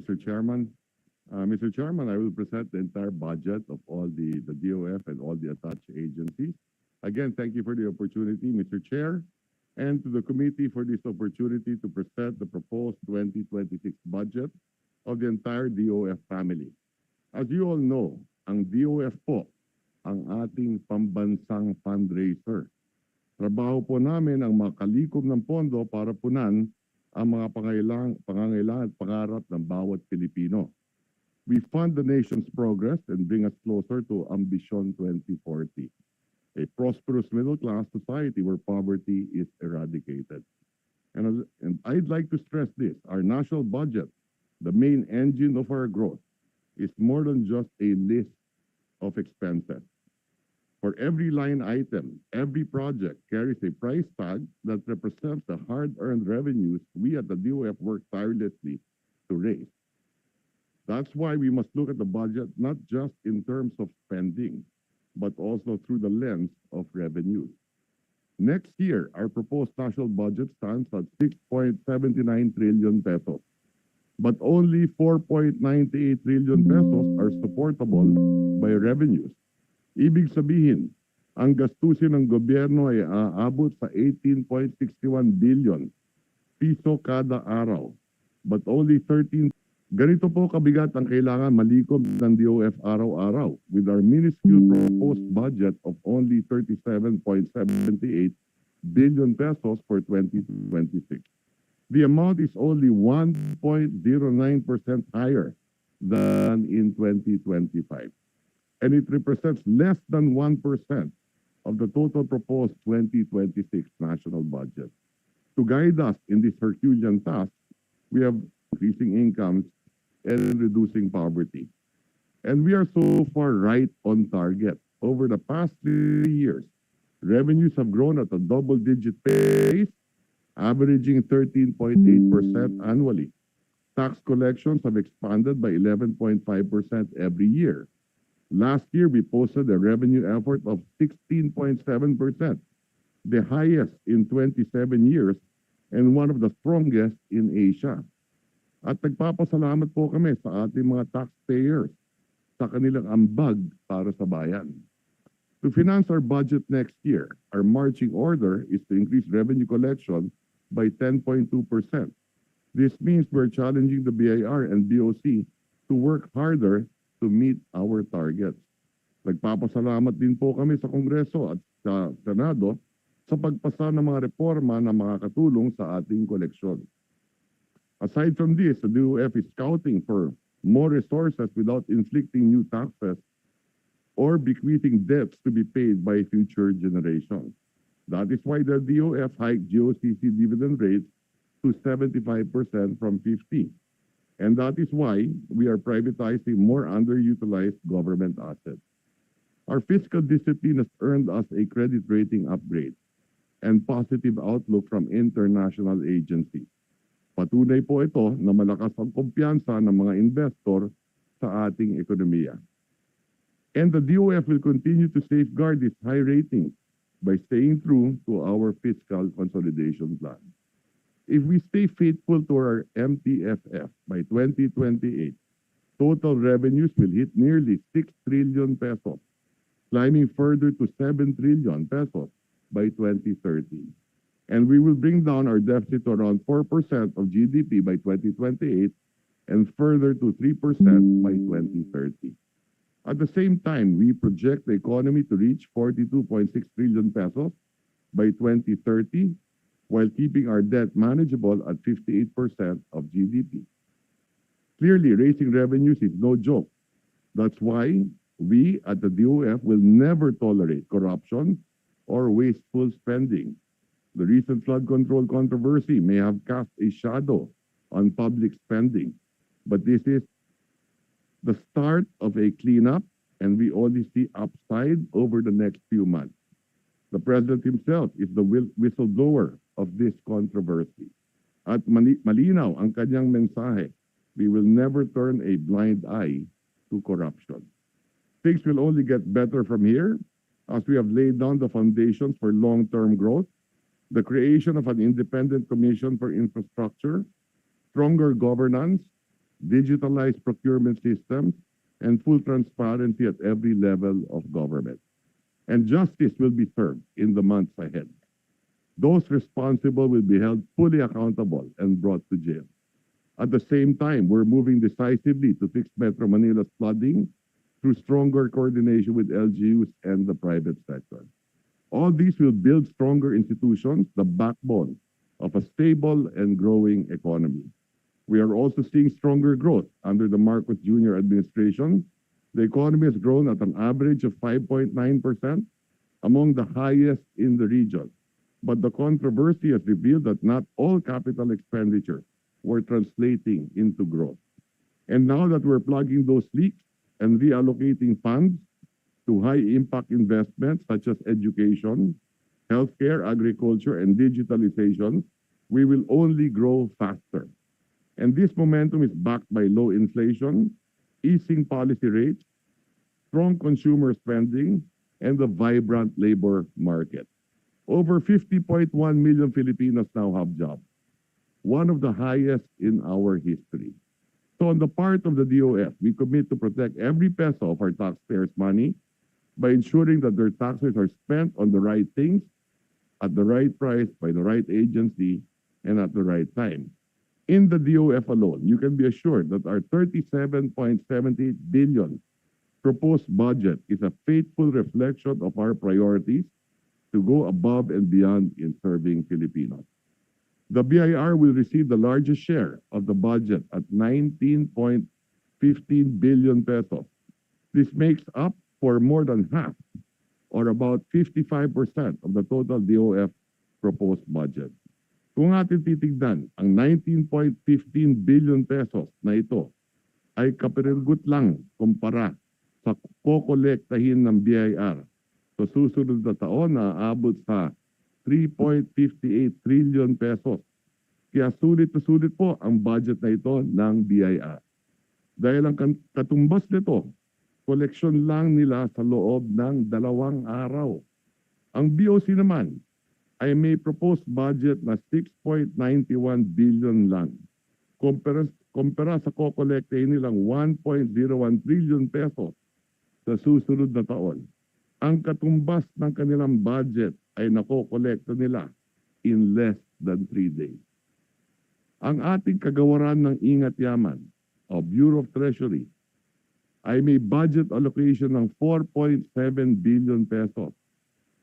Mr. Chairman. Mr. Chairman, I will present the entire budget of all the DOF and all the attached agencies. Again, thank you for the opportunity, Mr. Chair, and to the committee for this opportunity to present the proposed 2026 budget of the entire DOF family. As you all know, ang DOF po ang ating pambansang fundraiser. Trabaho po namin ang makalikom ng pondo para punan ang mga pangangailangan at pangarap ng bawat Pilipino. We fund the nation's progress and bring us closer to Ambition 2040, a prosperous middle-class society where poverty is eradicated. And I'd like to stress this, our national budget, the main engine of our growth, is more than just a list of expenses. For every line item, every project carries a price tag that represents the hard-earned revenues we at the DOF work tirelessly to raise. That's why we must look at the budget not just in terms of spending, but also through the lens of revenues. Next year, our proposed national budget stands at 6.79 trillion pesos. But only 4.98 trillion pesos are supportable by revenues. Ibig sabihin, ang gastusin ng gobyerno ay aabot sa 18.61 billion piso kada araw. But only 13. Ganito po kabigat ang kailangan malikom ng DOF araw-araw with our minuscule proposed budget of only 37.78 billion pesos for 2026. The amount is only 1.09% higher than in 2025. And it represents less than 1% of the total proposed 2026 national budget. To guide us in this Herculean task, we have increasing incomes and reducing poverty. And we are so far right on target. Over the past 3 years, revenues have grown at a double-digit pace, averaging 13.8% annually. Tax collections have expanded by 11.5% every year. Last year, we posted a revenue effort of 16.7%, the highest in 27 years and one of the strongest in Asia. At nagpapasalamat po kami sa ating mga taxpayers sa kanilang ambag para sa bayan. To finance our budget next year, our marching order is to increase revenue collection by 10.2%. This means we're challenging the BIR and BOC to work harder to meet our targets. Nagpapasalamat din po kami sa Kongreso at sa Senado sa pagpasa ng mga reforma na makakatulong sa ating koleksyon. Aside from this, the DOF is scouting for more resources without inflicting new taxes or bequeathing debts to be paid by future generations. That is why the DOF hiked GOCC dividend rates to 75% from 50%. And that is why we are privatizing more underutilized government assets. Our fiscal discipline has earned us a credit rating upgrade and positive outlook from international agencies. Patunay po ito na malakas ang kumpiyansa ng mga investor sa ating ekonomiya. And the DOF will continue to safeguard this high rating by staying true to our fiscal consolidation plan. If we stay faithful to our MTFF by 2028, total revenues will hit nearly 6 trillion pesos, climbing further to 7 trillion pesos by 2030. And we will bring down our deficit to around 4% of GDP by 2028 and further to 3% by 2030. At the same time, we project the economy to reach 42.6 trillion pesos by 2030 while keeping our debt manageable at 58% of GDP. Clearly, raising revenues is no joke. That's why we at the DOF will never tolerate corruption or wasteful spending. The recent flood control controversy may have cast a shadow on public spending, but this is the start of a cleanup, and we only see upside over the next few months. The President himself is the whistleblower of this controversy. At malinaw ang kanyang mensahe, we will never turn a blind eye to corruption. Things will only get better from here as we have laid down the foundations for long-term growth, the creation of an independent commission for infrastructure, stronger governance, digitalized procurement systems, and full transparency at every level of government. And justice will be served in the months ahead. Those responsible will be held fully accountable and brought to jail. At the same time, we're moving decisively to fix Metro Manila's flooding through stronger coordination with LGUs and the private sector. All these will build stronger institutions, the backbone of a stable and growing economy. We are also seeing stronger growth under the Marcos Jr. administration. The economy has grown at an average of 5.9%, among the highest in the region. But the controversy has revealed that not all capital expenditure were translating into growth. And now that we're plugging those leaks and reallocating funds to high-impact investments such as education, healthcare, agriculture, and digitalization, we will only grow faster. And this momentum is backed by low inflation, easing policy rates, strong consumer spending, and a vibrant labor market. Over 50.1 million Filipinos now have jobs, one of the highest in our history. So on the part of the DOF, we commit to protect every peso of our taxpayers' money by ensuring that their taxes are spent on the right things, at the right price, by the right agency, and at the right time. In the DOF alone, you can be assured that our 37.78 billion proposed budget is a faithful reflection of our priorities to go above and beyond in serving Filipinos. The BIR will receive the largest share of the budget at 19.15 billion pesos. This makes up for more than half, or about 55% of the total DOF proposed budget. Kung atin titignan, ang 19.15 billion pesos na ito ay kapiranggut lang kumpara sa kokolektahin ng BIR sa susunod na taon na aabot sa 3.58 trillion pesos. Kaya sulit na sulit po ang budget na ito ng BIR. Dahil ang katumbas nito, koleksyon lang nila sa loob ng 2 araw. Ang BOC naman ay may proposed budget na 6.91 billion lang. Kumpara sa kokolektahin nilang 1.01 trillion pesos sa susunod na taon. Ang katumbas ng kanilang budget ay nakokolekta nila in less than 3 days. Ang ating kagawaran ng Ingat Yaman o Bureau of Treasury ay may budget allocation ng 4.7 billion pesos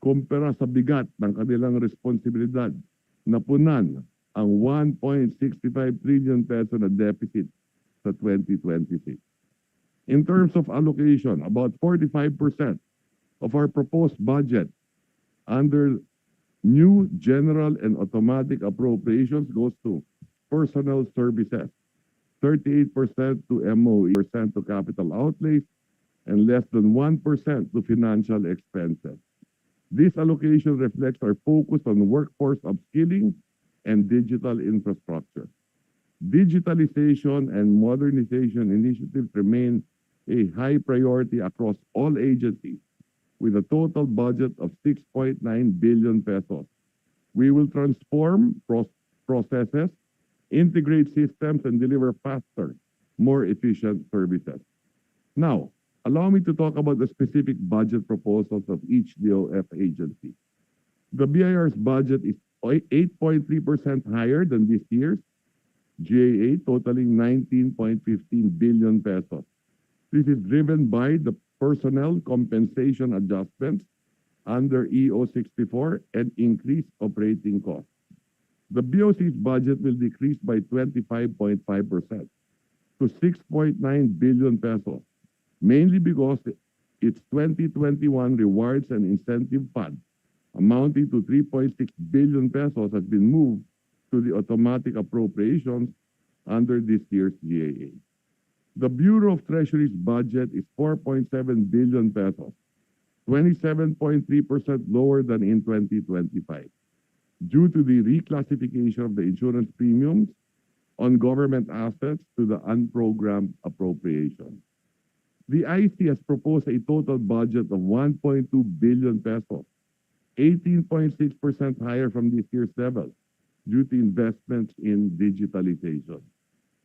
kumpara sa bigat ng kanilang responsibilidad na punan ang 1.65 trillion peso na deficit sa 2026. In terms of allocation, about 45% of our proposed budget under new general and automatic appropriations goes to personnel services, 38% to MOE, percent to capital outlays, and less than 1% to financial expenses. This allocation reflects our focus on workforce upskilling and digital infrastructure. Digitalization and modernization initiatives remain a high priority across all agencies with a total budget of 6.9 billion pesos. We will transform processes, integrate systems, and deliver faster, more efficient services. Now, allow me to talk about the specific budget proposals of each DOF agency. The BIR's budget is 8.3% higher than this year's GAA, totaling 19.15 billion pesos. This is driven by the personnel compensation adjustments under EO 64 and increased operating costs. The BOC's budget will decrease by 25.5% to 6.9 billion pesos, mainly because its 2021 rewards and incentive fund amounting to 3.6 billion pesos has been moved to the automatic appropriations under this year's GAA. The Bureau of Treasury's budget is 4.7 billion pesos, 27.3% lower than in 2025, due to the reclassification of the insurance premiums on government assets to the unprogrammed appropriation. The IC has proposed a total budget of 1.2 billion pesos, 18.6% higher from this year's level due to investments in digitalization.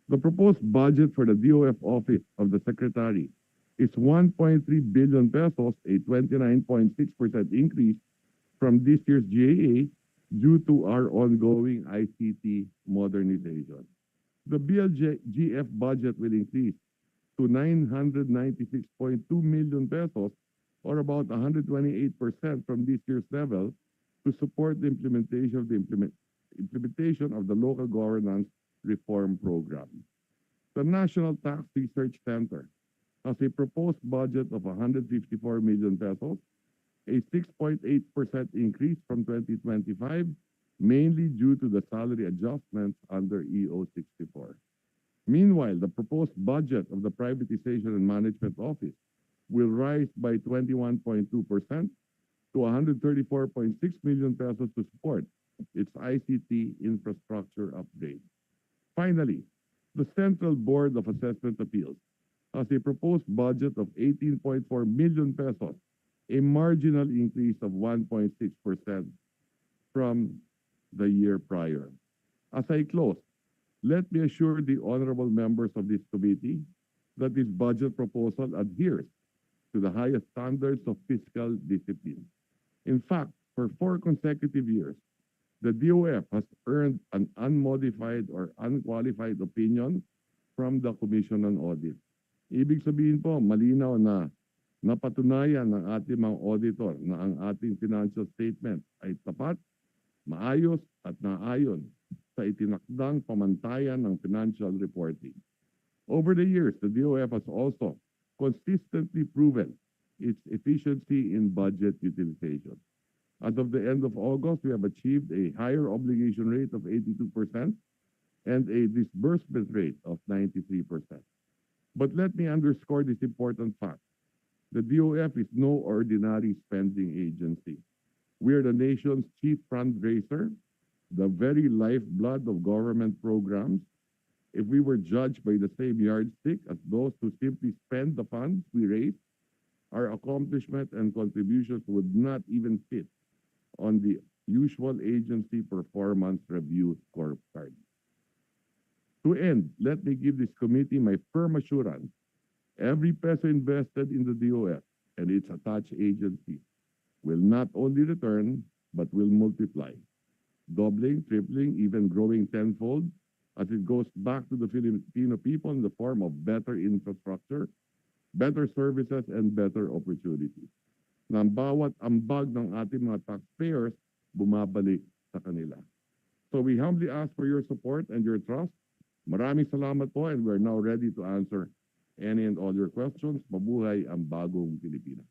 The proposed budget for the DOF Office of the Secretary is 1.3 billion pesos, a 29.6% increase from this year's GAA due to our ongoing ICT modernization. The BLGF budget will increase to 996.2 million pesos, or about 128% from this year's level, to support the implementation of the local governance reform program. The National Tax Research Center has a proposed budget of 154 million pesos, a 6.8% increase from 2025, mainly due to the salary adjustments under EO 64. Meanwhile, the proposed budget of the Privatization and Management Office will rise by 21.2% to 134.6 million pesos to support its ICT infrastructure upgrade. Finally, the Central Board of Assessment Appeals has a proposed budget of 18.4 million pesos, a marginal increase of 1.6% from the year prior. As I close, let me assure the honorable members of this committee that this budget proposal adheres to the highest standards of fiscal discipline. In fact, for 4 consecutive years, the DOF has earned an unmodified or unqualified opinion from the Commission on Audit. Ibig sabihin po, malinaw na napatunayan ng ating mga auditor na ang ating financial statement ay tapat, maayos at naayon sa itinakdang pamantayan ng financial reporting. Over the years, the DOF has also consistently proven its efficiency in budget utilization. As of the end of August, we have achieved a higher obligation rate of 82% and a disbursement rate of 93%. But let me underscore this important fact. The DOF is no ordinary spending agency. We are the nation's chief fundraiser, the very lifeblood of government programs. If we were judged by the same yardstick as those who simply spend the funds we raise, our accomplishment and contributions would not even fit on the usual agency performance review scorecard. To end, let me give this committee my firm assurance every peso invested in the DOF and its attached agencies will not only return, but will multiply, doubling, tripling, even growing tenfold as it goes back to the Filipino people in the form of better infrastructure, better services, and better opportunities. Na ang bawat ambag ng ating mga taxpayers bumabalik sa kanila. So we humbly ask for your support and your trust. Maraming salamat po, and we're now ready to answer any and all your questions. Mabuhay ang bagong Pilipinas.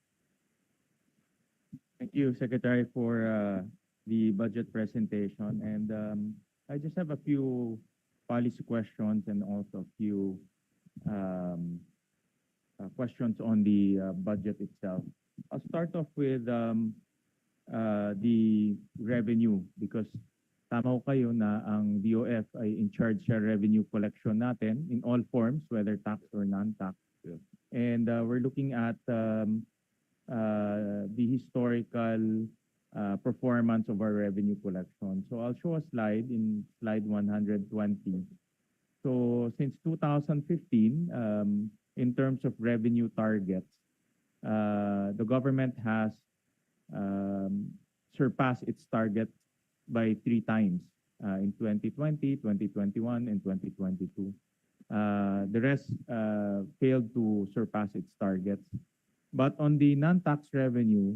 Thank you, Secretary, for the budget presentation. And I just have a few policy questions and also a few questions on the budget itself. I'll start off with the revenue because tama ko kayo na ang DOF ay in charge sa revenue collection natin in all forms, whether tax or non-tax. Yeah. And we're looking at the historical performance of our revenue collection. So I'll show a slide in slide 120. So since 2015, in terms of revenue targets, the government has surpassed its target by 3 times in 2020, 2021, and 2022. The rest failed to surpass its targets. But on the non-tax revenue,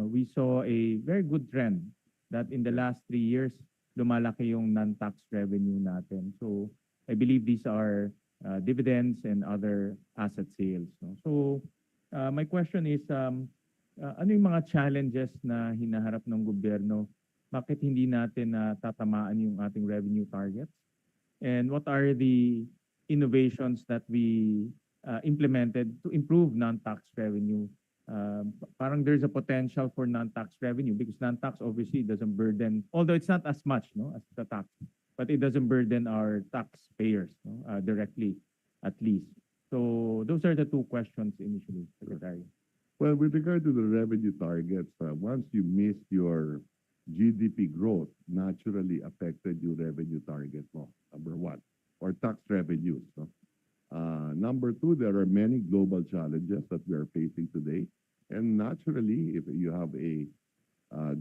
we saw a very good trend that in the last 3 years, lumalaki yung non-tax revenue natin. So I believe these are dividends and other asset sales. No? So my question is, ano yung mga challenges na hinaharap ng gobyerno? Bakit hindi natin tatamaan yung ating revenue targets? And what are the innovations that we implemented to improve non-tax revenue? Parang there's a potential for non-tax revenue because non-tax obviously doesn't burden, although it's not as much as the tax, but it doesn't burden our taxpayers directly, at least. So those are the 2 questions initially, Secretary. Well, with regard to the revenue targets, once you miss your GDP growth, naturally affected your revenue target mo, number 1. or tax revenues. No? Number two, there are many global challenges that we are facing today. And naturally, if you have a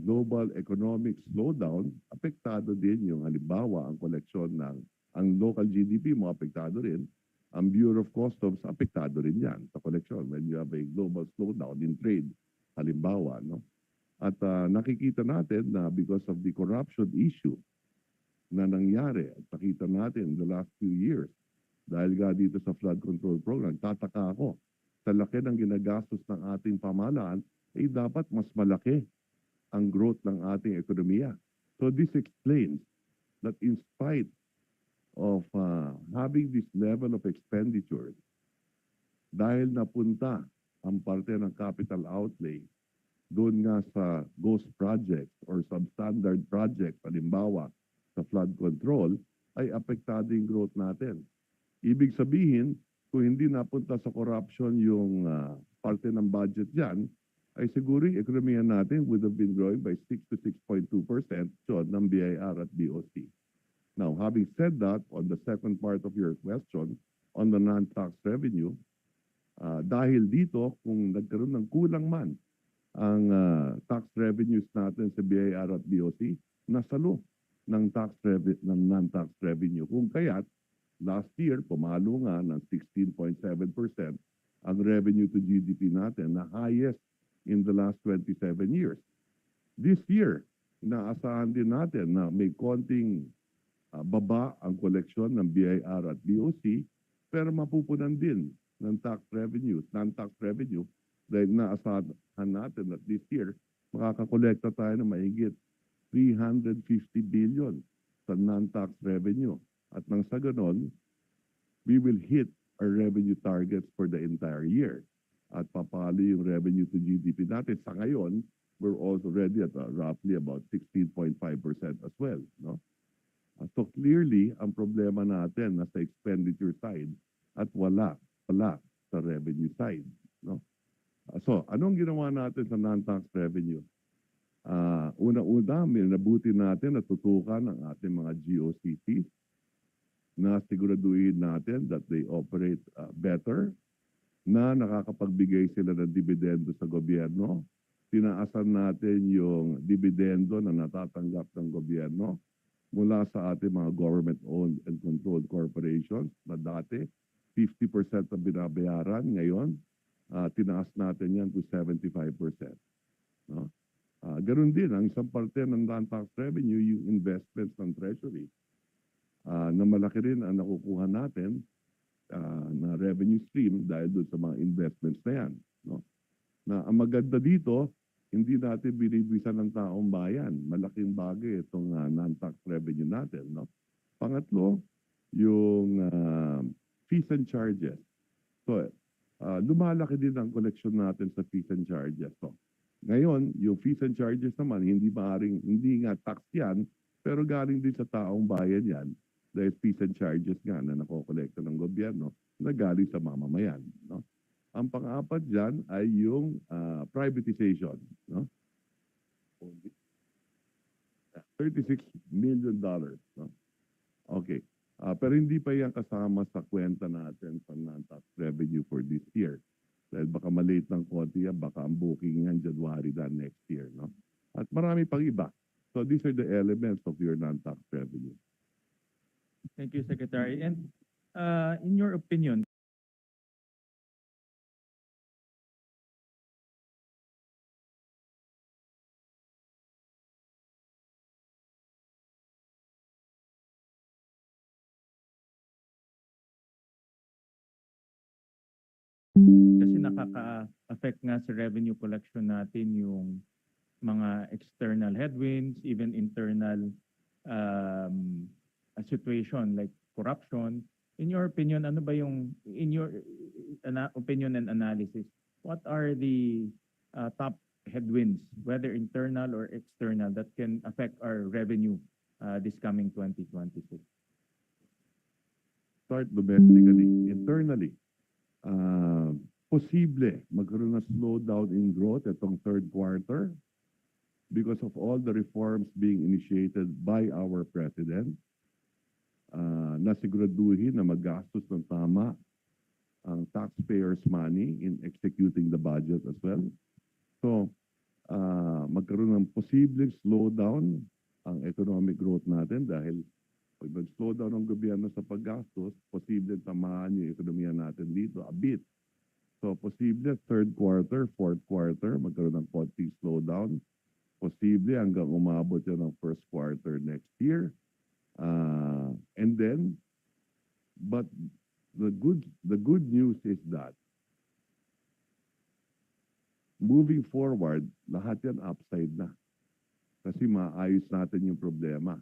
global economic slowdown, apektado din yung halimbawa ang koleksyon ng ang local GDP mo, apektado rin. Ang Bureau of Customs, apektado rin yan sa koleksyon when you have a global slowdown in trade, halimbawa. No? At nakikita natin na because of the corruption issue na nangyari, at nakita natin in the last few years, dahil nga dito sa flood control program, tataka ako, sa laki ng ginagastos ng ating pamahalaan, dapat mas malaki ang growth ng ating ekonomiya. So this explains that in spite of having this level of expenditure, dahil napunta ang parte ng capital outlay doon nga sa ghost projects or substandard projects, halimbawa sa flood control, ay apektado yung growth natin. Ibig sabihin, kung hindi napunta sa corruption yung parte ng budget dyan, ay siguro yung ekonomiya natin would have been growing by 6 to 6.2% short ng BIR at BOC. Now, having said that, on the second part of your question, on the non-tax revenue, dahil dito, kung nagkaroon ng kulang man ang tax revenues natin sa BIR at BOC, nasalo ng non-tax revenue. Kung kaya't, last year, pumalo nga ng 16.7% ang revenue to GDP natin na highest in the last 27 years. This year, inaasahan din natin na may konting baba ang koleksyon ng BIR at BOC, pero mapupunan din ng tax revenue, non-tax revenue, dahil naasahan natin that this year, makakakolekta tayo ng mahigit 350 billion sa non-tax revenue. At nang sa ganon, we will hit our revenue targets for the entire year. At papalo yung revenue to GDP natin. Sa ngayon, we're also already at roughly about 16.5% as well. No? So clearly, ang problema natin nasa expenditure side at wala sa revenue side. No? So, anong ginawa natin sa non-tax revenue? Una-una, minabuti natin na tutukan ang ating mga GOCCs na siguraduhin natin that they operate better, na nakakapagbigay sila ng dividendo sa gobyerno. Tinaasan natin yung dividendo na natatanggap ng gobyerno mula sa ating mga government-owned and controlled corporations na dati 50% na binabayaran. Ngayon, tinaas natin yan to 75%. No? Ganun din, ang isang parte ng non-tax revenue, yung investments ng treasury, na malaki rin ang nakukuha natin na revenue stream dahil doon sa mga investments na yan. No? Na ang maganda dito, hindi natin binibisan ng taong bayan. Malaking bagay itong non-tax revenue natin. No? Pangatlo, yung fees and charges. So, lumalaki din ang collection natin sa fees and charges. So, ngayon, yung fees and charges naman, hindi nga tax yan, pero galing din sa taong bayan yan. Dahil fees and charges nga na nakokolekta ng gobyerno na galing sa mamamayan. No? Ang pang-apat dyan ay yung privatization. No? $36 million. No? Okay. Pero hindi pa yan kasama sa kwenta natin sa non-tax revenue for this year. Dahil baka malate ng konti yan, baka ang booking yan January na next year. No? At marami pang iba. So these are the elements of your non-tax revenue. Thank you, Secretary. And in your opinion, kasi nakaka-affect nga sa revenue collection natin yung mga external headwinds, even internal situation like corruption. In your opinion, ano ba yung, in your opinion and analysis, what are the top headwinds, whether internal or external, that can affect our revenue this coming 2026? Start domestically, internally. Posible magkaroon ng slowdown in growth itong third quarter because of all the reforms being initiated by our President. nasiguraduhin na magastos ng tama ang taxpayers' money in executing the budget as well. So, magkaroon ng posibleng slowdown ang economic growth natin dahil pag nag-slow down ang gobyerno sa paggastos, posible tamaan yung ekonomiya natin dito a bit. So, posible third quarter, fourth quarter, magkaroon ng konting slowdown. Posible hanggang umabot yan ng first quarter next year. And then, but the good news is that moving forward, lahat yan upside na. Kasi maayos natin yung problema.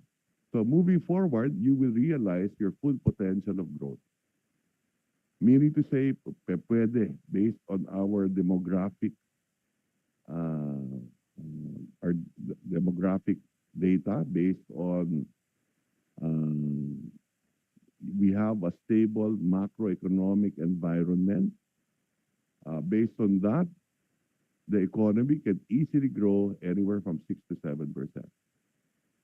So moving forward, you will realize your full potential of growth. Meaning to say, pwede, based on our demographic data, based on we have a stable macroeconomic environment. Based on that, the economy can easily grow anywhere from 6 to 7%.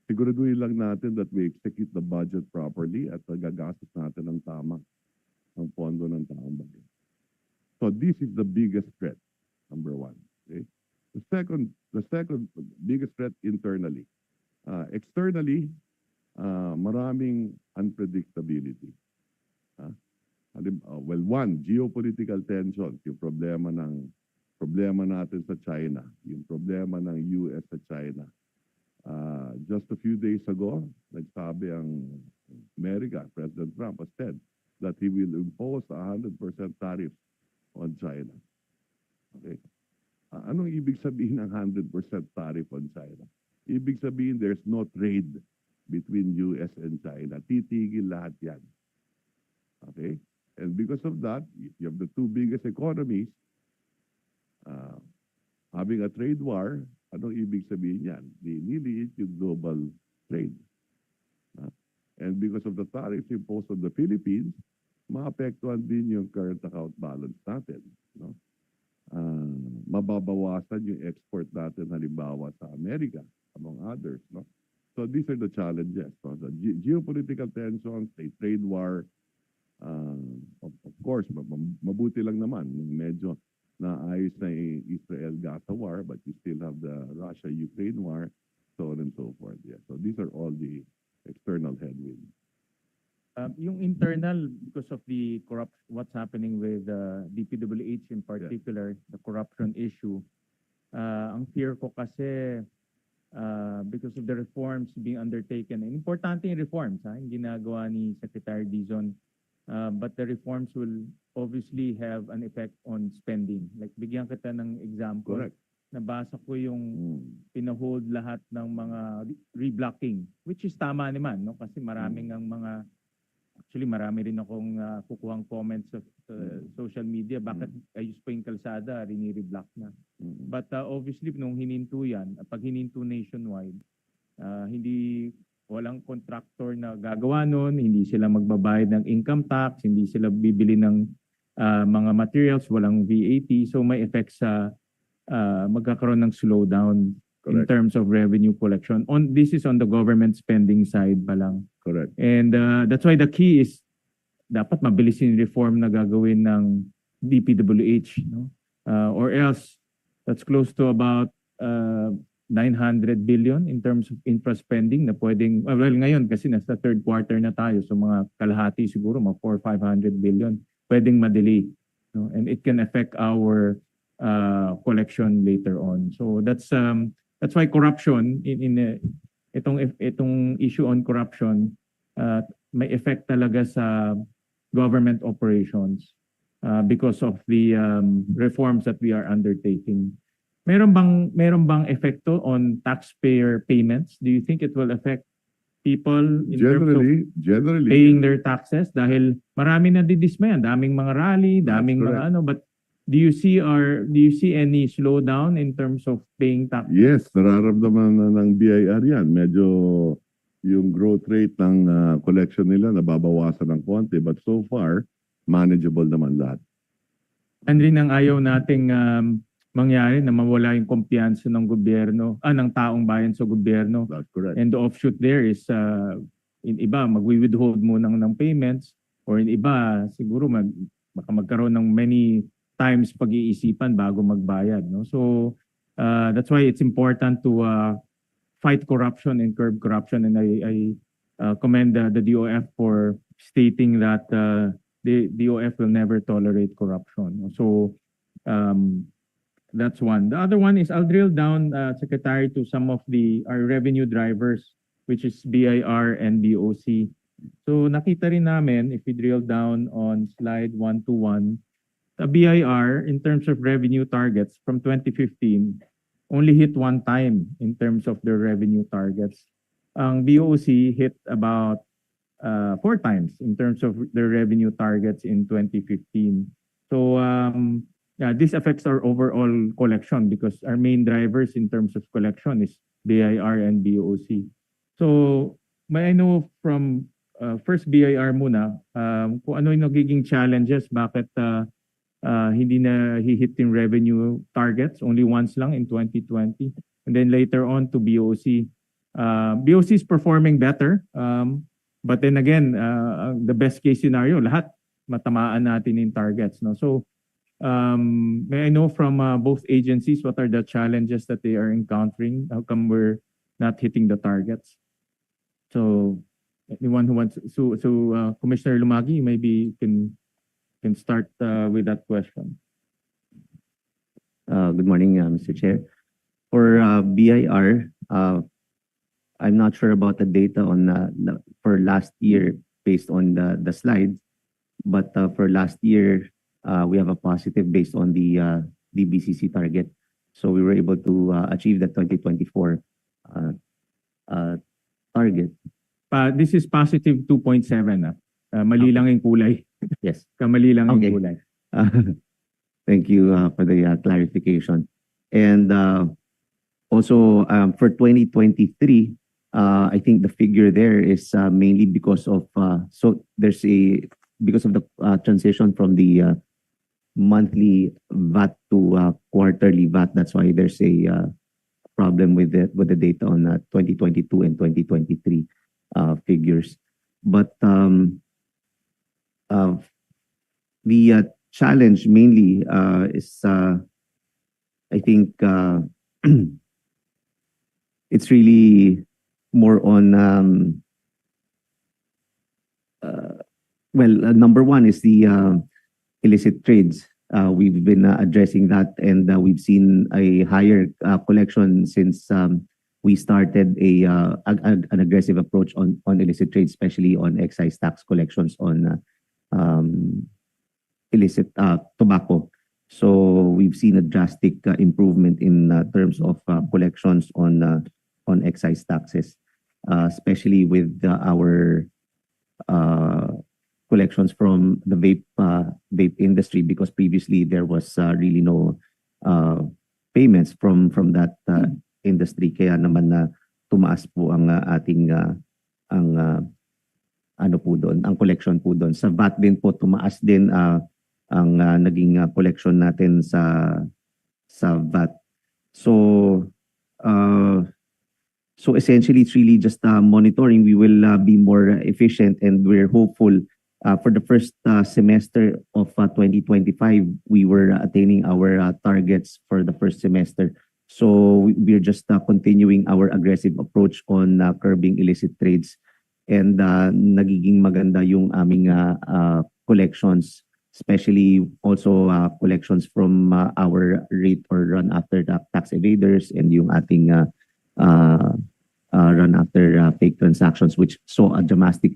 Siguraduhin lang natin that we execute the budget properly at nagagastos natin ng tama ang pondo ng taong bayan. So this is the biggest threat, number one. Okay? The second biggest threat internally. Externally, maraming unpredictability. Well, one, geopolitical tensions, yung problema natin sa China, yung problema ng US sa China. Just a few days ago, nagsabi ang America, President Trump has said that he will impose 100% tariff on China. Okay. Anong ibig sabihin ng 100% tariff on China? Ibig sabihin there's no trade between US and China. Titigil lahat yan. Okay? And because of that, you have the two biggest economies having a trade war. Anong ibig sabihin yan? Niliit yung global trade. And because of the tariffs imposed on the Philippines, maapektuhan din yung current account balance natin. No? Mababawasan yung export natin halimbawa sa Amerika, among others. No? So these are the challenges. So the geopolitical tensions, a trade war, of course, mabuti lang naman. Medyo naayos na Israel-Gaza war, but you still have the Russia-Ukraine war, so on and so forth. Yeah. So these are all the external headwinds. Yung internal, because of the what's happening with DPWH in particular, the corruption issue, ang fear ko kasi because of the reforms being undertaken, and importante yung reforms, yung ginagawa ni Secretary Dizon, but the reforms will obviously have an effect on spending. Like bigyan kita ng example. Correct. Nabasa ko yung pinahold lahat ng mga reblocking, which is tama naman, no? Kasi maraming ang mga, actually marami rin akong kukuhang comments sa social media, bakit ayos pa yung kalsada, rini-reblock na. But obviously, nung hininto yan, pag hininto nationwide, walang contractor na gagawa nun, hindi sila magbabayad ng income tax, hindi sila bibili ng mga materials, walang VAT, so may effect sa magkakaroon ng slowdown. Correct. In terms of revenue collection. This is on the government spending side pa lang. Correct. And that's why the key is dapat mabilis yung reform na gagawin ng DPWH, no? Or else that's close to about 900 billion in terms of infra spending na pwedeng, well ngayon kasi nasa third quarter na tayo, so mga kalahati siguro mga 400-500 billion pwedeng ma-delay, no? And it can affect our collection later on. So that's why corruption itong issue on corruption may effect talaga sa government operations because of the reforms that we are undertaking. Meron bang epekto on taxpayer payments? Do you think it will affect people in terms of paying their taxes? Dahil marami na didismayan, daming mga rally, daming mga ano, but do you see any slowdown in terms of paying taxes? Yes, nararamdaman na ng BIR yan. Medyo yung growth rate ng collection nila nababawasan ng konti, but so far manageable naman lahat. And rin ang ayaw nating mangyari na mawala yung kumpiyansa ng gobyerno, ng taong bayan sa gobyerno. That's correct. And the offshoot there is in iba magwi-withhold muna ng payments, or in iba siguro baka magkaroon ng many times pag-iisipan bago magbayad, no? So that's why it's important to fight corruption and curb corruption, and I commend the DOF for stating that the DOF will never tolerate corruption. So that's one. The other one is I'll drill down, Secretary, to some of our revenue drivers, which is BIR and BOC. So nakita rin namin, if we drill down on slide 121, the BIR in terms of revenue targets from 2015 only hit one time in terms of their revenue targets. Ang BOC hit about 4 times in terms of their revenue targets in 2015. So yeah, this affects our overall collection because our main drivers in terms of collection is BIR and BOC. So may I know from first BIR muna, kung ano yung nagiging challenges, bakit hindi na hit yung revenue targets, only once lang in 2020. And then later on to BOC. BOC is performing better, but then again, the best case scenario, lahat matamaan natin yung targets. No? So may I know from both agencies what are the challenges that they are encountering? How come we're not hitting the targets? So anyone who wants, Commissioner Lumagi, maybe you can start with that question. Good morning, Mr. Chair. For BIR, I'm not sure about the data on for last year based on the slides, but for last year, we have a positive based on the DBCC target. So we were able to achieve the 2024 target. This is positive 2.7. Mali lang yung kulay. Yes. Kamali lang yung Okay. kulay. Thank you for the clarification. And also for 2023, I think the figure there is mainly because of because of the transition from the monthly VAT to quarterly VAT. That's why there's a problem with the data on 2022 and 2023 figures. But the challenge mainly is I think it's really more on number one is the illicit trades. We've been addressing that, and we've seen a higher collection since we started an aggressive approach on illicit trades, especially on excise tax collections on illicit tobacco. So we've seen a drastic improvement in terms of collections on excise taxes, especially with our collections from the vape industry, because previously there was really no payments from that industry, kaya naman na tumaas po ang ating ang collection po doon. Sa VAT din po tumaas din ang naging collection natin sa VAT. So essentially it's really just monitoring. We will be more efficient, and we're hopeful. For the first semester of 2025, we were attaining our targets for the first semester. So we're just continuing our aggressive approach on curbing illicit trades, and nagiging maganda yung aming collections, especially also collections from our rate or run after the tax evaders, and yung ating run after fake transactions, which saw a dramatic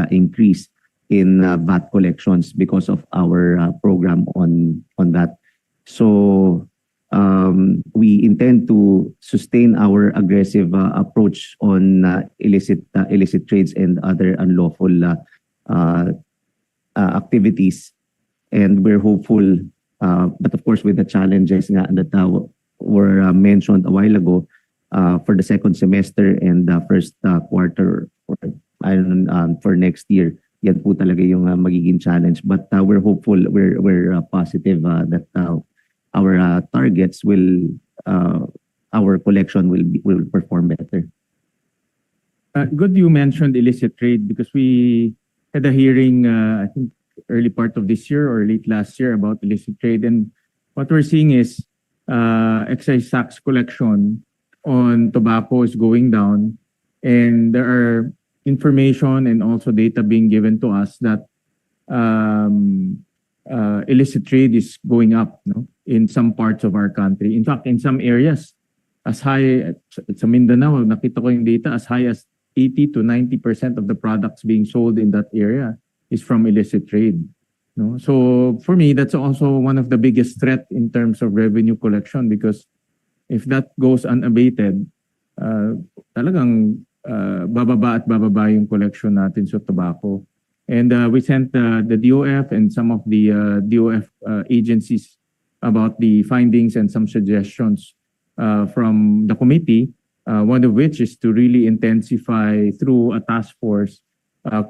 increase in VAT collections because of our program on that. So we intend to sustain our aggressive approach on illicit trades and other unlawful activities, and we're hopeful. But of course, with the challenges that were mentioned a while ago, for the second semester and the first quarter for next year, yan po talaga yung magiging challenge. But we're hopeful, we're positive that our targets will, our collection will perform better. Good you mentioned illicit trade because we had a hearing, I think early part of this year or late last year about illicit trade. And what we're seeing is excise tax collection on tobacco is going down. And there are information and also data being given to us that illicit trade is going up, no, in some parts of our country. In fact, in some areas, as high sa Mindanao, nakita ko yung data, as high as 80 to 90% of the products being sold in that area is from illicit trade. No? So for me, that's also one of the biggest threat in terms of revenue collection because if that goes unabated, talagang bababa at bababa yung collection natin sa tobacco. And we sent the DOF and some of the DOF agencies about the findings and some suggestions from the committee, one of which is to really intensify through a task force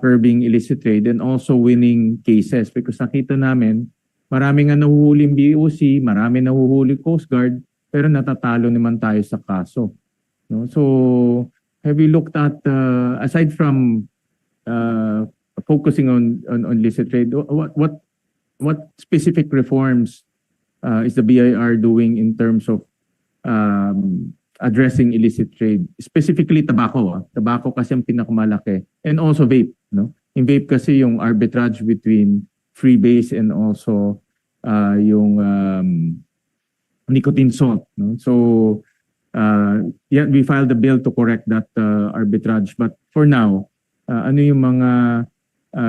curbing illicit trade and also winning cases because nakita namin maraming nahuhuling BOC, marami nahuhuli Coast Guard, pero natatalo naman tayo sa kaso. No? So have you looked at, aside from focusing on illicit trade, what specific reforms is the BIR doing in terms of addressing illicit trade, specifically tobacco. Tobacco kasi ang pinakamalaki. And also vape. No? In vape kasi yung arbitrage between freebase and also yung nicotine salt. No? So yeah, we filed a bill to correct that arbitrage. But for now, ano yung mga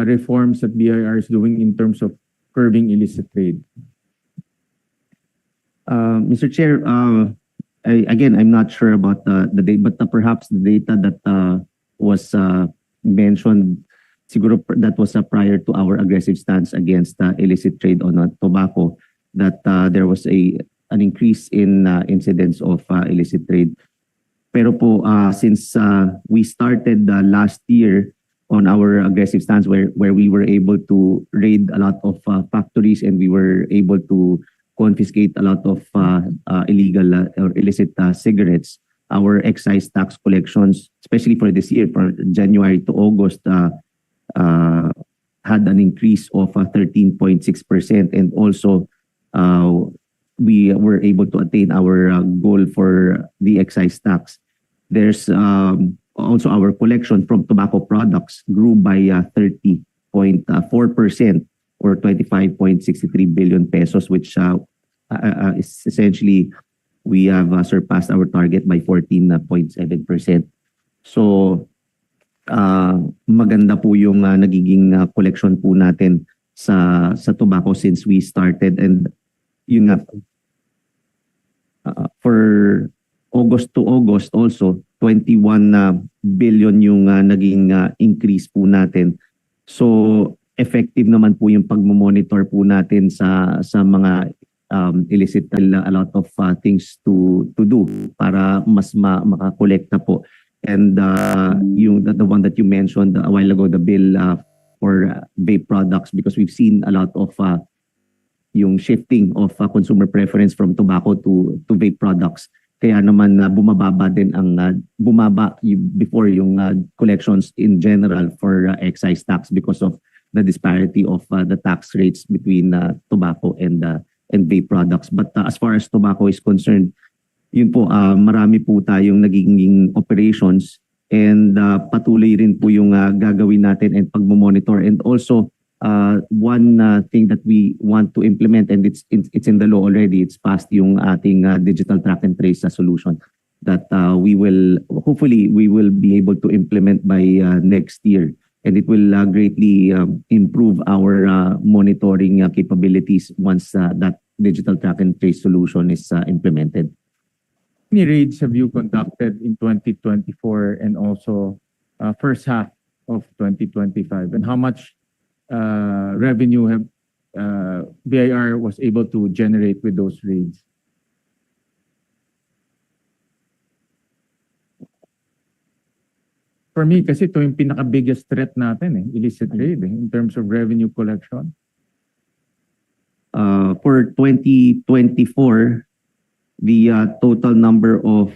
reforms that BIR is doing in terms of curbing illicit trade? Mr. Chair, again, I'm not sure about the data, but perhaps the data that was mentioned, siguro that was prior to our aggressive stance against illicit trade on tobacco, that there was an increase in incidents of illicit trade. Pero po, since we started last year on our aggressive stance where we were able to raid a lot of factories and we were able to confiscate a lot of illegal or illicit cigarettes, our excise tax collections, especially for this year, from January to August, had an increase of 13.6%. And also, we were able to attain our goal for the excise tax. There's also our collection from tobacco products grew by 30.4%. or 25.63 billion pesos, which is essentially we have surpassed our target by 14.7%. So maganda po yung nagiging collection po natin sa tobacco since we started, and yun nga for August to August also 21 billion yung naging increase po natin. So effective naman po yung pagmo-monitor po natin sa mga illicit, a lot of things to do para mas makakolekta po. And yung the one that you mentioned a while ago, the bill for vape products, because we've seen a lot of yung shifting of consumer preference from tobacco to vape products. Kaya naman bumababa din ang bumaba before yung collections in general for excise tax because of the disparity of the tax rates between tobacco and vape products. But as far as tobacco is concerned, yun po, marami po tayong nagiging operations, and patuloy rin po yung gagawin natin and pagmo-monitor. And also one thing that we want to implement, and it's in the law already, it's passed yung ating digital track and trace solution that we will be able to implement by next year. And it will greatly improve our monitoring capabilities once that digital track and trace solution is implemented. How many raids have you conducted in 2024 and also first half of 2025? And how much revenue have BIR was able to generate with those raids? For me, kasi ito yung pinaka-biggest threat natin, illicit trade, in terms of revenue collection. For 2024, the total number of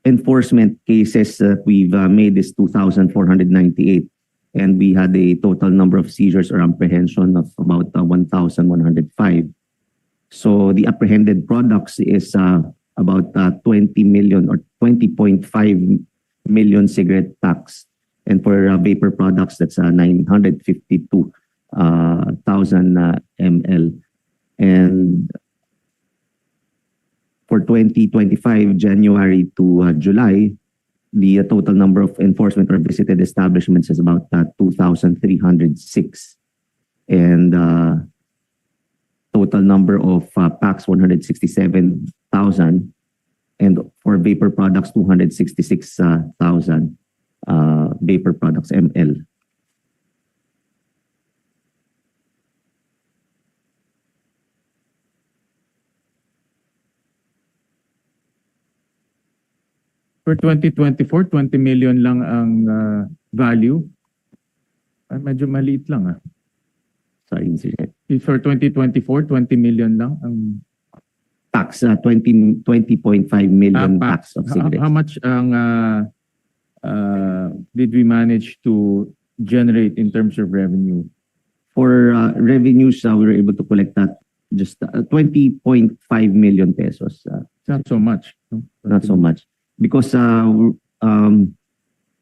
enforcement cases that we've made is 2,498, and we had a total number of seizures or apprehension of about 1,105. So the apprehended products is about 20 million or 20.5 million cigarette packs. And for vapor products, that's 952,000 ml. And for 2025, January to July, the total number of enforcement or visited establishments is about 2,306. And total number of packs, 167,000. And for vapor products, 266,000 vapor products, ml. For 2024, 20 million lang ang value. Medyo maliit lang ah. Sorry, Mr. Chair. For 2024, 20 million lang ang Packs, 20.5 million packs of cigarettes. How much ang did we manage to generate in terms of revenue? For revenues, we were able to collect that just 20.5 million pesos. Not so much. No? Not so much. Because all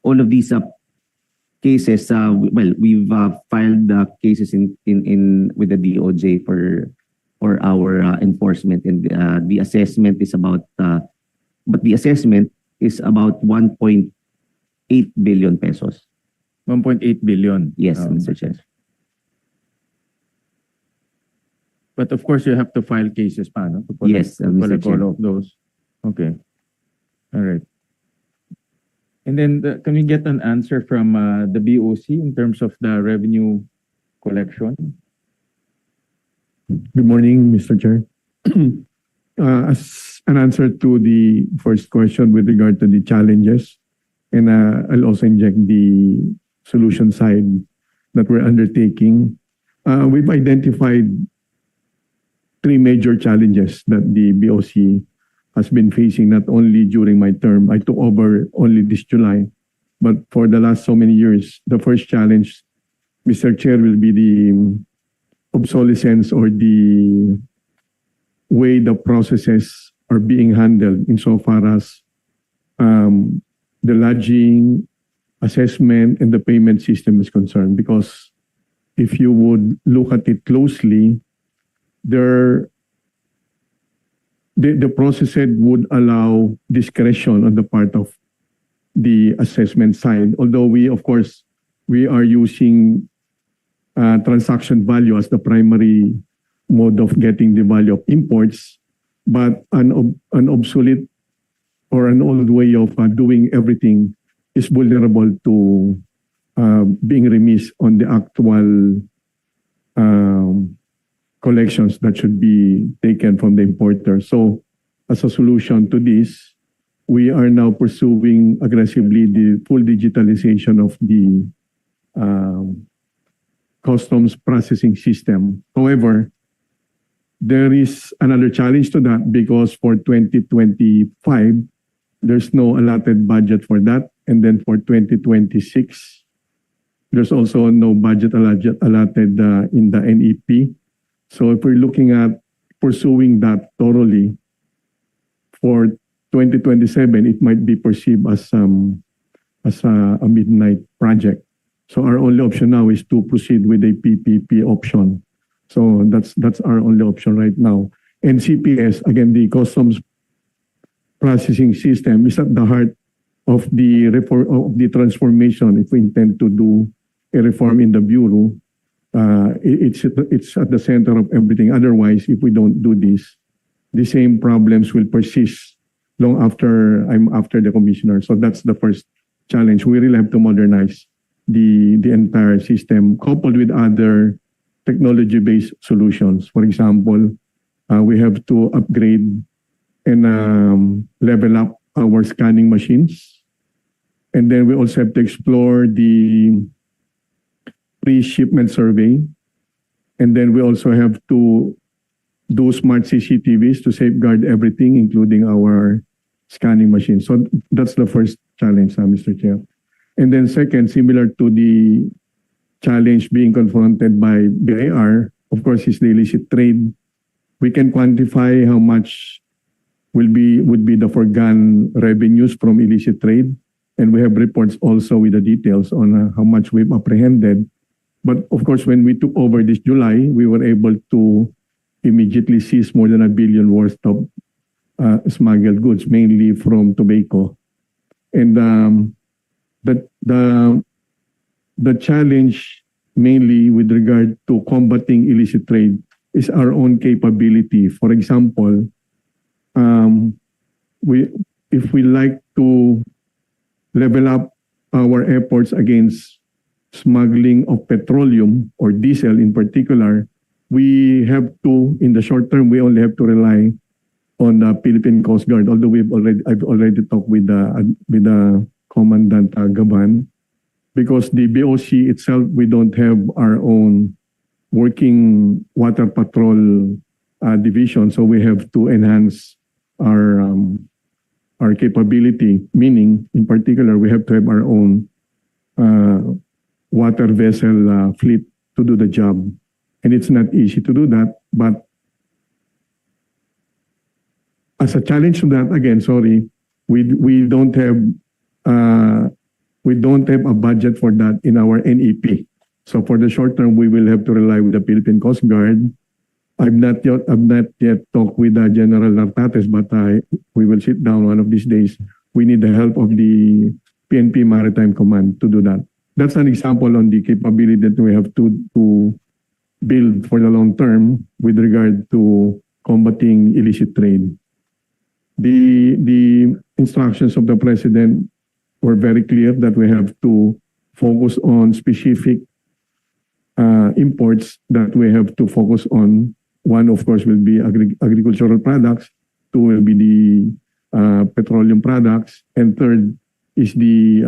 of these cases, we've filed cases in with the DOJ for our enforcement, and the assessment is about 1.8 billion pesos. 1.8 billion. Yes, Mr. Chair. But of course, you have to file cases pa, no? To Yes, Mr. collect Chair. all of those. Okay. All right. And then can we get an answer from the BOC in terms of the revenue collection? Good morning, Mr. Chair. As an answer to the first question with regard to the challenges, and I'll also inject the solution side that we're undertaking. We've identified three major challenges that the BOC has been facing, not only during my term. I took over only this July, but for the last so many years. The first challenge, Mr. Chair, will be the obsolescence or the way the processes are being handled insofar as the lodging, assessment, and the payment system is concerned. Because if you would look at it closely, the process would allow discretion on the part of the assessment side. Although we are using transaction value as the primary mode of getting the value of imports, but an obsolete or an old way of doing everything is vulnerable to being remiss on the actual collections that should be taken from the importer. So as a solution to this, we are now pursuing aggressively the full digitalization of the customs processing system. However, there is another challenge to that, because for 2025, there's no allotted budget for that. And then for 2026, there's also no budget allotted in the NEP. So if we're looking at pursuing that thoroughly, for 2027, it might be perceived as a midnight project. So our only option now is to proceed with a PPP option. So that's our only option right now. And CPS, again, the customs processing system, is at the heart of the transformation. If we intend to do a reform in the Bureau, it's at the center of everything. Otherwise, if we don't do this, the same problems will persist long after I'm after the commissioner. So that's the first challenge. We really have to modernize the entire system, coupled with other technology-based solutions. For example, we have to upgrade and level up our scanning machines. And then we also have to explore the pre-shipment survey. And then we also have to do smart CCTVs to safeguard everything, including our scanning machines. So that's the first challenge, Mr. Chair. And then second, similar to the challenge being confronted by BIR, of course, is the illicit trade. We can quantify how much would be the foregone revenues from illicit trade. And we have reports also with the details on how much we've apprehended. But of course, when we took over this July, we were able to immediately seize more than $1 billion worth of smuggled goods, mainly from tobacco. And the challenge mainly with regard to combating illicit trade is our own capability. For example, if we like to level up our efforts against smuggling of petroleum or diesel in particular, we have to, in the short term, we only have to rely on the Philippine Coast Guard. Although I've already talked with the Commandant Gaban, because the BOC itself, we don't have our own working water patrol division, so we have to enhance our capability. Meaning, in particular, we have to have our own water vessel fleet to do the job, and it's not easy to do that. But as a challenge to that, again, sorry, we don't have a budget for that in our NEP. So for the short term, we will have to rely with the Philippine Coast Guard. I've not yet talked with General Nartates, but we will sit down one of these days. We need the help of the PNP Maritime Command to do that. That's an example on the capability that we have to build for the long term with regard to combating illicit trade. The instructions of the President were very clear that we have to focus on specific imports that we have to focus on. One, of course, will be agricultural products. Two will be the petroleum products. And third is the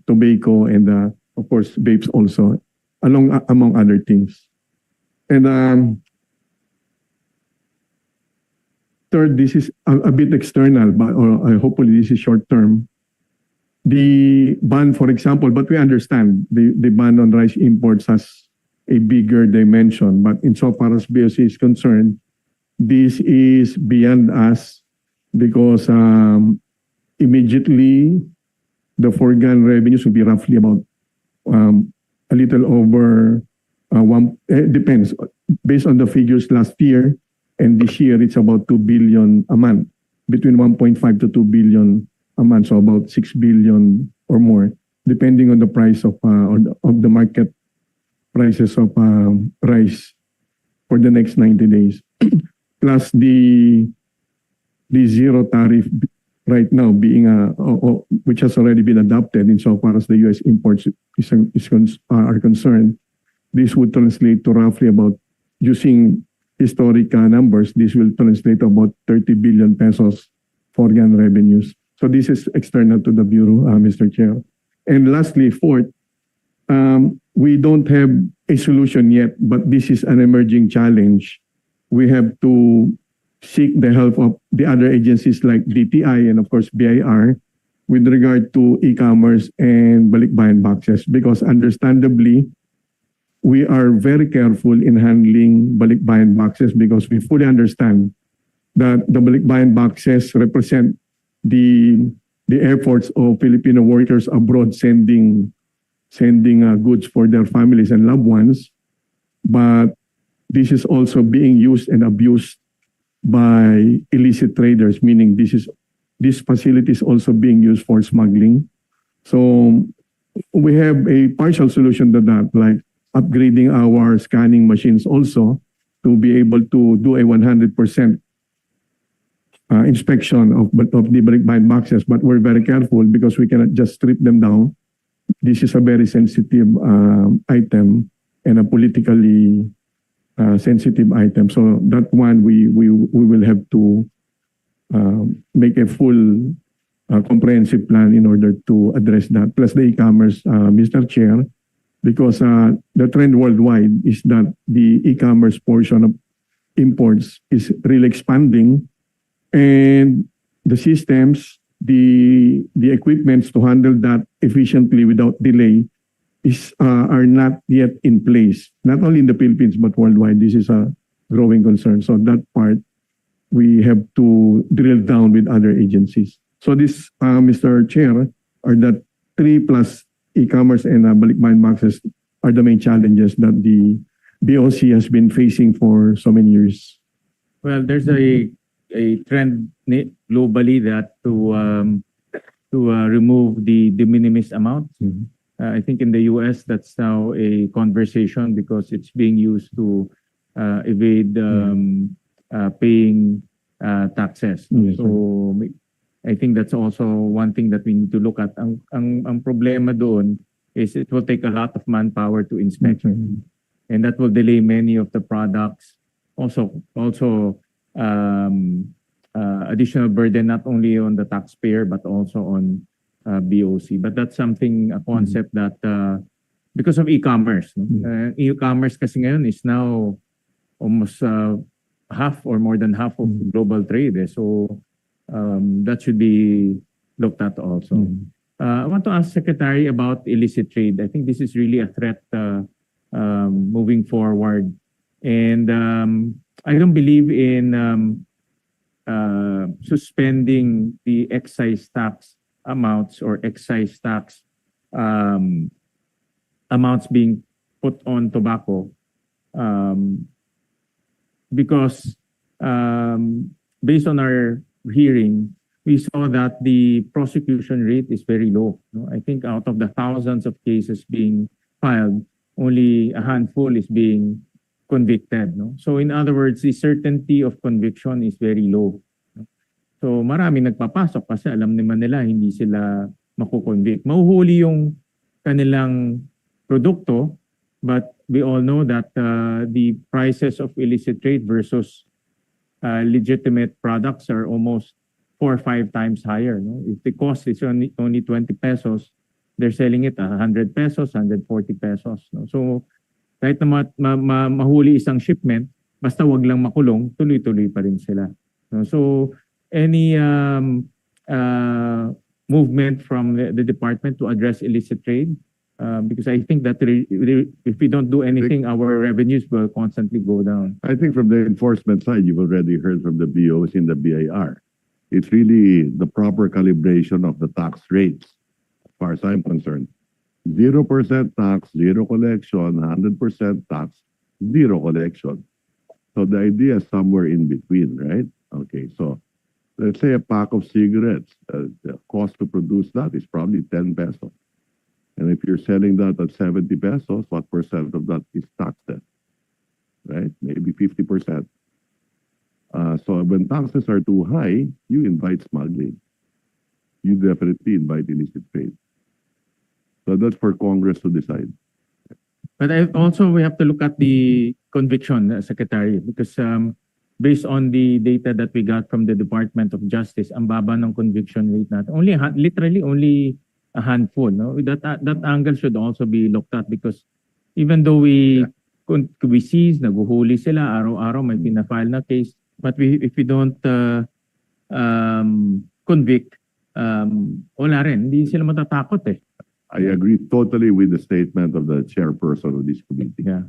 tobacco and, of course, vapes also, among other things. And third, this is a bit external, but hopefully this is short term. The ban, for example, but we understand the ban on rice imports has a bigger dimension. But insofar as BOC is concerned, this is beyond us because immediately the foregone revenues will be roughly about a little over it depends. Based on the figures last year and this year, it's about 2 billion a month, between 1.5 to 2 billion a month, so about 6 billion or more, depending on the price of the market prices of rice for the next 90 days. Plus the zero tariff right now being which has already been adopted insofar as the U.S. imports are concerned. This would translate to roughly about, using historic numbers, this will translate to about 30 billion pesos foreign revenues. So this is external to the Bureau, Mr. Chair. And lastly, fourth, we don't have a solution yet, but this is an emerging challenge. We have to seek the help of the other agencies like DTI and, of course, BIR with regard to e-commerce and balikbayan boxes, because understandably, we are very careful in handling balikbayan boxes because we fully understand that the balikbayan boxes represent the efforts of Filipino workers abroad sending goods for their families and loved ones. But this is also being used and abused by illicit traders, meaning this facility is also being used for smuggling. So we have a partial solution to that, like upgrading our scanning machines also to be able to do a 100% inspection of the balikbayan boxes. But we're very careful because we cannot just strip them down. This is a very sensitive item and a politically sensitive item. So that one we will have to make a full comprehensive plan in order to address that. Plus the e-commerce, Mr. Chair, because the trend worldwide is that the e-commerce portion of imports is really expanding, and the systems the equipments to handle that efficiently without delay are not yet in place. Not only in the Philippines but worldwide. This is a growing concern. So that part we have to drill down with other agencies. So this, Mr. Chair, are the 3 plus e-commerce and balikbayan boxes are the main challenges that the BOC has been facing for so many years. Well, there's a trend globally that to remove the de minimis amount. I think in the US that's now a conversation because it's being used to evade paying taxes. Yes, So I think that's also one thing that we need to look at. Ang problema doon is it will take a lot of manpower to inspect. And that will delay many of the products. Also additional burden not only on the taxpayer but also on BOC. But that's something, a concept that because of e-commerce. E-commerce kasi ngayon is now almost half or more than half of global trade. So that should be looked at also. I want to ask Secretary about illicit trade. I think this is really a threat moving forward. And I don't believe in suspending the excise tax amounts or excise tax amounts being put on tobacco because based on our hearing, we saw that the prosecution rate is very low. I think out of the thousands of cases being filed, only a handful is being convicted. So in other words, the certainty of conviction is very low. So marami nagpapasok kasi alam naman nila hindi sila makukonvict. Mahuhuli yung kanilang produkto, but we all know that the prices of illicit trade versus legitimate products are almost 4 or 5 times higher. If the cost is only 20 pesos, they're selling it 100 pesos, 140 pesos. So kahit na mahuli isang shipment, basta wag lang makulong, tuloy-tuloy pa rin sila. So any movement from the department to address illicit trade? Because I think that if we don't do anything, our revenues will constantly go down. I think from the enforcement side, you've already heard from the BOs in the BIR. It's really the proper calibration of the tax rates, as far as I'm concerned. 0% tax, zero collection, 100% tax, zero collection. So the idea is somewhere in between, right? Okay, so let's say a pack of cigarettes, the cost to produce that is probably 10 pesos. And if you're selling that at 70 pesos, what percent of that is taxed then? Right? Maybe 50%. So when taxes are too high, you invite smuggling. You definitely invite illicit trade. So that's for Congress to decide. But we have to look at the conviction, Secretary, because based on the data that we got from the Department of Justice, ang baba ng conviction rate natin. Literally only a handful. No? That angle should also be looked at because even though we seize, naguhuli sila, araw-araw may pinafile na case, but if we don't convict, wala rin. Hindi sila matatakot eh. I agree totally with the statement of the chairperson of this committee. Yeah.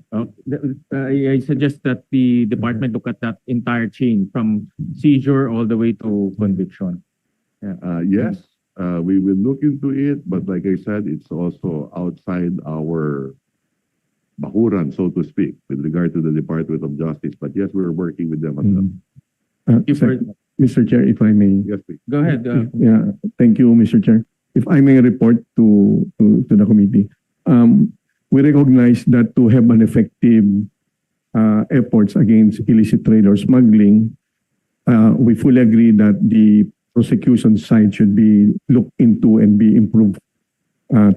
I suggest that the department look at that entire chain from seizure all the way to conviction. Yeah. Yes, we will look into it, but like I said, it's also outside our bakuran, so to speak, with regard to the Department of Justice. But yes, we're working with them as well. Mr. Chair, if I may. Yes, please. Go ahead. Yeah, thank you, Mr. Chair. If I may report to the committee, we recognize that to have an effective efforts against illicit trade or smuggling, we fully agree that the prosecution side should be looked into and be improved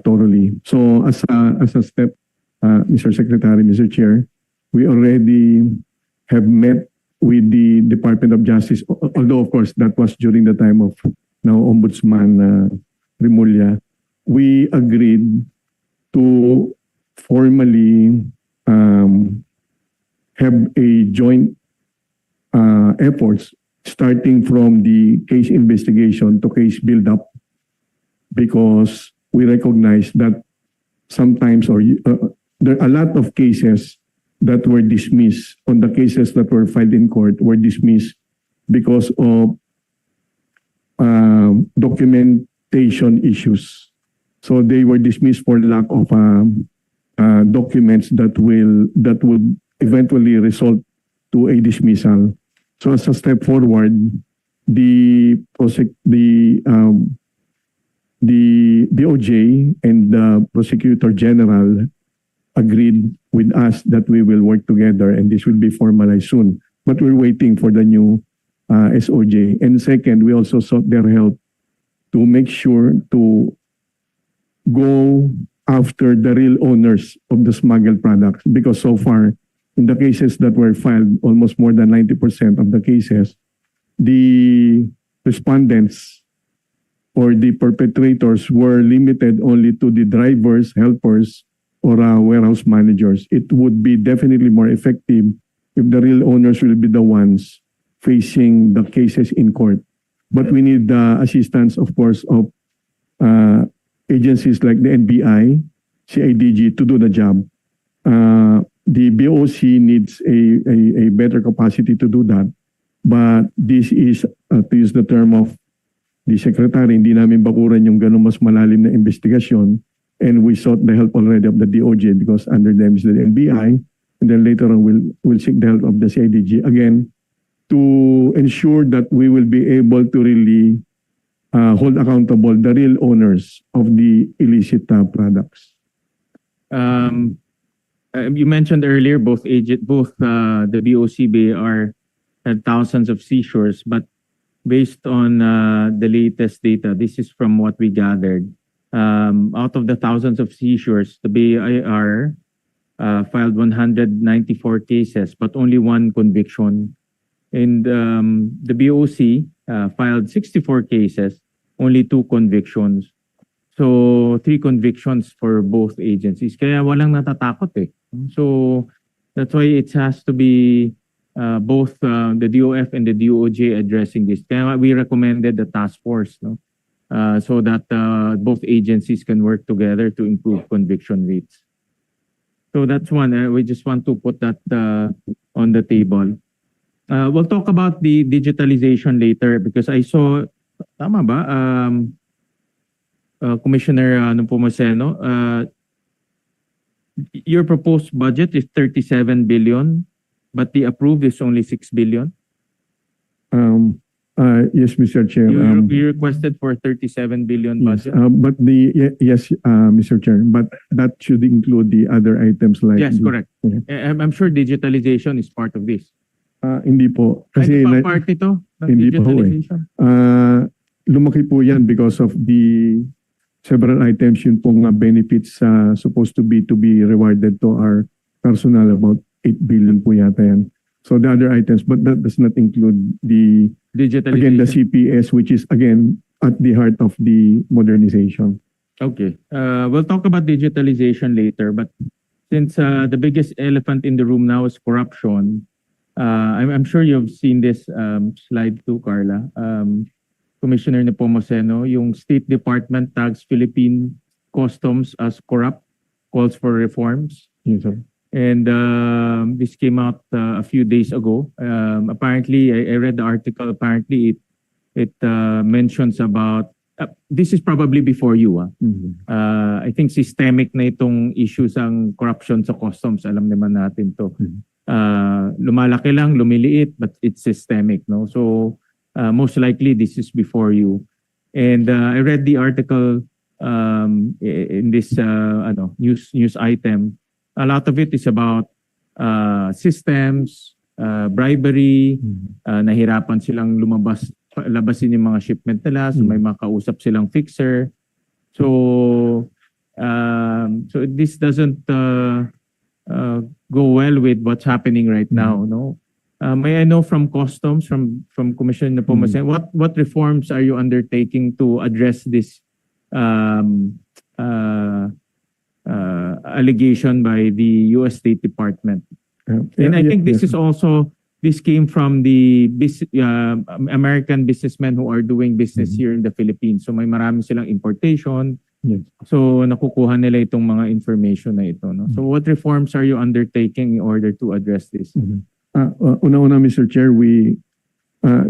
thoroughly. So as a step, Mr. Secretary, Mr. Chair, we already have met with the Department of Justice, although of course that was during the time of now Ombudsman Rimulya. We agreed to formally have a joint efforts starting from the case investigation to case build-up, because we recognize that sometimes there are a lot of cases that were dismissed on the cases that were filed in court were dismissed because of documentation issues. So they were dismissed for lack of documents that would eventually result to a dismissal. So as a step forward, the DOJ and the Prosecutor General agreed with us that we will work together and this will be formalized soon. But we're waiting for the new SOJ. And second, we also sought their help to make sure to go after the real owners of the smuggled products, because so far, in the cases that were filed, almost more than 90% of the cases, the respondents or the perpetrators were limited only to the drivers, helpers, or warehouse managers. It would be definitely more effective if the real owners will be the ones facing the cases in court. But we need the assistance, of course, of agencies like the NBI, CIDG to do the job. The BOC needs a better capacity to do that. But this is, to use the term of the Secretary, hindi namin bakuran yung ganun mas malalim na investigasyon. And we sought the help already of the DOJ because under them is the NBI. And then later on, we'll seek the help of the CIDG again to ensure that we will be able to really hold accountable the real owners of the illicit products. You mentioned earlier both the BOC, BAR had thousands of seizures, but based on the latest data, this is from what we gathered. Out of the thousands of seizures, the BAR filed 194 cases, but only one conviction. And the BOC filed 64 cases, only 2 convictions. So 3 convictions for both agencies. Kaya walang natatakot eh. So that's why it has to be both the DOF and the DOJ addressing this. Kaya we recommended the task force, no? So that both agencies can work together to improve conviction rates. So that's one. We just want to put that on the table. We'll talk about the digitalization later because I saw, tama ba, Commissioner Nepomuceno, your proposed budget is 37 billion, but the approved is only 6 billion? Yes, Mr. Chair. You requested for 37 billion budget? Yes, Mr. Chair, but that should include the other items like... Yes, correct. I'm sure digitalization is part of this. Hindi po. Kasi hindi pa part ito ng digitalization? Lumaki po yan because of the several items yun pong benefits supposed to be rewarded to our personnel. About 8 billion po yata yan. So the other items, but that does not include the digitalization. Again, the CPS, which is again at the heart of the modernization. Okay. We'll talk about digitalization later, but since the biggest elephant in the room now is corruption, I'm sure you've seen this slide too, Carla. Commissioner Nepomuceno, yung State Department tags Philippine Customs as corrupt, calls for reforms. Yes, sir. And this came out a few days ago. Apparently, I read the article. Apparently, it mentions about, this is probably before you. I think systemic na itong issues ang corruption sa customs. Alam naman natin to. Lumalaki lang, lumiliit, but it's systemic. No? So, most likely, this is before you. And I read the article in this news item. A lot of it is about systems, bribery, nahirapan silang labasin yung mga shipment nila, so may makausap silang fixer. So this doesn't go well with what's happening right now, no? May I know from customs, from Commissioner Nepomuceno, what reforms are you undertaking to address this allegation by the U.S. State Department? And I think this is also this came from the American businessmen who are doing business here in the Philippines. So may marami silang importation. Yes. So nakukuha nila itong mga information na ito. No? So what reforms are you undertaking in order to address this? Una-una, Mr. Chair, we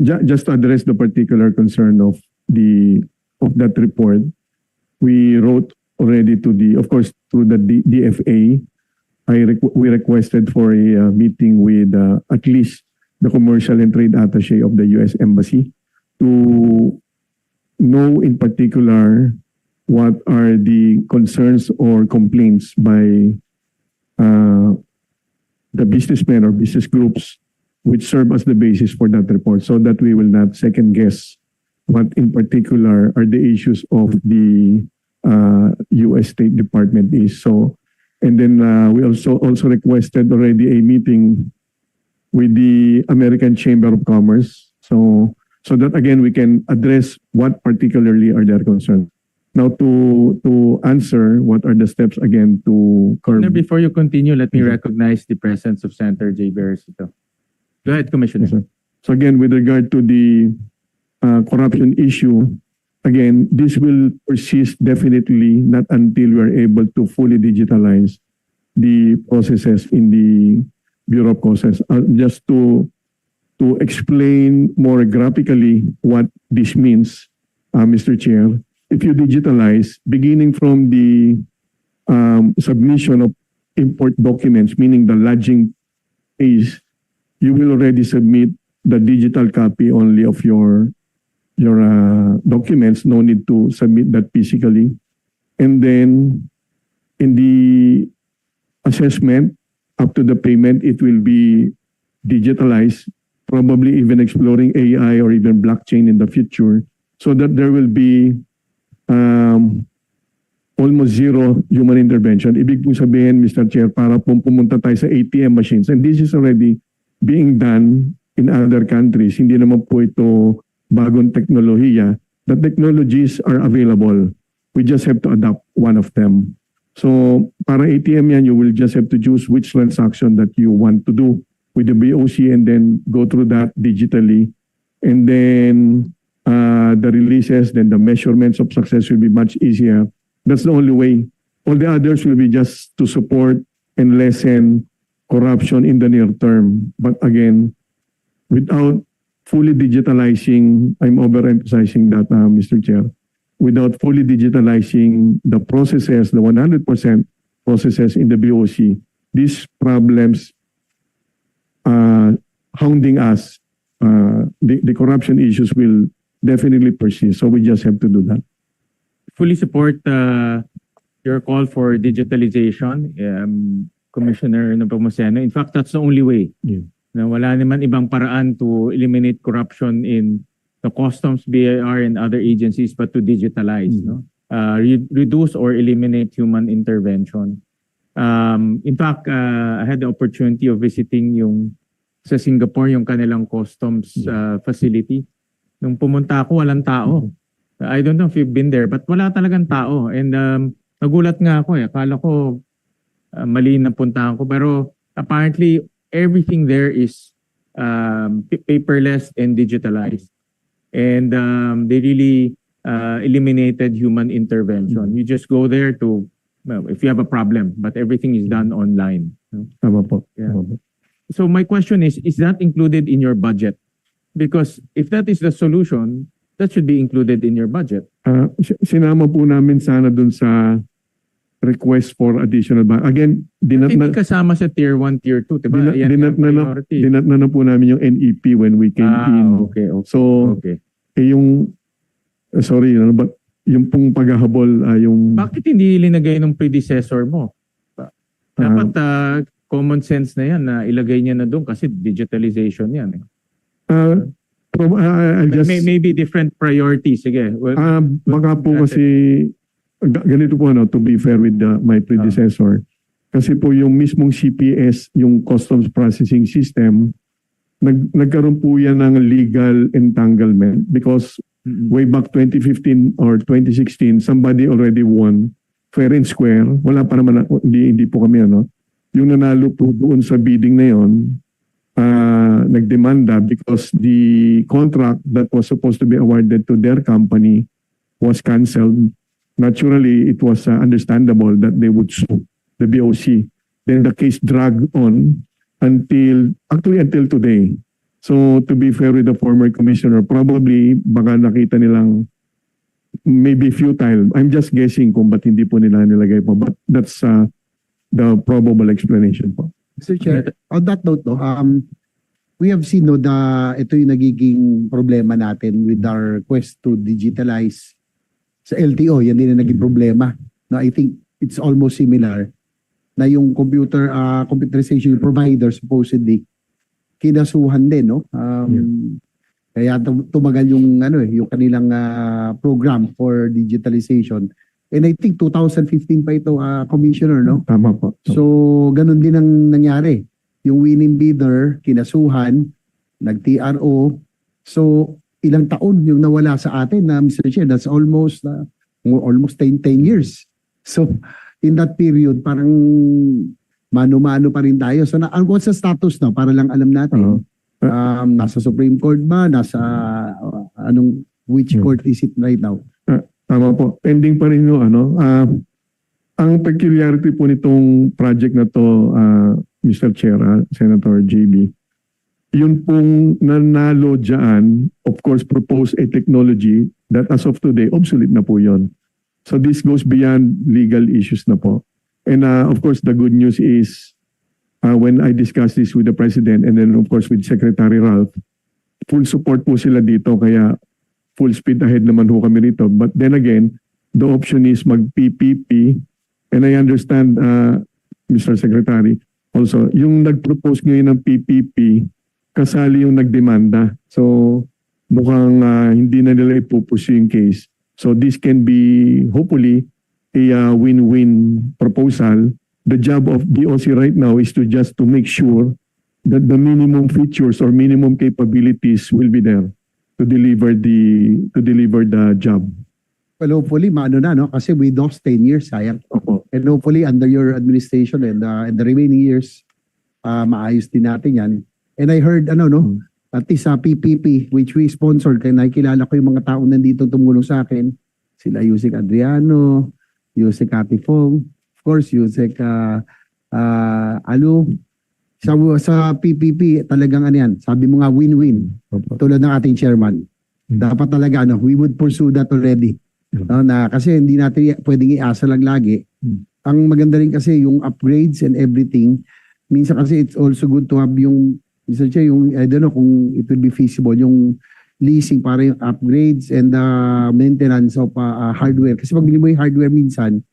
just to address the particular concern of that report, we wrote already to of course, through the DFA. We requested for a meeting with at least the commercial and trade attaché of the U.S. Embassy to know in particular what are the concerns or complaints by the businessmen or business groups which serve as the basis for that report, so that we will not second guess what in particular are the issues of the U.S. State Department is. So, and then we also requested already a meeting with the American Chamber of Commerce, so that again we can address what particularly are their concerns. Now, to answer what are the steps again to curb. Before you continue, let me recognize the presence of Senator J. Beresito. Go ahead, Commissioner. Yes, sir. So again, with regard to the corruption issue, again, this will persist definitely not until we are able to fully digitalize the processes in the Bureau of Customs. Just to explain more graphically what this means, Mr. Chair, if you digitalize, beginning from the submission of import documents, meaning the lodging phase, you will already submit the digital copy only of your documents, no need to submit that physically. And then in the assessment, up to the payment, it will be digitalized, probably even exploring AI or even blockchain in the future, so that there will be almost zero human intervention. Ibig pong sabihin, Mr. Chair, para pong pumunta tayo sa ATM machines, and this is already being done in other countries. Hindi naman po ito bagong teknolohiya. The technologies are available. We just have to adopt one of them. So para ATM yan, you will just have to choose which transaction that you want to do with the BOC and then go through that digitally. And then the releases, then the measurements of success will be much easier. That's the only way. All the others will be just to support and lessen corruption in the near term. But again, without fully digitalizing, I'm overemphasizing that, Mr. Chair, without fully digitalizing the processes, the 100% processes in the BOC, these problems hounding us, the corruption issues will definitely persist. So we just have to do that. Fully support your call for digitalization, Commissioner Nepomuceno. In fact, that's the only way. Yeah. Na wala naman ibang paraan to eliminate corruption in the customs, BIR, and other agencies but to digitalize, no? Reduce or eliminate human intervention. In fact, I had the opportunity of visiting sa Singapore, yung kanilang customs facility. Nung pumunta ako, walang tao. I don't know if you've been there, but wala talagang tao. And nagulat nga ako. Akala ko mali na puntahan ko. Pero apparently, everything there is paperless and digitalized. And they really eliminated human intervention. You just go there if you have a problem, but everything is done online. Tama po. Yeah. Tama po. So my question is that included in your budget? Because if that is the solution, that should be included in your budget. Sinama po namin sana dun sa request for additional Again, Hindi kasama sa tier 1, tier 2, diba? dinat na po namin yung NEP when we came in. Okay. So, sorry, but yung pong paghahabol, yung... Bakit hindi linagay ng predecessor mo? Dapat common sense na yan na ilagay niya na doon kasi digitalization yan. Maybe different priorities. Sige. Baka po kasi ganito po, to be fair with my predecessor, kasi po yung mismong CPS, yung Customs Processing System, nagkaroon po yan ng legal entanglement because way back 2015 or 2016, somebody already won fair and square. Wala pa naman, hindi po kami, yung nanalo po doon sa bidding na yon, nagdemanda because the contract that was supposed to be awarded to their company was canceled. Naturally, it was understandable that they would sue the BOC. Then the case dragged on until today. So to be fair with the former commissioner, probably baka nakita nilang maybe futile. I'm just guessing kung ba't hindi po nila nilagay po. But that's the probable explanation po. Mr. Chair, on that note, no, we have seen ito yung nagiging problema natin with our quest to digitalize sa LTO. Yan din ang naging problema. No, I think it's almost similar na yung computerization provider supposedly kinasuhan din, no? Kaya tumagal yung yung kanilang program for digitalization. And I think 2015 pa ito, Commissioner, no? Tama po. So, ganun din ang nangyari. Yung winning bidder, kinasuhan, nag-TRO. So, ilang taon yung nawala sa atin na Mr. Chair, that's almost 10 years. So, in that period, parang mano-mano pa rin tayo. So, what's the status now? Para lang alam natin. Nasa Supreme Court ba? Nasa which court is it right now? Tama po. Pending pa rin yung ang peculiarity po nitong project na to, Mr. Chair, Senator JB, yun pong nanalo dyan, of course, propose a technology that as of today, obsolete na po yun. So this goes beyond legal issues na po. And of course, the good news is when I discussed this with the President and then of course with Secretary Ralph, full support po sila dito kaya full speed ahead naman ho kami rito. But then again, the option is mag-PPP and I understand, Mr. Secretary, also, yung nag-propose ngayon ng PPP, kasali yung nagdemanda. So mukhang hindi na nila ipupursue yung case. So this can be hopefully a win-win proposal. The job of DOC right now is to make sure that the minimum features or minimum capabilities will be there to deliver the job. Well, hopefully, no? Kasi we lost 10 years, sayang. Opo. And hopefully, under your administration and the remaining years, maayos din natin yan. And I heard, at least sa PPP, which we sponsored, kaya nakikilala ko yung mga taong nandito tumulong sa akin. Sila Yusek Adriano, Yusek Ate Fong, of course, Yusek sa PPP, talagang yan, sabi mo nga win-win. Tulad ng ating chairman. Dapat talaga, we would pursue that already. Kasi hindi natin pwedeng iasa lang lagi. Ang maganda rin kasi yung upgrades and everything, minsan kasi it's also good to have yung Mr. Chair, yung, I don't know kung it will be feasible, yung leasing para yung upgrades and maintenance of hardware. Kasi pag bili mo yung hardware minsan,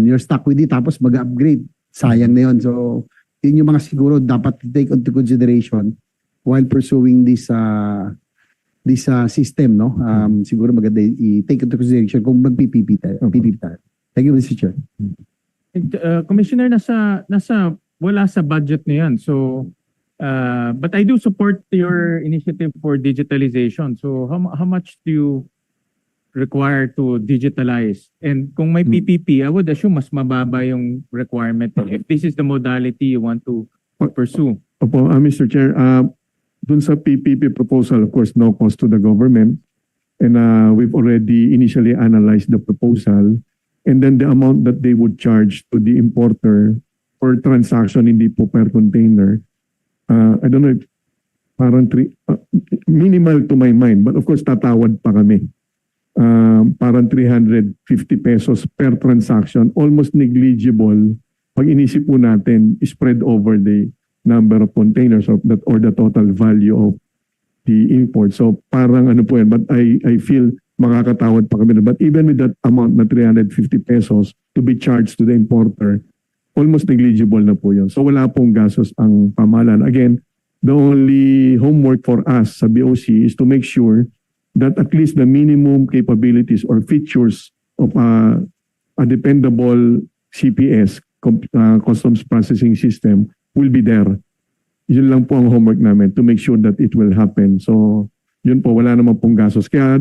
you're stuck with it, tapos mag-upgrade. Sayang na yun. So, yun yung mga siguro dapat take into consideration while pursuing this system, no? Siguro maganda i-take into consideration kung mag-PPP tayo. Thank you, Mr. Chair. Commissioner, wala sa budget na yan. So, but I do support your initiative for digitalization. So how much do you require to digitalize? And kung may PPP, I would assume mas mababa yung requirement if this is the modality you want to pursue. Opo, Mr. Chair, dun sa PPP proposal, of course, no cost to the government. And we've already initially analyzed the proposal. And then the amount that they would charge to the importer per transaction, hindi po per container, I don't know if parang minimal to my mind, but of course tatawad pa kami. Parang 350 pesos per transaction, almost negligible pag inisip po natin spread over the number of containers or the total value of the import. So parang po yan, but I feel makakatawad pa kami. But even with that amount na 350 pesos to be charged to the importer, almost negligible na po yun. So wala pong gastos ang pamahalaan. Again, the only homework for us sa BOC is to make sure that at least the minimum capabilities or features of a dependable CPS, Customs Processing System, will be there. Yun lang po ang homework namin to make sure that it will happen. So yun po, wala naman pong gastos. Kaya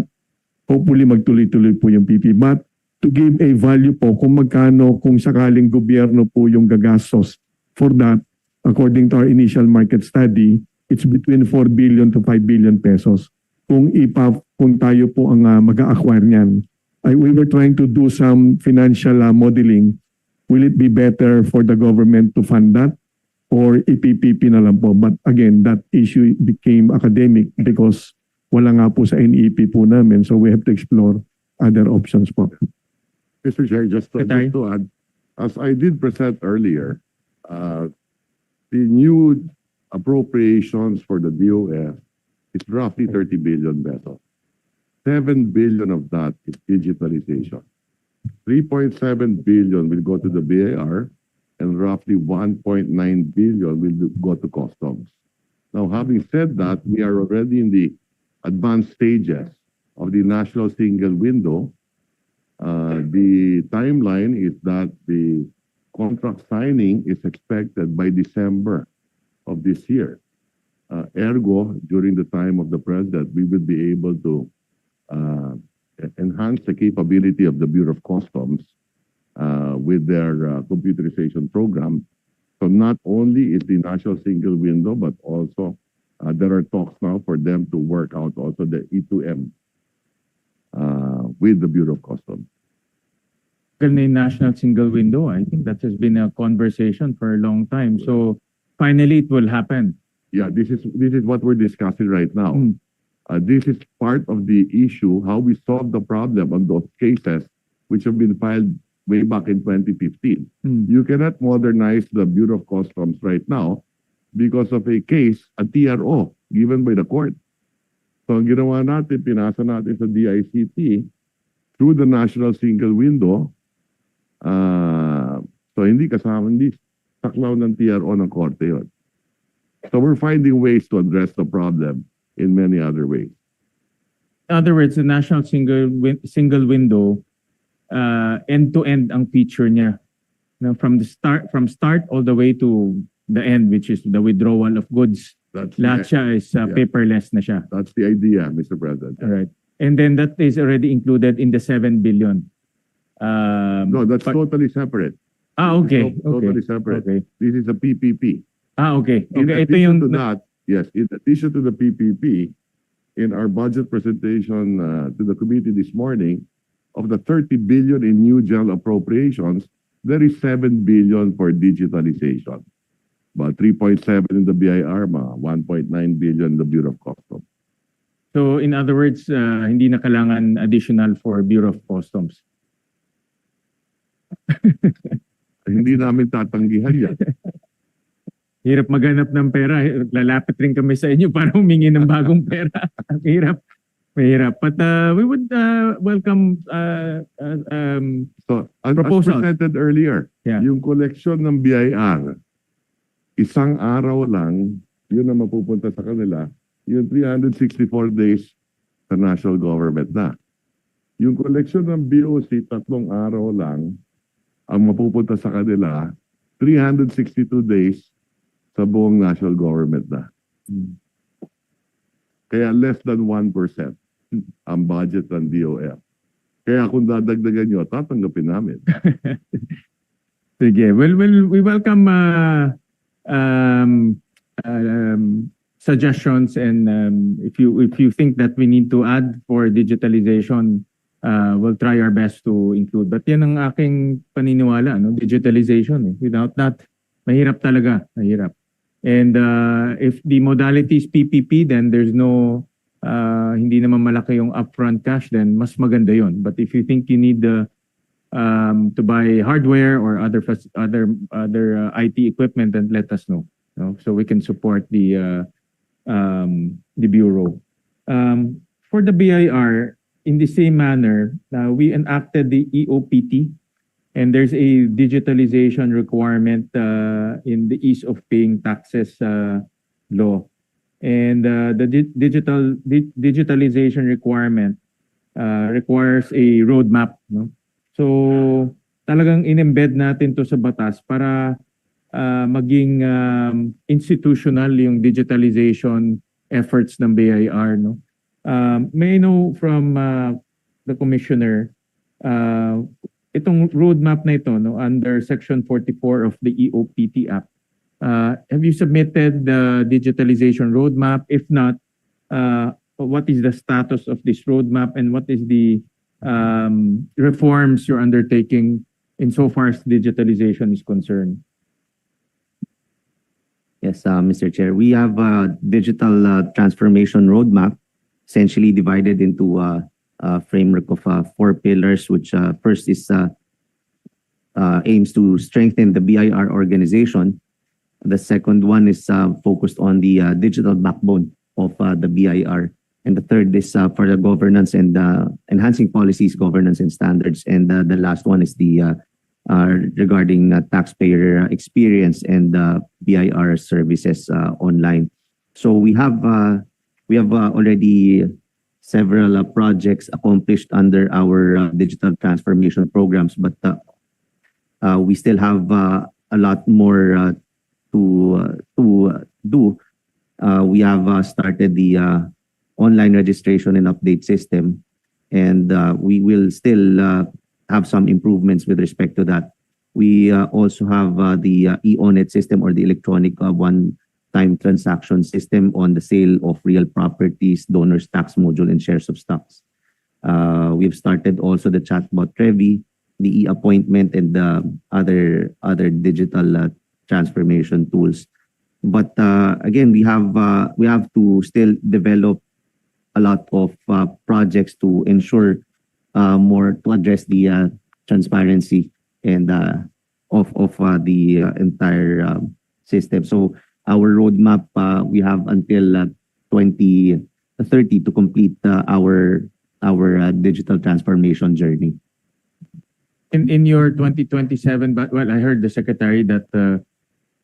hopefully magtuloy-tuloy po yung PP. But to give a value po kung magkano kung sakaling gobyerno po yung gagastos for that, according to our initial market study, it's between 4 billion to 5 billion pesos. Kung tayo po ang mag-a-acquire niyan. We were trying to do some financial modeling. Will it be better for the government to fund that or IPPP na lang po? But again, that issue became academic because wala nga po sa NEP po namin. So we have to explore other options po. Mr. Chair, just to Secretary. add, as I did present earlier, the new appropriations for the DOF is roughly 30 billion pesos. 7 billion of that is digitalization. 3.7 billion will go to the BIR and roughly 1.9 billion will go to customs. Now, having said that, we are already in the advanced stages of the national single window. The timeline is that the contract signing is expected by December of this year. Ergo, during the time of the President, we will be able to enhance the capability of the Bureau of Customs with their computerization program. So not only is the national single window, but also there are talks now for them to work out also the E2M with the Bureau of Customs. The national single window, I think that has been a conversation for a long time. So finally, it will happen. Yeah, this is what we're discussing right now. Mm. This is part of the issue, how we solve the problem on those cases which have been filed way back in 2015. Mm. You cannot modernize the Bureau of Customs right now because of a case, a TRO, given by the court. So ang ginawa natin, pinasa natin sa DICT through the national single window. So hindi saklaw ng TRO ng korte yun. So we're finding ways to address the problem in many other ways. In other words, the national single window, end-to-end ang feature niya. Now, from start all the way to the end, which is the withdrawal of goods. Lahat siya is paperless na siya. That's the idea, Mr. President. All right. And then that is already included in the 7 billion. No, that's totally separate. Okay. Totally separate. Okay. This is a PPP. Okay. In Okay. Ito addition yung to that, yes, in addition to the PPP, in our budget presentation to the committee this morning, of the 30 billion in new general appropriations, there is 7 billion for digitalization. About 3.7 in the BIR, 1.9 billion in the Bureau of Customs. So in other words, hindi na kailangan additional for Bureau of Customs. Hindi namin tatanggihan yan. Hirap maghanap ng pera. Lalapit rin kami sa inyo para humingi ng bagong pera. Hirap. Mahirap. But we would welcome So, as proposal. presented earlier, Yeah. yung collection ng BIR, isang araw lang, yun ang mapupunta sa kanila, yung 364 days sa national government na. Yung collection ng BOC, 3 araw lang, ang mapupunta sa kanila, 362 days sa buong national government na. Kaya less than 1% ang budget ng DOF. Kaya kung dadagdagan nyo, tatanggapin namin. Sige. Well, we welcome suggestions, and if you think that we need to add for digitalization, we'll try our best to include. But yan ang aking paniniwala, no? Digitalization. Without that, mahirap talaga. Mahirap. And if the modality is PPP, then there's no, hindi naman malaki yung upfront cash, then mas maganda yon. But if you think you need to buy hardware or other IT equipment, then let us know. So we can support the bureau. For the BIR, in the same manner, we enacted the EOPT, and there's a digitalization requirement in the ease of paying taxes law. And the digitalization requirement requires a roadmap. No? So talagang in-embed natin to sa batas para maging institutional yung digitalization efforts ng BIR. No? May I know from the Commissioner, itong roadmap na ito, no, under Section 44 of the EOPT Act, Have you submitted the digitalization roadmap? If not, what is the status of this roadmap and what is the reforms you're undertaking insofar as digitalization is concerned? Yes, Mr. Chair. We have a digital transformation roadmap, essentially divided into a framework of 4 pillars, which first is aims to strengthen the BIR organization. The second one is focused on the digital backbone of the BIR. And the third is for the governance and enhancing policies, governance, and standards. And the last one is the regarding taxpayer experience and BIR services online. So we have already several projects accomplished under our digital transformation programs, but we still have a lot more to do. We have started the online registration and update system, and we will still have some improvements with respect to that. We also have the e-onet system, or the electronic one-time transaction system on the sale of real properties, donors tax module, and shares of stocks. We've started also the chatbot Trevi, the e-appointment, and the other digital transformation tools. But again, we have to still develop a lot of projects to ensure more to address the transparency and of the entire system. So our roadmap, we have until 2030 to complete our digital transformation journey. In your 2027, but well, I heard the secretary that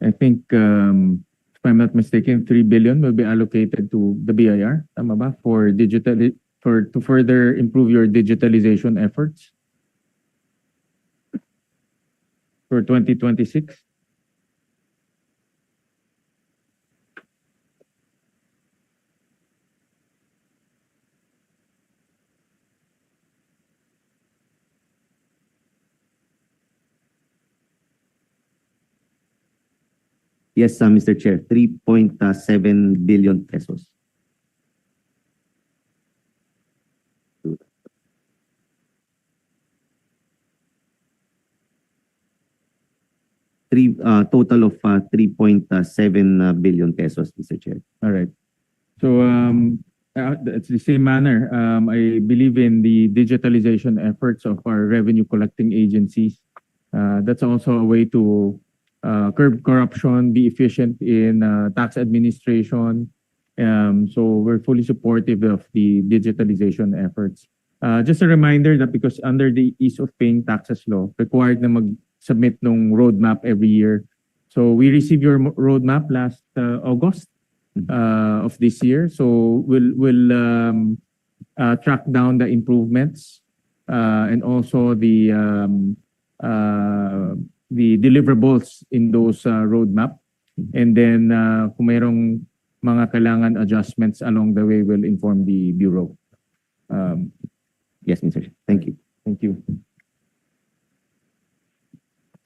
I think if I'm not mistaken, 3 billion will be allocated to the BIR, tama ba? For to further improve your digitalization efforts for 2026. Yes, Mr. Chair, 3.7 billion pesos. Total of 3.7 billion pesos, Mr. Chair. All right. So it's the same manner. I believe in the digitalization efforts of our revenue collecting agencies. That's also a way to curb corruption, be efficient in tax administration. So we're fully supportive of the digitalization efforts. Just a reminder that because under the Ease of Paying Taxes Law, required na mag-submit ng roadmap every year. So we received your roadmap last August of this year. So we'll track down the improvements and also the deliverables in those roadmap. And then kung mayroong mga kailangan adjustments along the way, we'll inform the Bureau. Yes, Mr. Chair. Thank you. Thank you.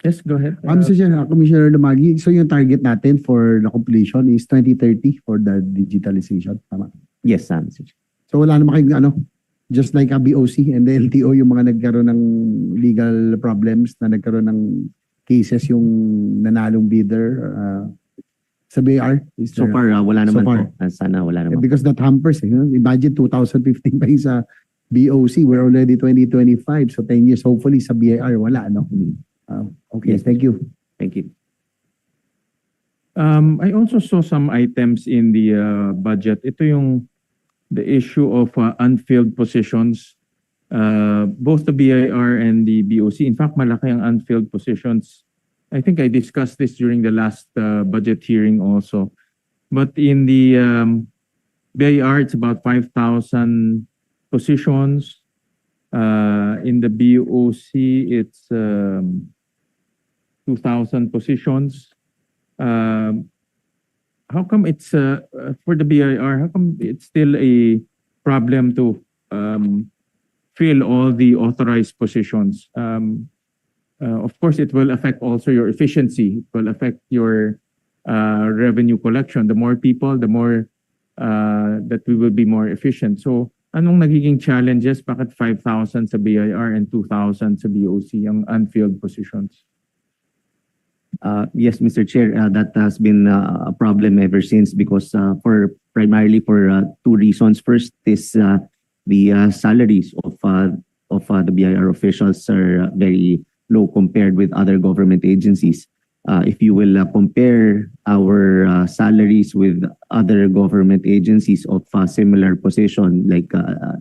Yes, go ahead. Mr. Chair, Commissioner Lumagi, so yung target natin for the completion is 2030 for the digitalization, tama? Yes, Mr. Chair. So wala naman kayong just like a BOC and the LTO, yung mga nagkaroon ng legal problems, na nagkaroon ng cases yung nanalong bidder sa BIR? So far, wala naman po. Sana wala naman. Because that hampers, imagine 2015 pa yung sa BOC, we're already 2025, so 10 years, hopefully sa BIR, wala, no? Okay, yes, thank you. Thank you. I also saw some items in the budget. Ito yung the issue of unfilled positions. Both the BIR and the BOC. In fact, malaki ang unfilled positions. I think I discussed this during the last budget hearing also. But in the BIR, it's about 5,000 positions. In the BOC, it's 2,000 positions. How come it's for the BIR? How come it's still a problem to fill all the authorized positions? Of course, it will affect also your efficiency. It will affect your revenue collection. The more people, the more that we will be more efficient. So anong nagiging challenges? Bakit 5,000 sa BIR and 2,000 sa BOC ang unfilled positions? Yes, Mr. Chair, that has been a problem ever since because primarily for two reasons. First is the salaries of the BIR officials are very low compared with other government agencies. If you will compare our salaries with other government agencies of similar position like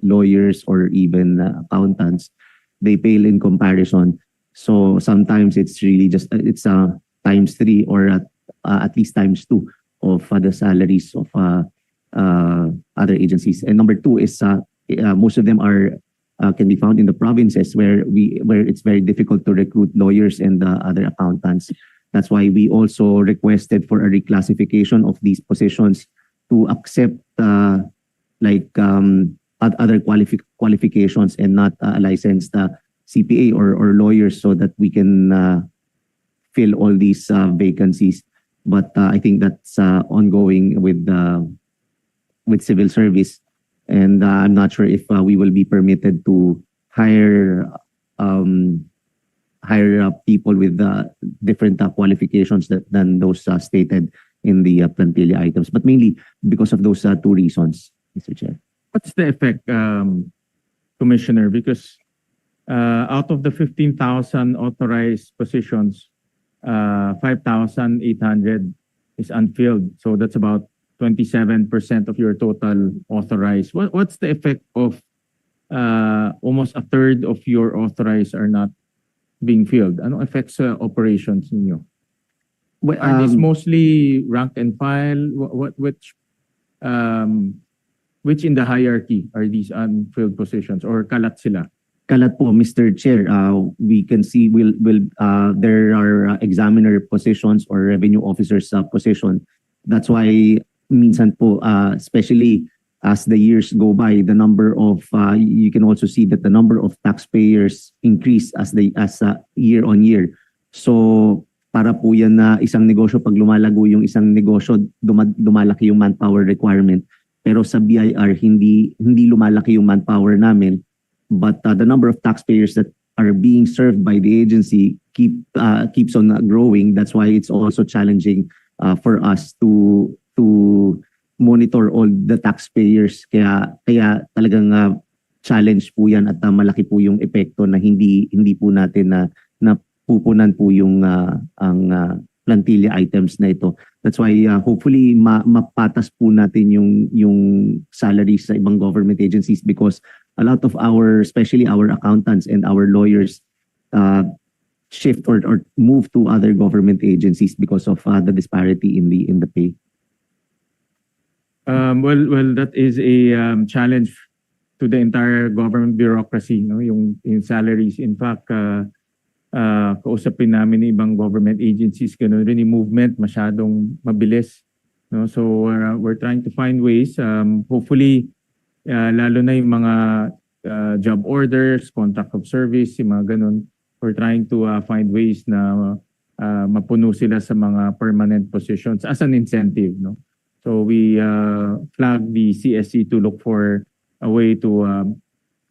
lawyers or even accountants, they pale in comparison. So sometimes it's really just it's times 3 or at least times 2 of the salaries of other agencies. And number 2 is most of them are can be found in the provinces where it's very difficult to recruit lawyers and other accountants. That's why we also requested for a reclassification of these positions to accept other qualifications and not licensed CPA or lawyers so that we can fill all these vacancies. But I think that's ongoing with civil service, and I'm not sure if we will be permitted to hire people with different qualifications than those stated in the plantilla items, but mainly because of those 2 reasons, Mr. Chair. What's the effect, Commissioner? Because out of the 15,000 authorized positions, 5,800 is unfilled. So that's about 27% of your total authorized. What's the effect of almost a third of your authorized are not being filled? Ano affects sa operations ninyo? Well, Are these mostly rank and file? Which in the hierarchy are these unfilled positions or kalat sila? Kalat po, Mr. Chair. We can see there are examiner positions or revenue officers position. That's why minsan po, especially as the years go by, the number of you can also see that the number of taxpayers increase as year on year. So para po yan na isang negosyo, pag lumalago yung isang negosyo, dumalaki yung manpower requirement. Pero sa BIR hindi lumalaki yung manpower namin, but the number of taxpayers that are being served by the agency keeps on growing. That's why it's also challenging for us to monitor all the taxpayers. Kaya talagang challenge po yan at malaki po yung epekto na hindi po natin na pupunan po yung ang plantilla items na ito. That's why hopefully mapatas po natin yung salaries sa ibang government agencies, because a lot of especially our accountants and our lawyers shift or move to other government agencies because of the disparity in the pay. Well, that is a challenge to the entire government bureaucracy, no? Yung salaries. In fact, kausapin namin ng ibang government agencies, gano'n rin yung movement masyadong mabilis, no? So we're trying to find ways, hopefully lalo na yung mga job orders, contract of service, yung mga gano'n. We're trying to find ways na mapuno sila sa mga permanent positions as an incentive, no? So we flag the CSC to look for a way to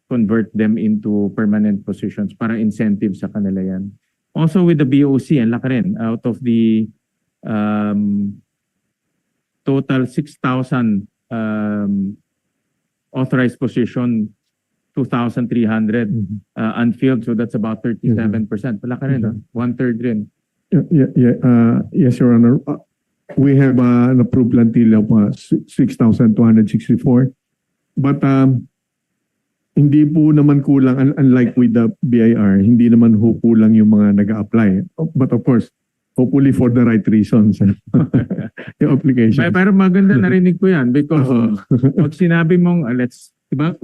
convert them into permanent positions para incentive sa kanila yan. Also with the BOC, ang laki rin. Out of the total 6,000 authorized position, 2,300 unfilled. So that's about 37%. Malaki rin, 1/3 rin. Yes, Your Honor. We have an approved plantilla of 6,264. But hindi po naman kulang, unlike with the BIR, hindi naman kulang yung mga nag-a-apply. But of course, hopefully for the right reasons. Yung application. Pero maganda narinig ko yan because pag sinabi mong, diba?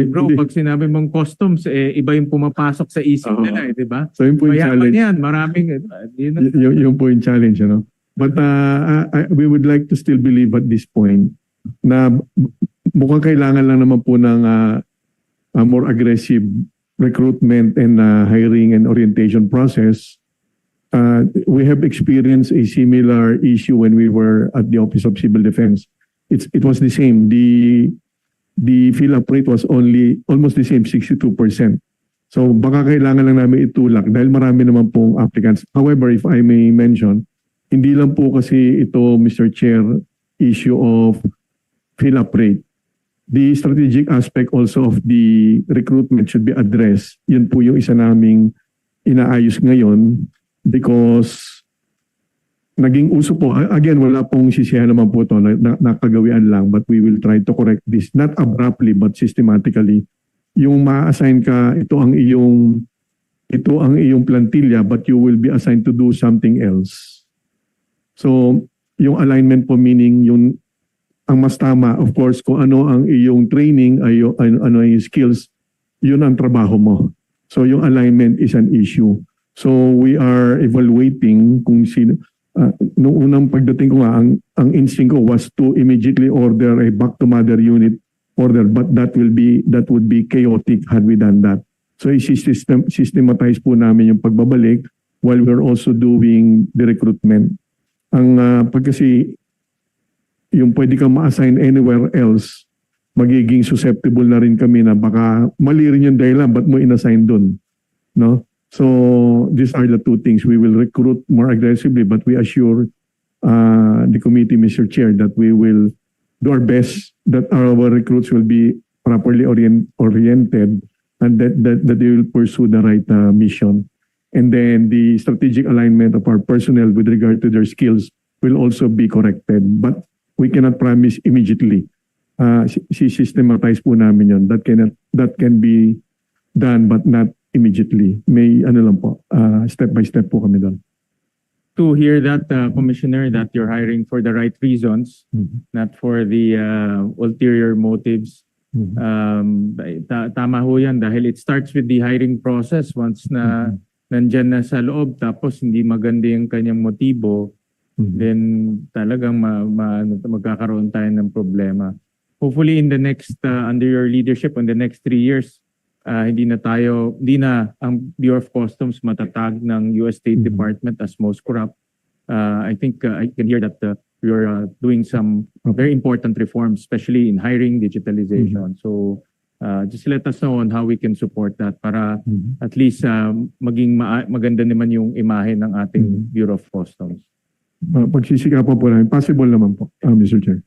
Bro, pag sinabi mong customs, iba yung pumapasok sa isip nila, diba? So yun po yung challenge. Yan, maraming, yung po yung challenge, you know? But we would like to still believe at this point na mukhang kailangan lang naman po ng more aggressive recruitment and hiring and orientation process We have experienced a similar issue when we were at the Office of Civil Defense. It was the same. The fill-up rate was almost the same, 62%. So baka kailangan lang namin itulak dahil marami naman pong applicants. However, if I may mention, hindi lang po kasi ito, Mr. Chair, issue of fill-up rate. The strategic aspect also of the recruitment should be addressed. Yun po yung isa naming inaayos ngayon because naging uso po. Again, wala pong sisihan naman po ito, nakagawian lang, but we will try to correct this, not abruptly but systematically. Yung ma-assign ka, ito ang iyong plantilla, but you will be assigned to do something else. So, yung alignment po meaning yung ang mas tama, of course, kung ano ang iyong training, ano yung skills, yun ang trabaho mo. So, yung alignment is an issue. So, we are evaluating kung sino. Noong unang pagdating ko nga, ang instinct ko was to immediately order a back to mother unit order, but that would be chaotic had we done that. So systematize po namin yung pagbabalik while we're also doing the recruitment. Ang pag kasi yung pwede kang ma-assign anywhere else, magiging susceptible na rin kami na baka mali rin yung dahilan, ba't mo inassign dun? No? So these are the two things. We will recruit more aggressively, but we assure the committee, Mr. Chair, that we will do our best that our recruits will be properly oriented and that they will pursue the right mission. And then the strategic alignment of our personnel with regard to their skills will also be corrected. But we cannot promise immediately. Systematize po namin yun. That can be done but not immediately. May step by step po kami doon. To hear that, Commissioner, that you're hiring for the right reasons, not for the ulterior motives. Tama ho yan dahil it starts with the hiring process. Once na nandyan na sa loob tapos hindi maganda yung kanyang motibo, then talagang magkakaroon tayo ng problema. Hopefully in the next, under your leadership, in the next 3 years, hindi na ang Bureau of Customs matatag ng US State Department as most corrupt. I think I can hear that you're doing some very important reforms, especially in hiring, digitalization. So just let us know on how we can support that para at least maging maganda naman yung imahe ng ating Bureau of Customs. Pagsisikapan po namin. Possible naman po, Mr. Chair.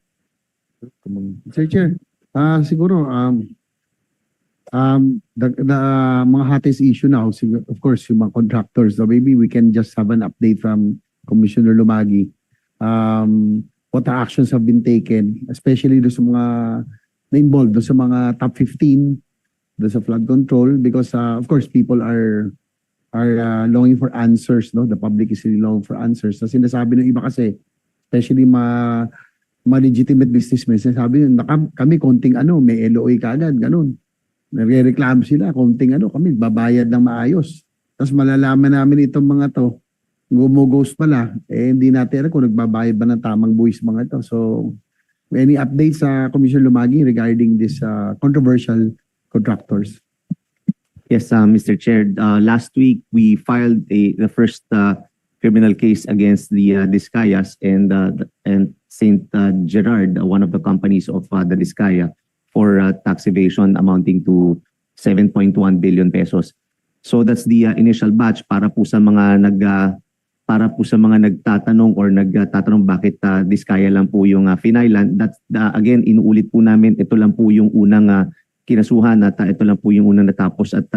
Mr. Chair, siguro the mga hottest issue now, of course, yung mga contractors. So maybe we can just have an update from Commissioner Lumagi. What actions have been taken, especially do sa mga na-involved, do sa mga top 15, do sa flood control, because of course people are longing for answers, no? The public is really longing for answers. So sinasabi ng iba kasi, especially mga legitimate businessmen, sinasabi kami konting may LOA kaagad, ganun. Nagre-reklamo sila, konting kami babayad ng maayos. Tapos malalaman namin itong mga to, ghost pala, hindi natin alam kung nagbabayad ba ng tamang buwis mga ito. So, any updates sa Commissioner Lumagi regarding this controversial contractors? Yes, Mr. Chair. Last week, we filed the first criminal case against the Discayas and St. Gerard, one of the companies of the Discaya, for tax evasion amounting to 7.1 billion pesos. So that's the initial batch para po sa mga nagtatanong or nagtatanong bakit Discaya lang po yung finailan. That's again inuulit po namin, ito lang po yung unang kinasuhan at ito lang po yung unang natapos at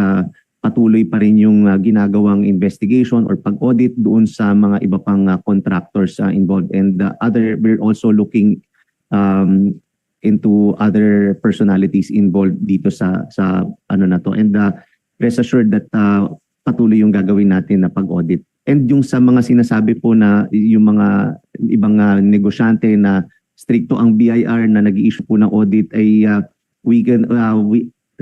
patuloy pa rin yung ginagawang investigation or pag-audit doon sa mga iba pang contractors involved, and we're also looking into other personalities involved dito sa na to, and rest assured that patuloy yung gagawin natin na pag-audit. And yung sa mga sinasabi po na yung mga ibang negosyante na stricto ang BIR na nag-i-issue po ng audit ay we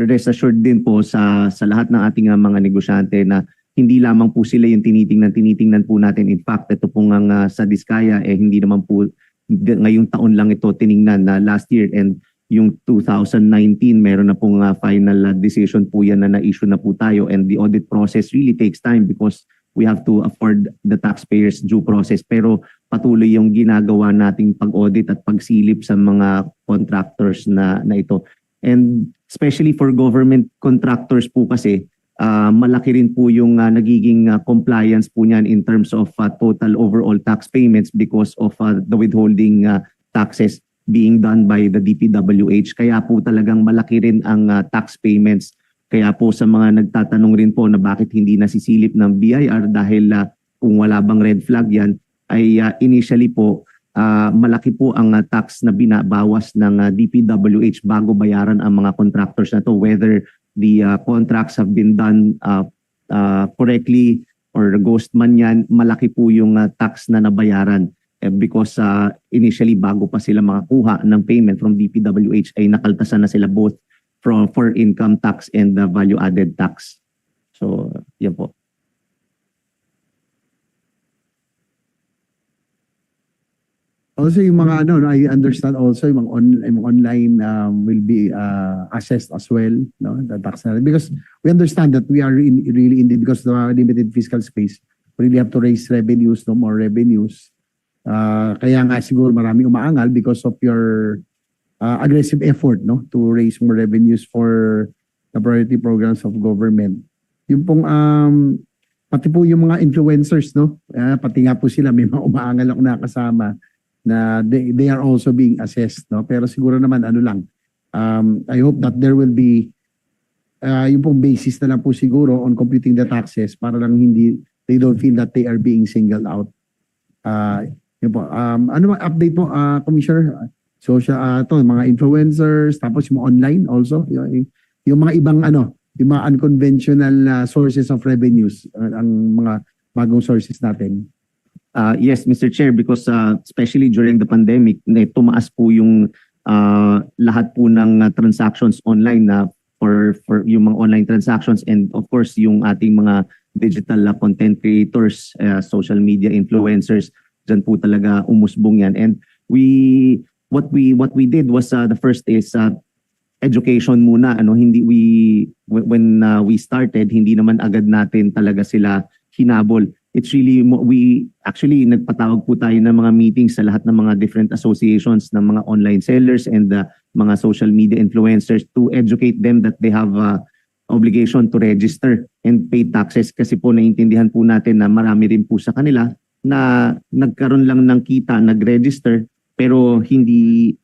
rest assured din po sa lahat ng ating mga negosyante na hindi lamang po sila yung tinitingnan po natin. In fact, ito po nga sa Discaya hindi naman po ngayong taon lang ito tiningnan na last year, and yung 2019 meron na pong final decision po yan na na-issue na po tayo, and the audit process really takes time because we have to afford the taxpayers due process. Pero patuloy yung ginagawa nating pag-audit at pagsilip sa mga contractors na ito. And especially for government contractors po kasi, malaki rin po yung nagiging compliance po niyan in terms of total overall tax payments because of the withholding taxes being done by the DPWH. Kaya po talagang malaki rin ang tax payments. Kaya po sa mga nagtatanong rin po na bakit hindi nasisilip ng BIR dahil kung wala bang red flag yan, ay initially po malaki po ang tax na binabawas ng DPWH bago bayaran ang mga contractors na to, whether the contracts have been done correctly or ghost man yan, malaki po yung tax na nabayaran. Because initially bago pa sila makakuha ng payment from DPWH ay nakaltasan na sila both for income tax and the value added tax. So yan po. Also yung mga I understand also yung mga online will be assessed as well, no, the tax na, because we understand that we are really in the, because of the limited fiscal space, we really have to raise revenues, no more revenues. Kaya nga siguro maraming umaangal because of your aggressive effort, no, to raise more revenues for the priority programs of government. Yung pong pati po yung mga influencers, no, pati nga po sila may mga umaangal ako nakasama na they are also being assessed, no, pero siguro naman I hope that there will be yung pong basis na lang po siguro on computing the taxes para lang they don't feel that they are being singled out. Yun po. Ano mga update po, Commissioner? Social, mga influencers, tapos yung online also, yung mga ibang yung mga unconventional sources of revenues, ang mga bagong sources natin. Yes, Mr. Chair, because especially during the pandemic, tumaas po yung lahat po ng transactions online na for yung mga online transactions, and of course yung ating mga digital content creators, social media influencers, dyan po talaga umusbong yan. And what we did was the first is education muna. When we started, hindi naman agad natin talaga sila hinabol. It's really, we actually nagpatawag po tayo ng mga meetings sa lahat ng mga different associations ng mga online sellers and mga social media influencers to educate them that they have obligation to register and pay taxes, kasi po naiintindihan po natin na marami rin po sa kanila na nagkaroon lang ng kita, nag-register, pero hindi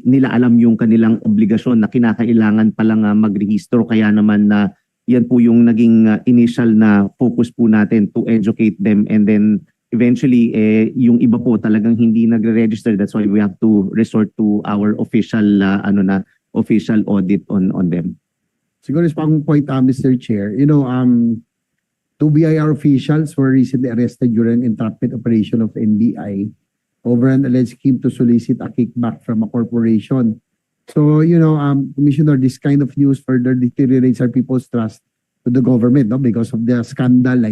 nila alam yung kanilang obligasyon na kinakailangan palang magrehistro. Kaya naman yan po yung naging initial na focus po natin, to educate them, and then eventually yung iba po talagang hindi nagre-register. That's why we have to resort to our official official audit on them. Siguro is pang point, Mr. Chair, two BIR officials were recently arrested during entrapment operation of NBI over an alleged scheme to solicit a kickback from a corporation. So, Commissioner, this kind of news further deteriorates our people's trust to the government, no? Because of the scandal,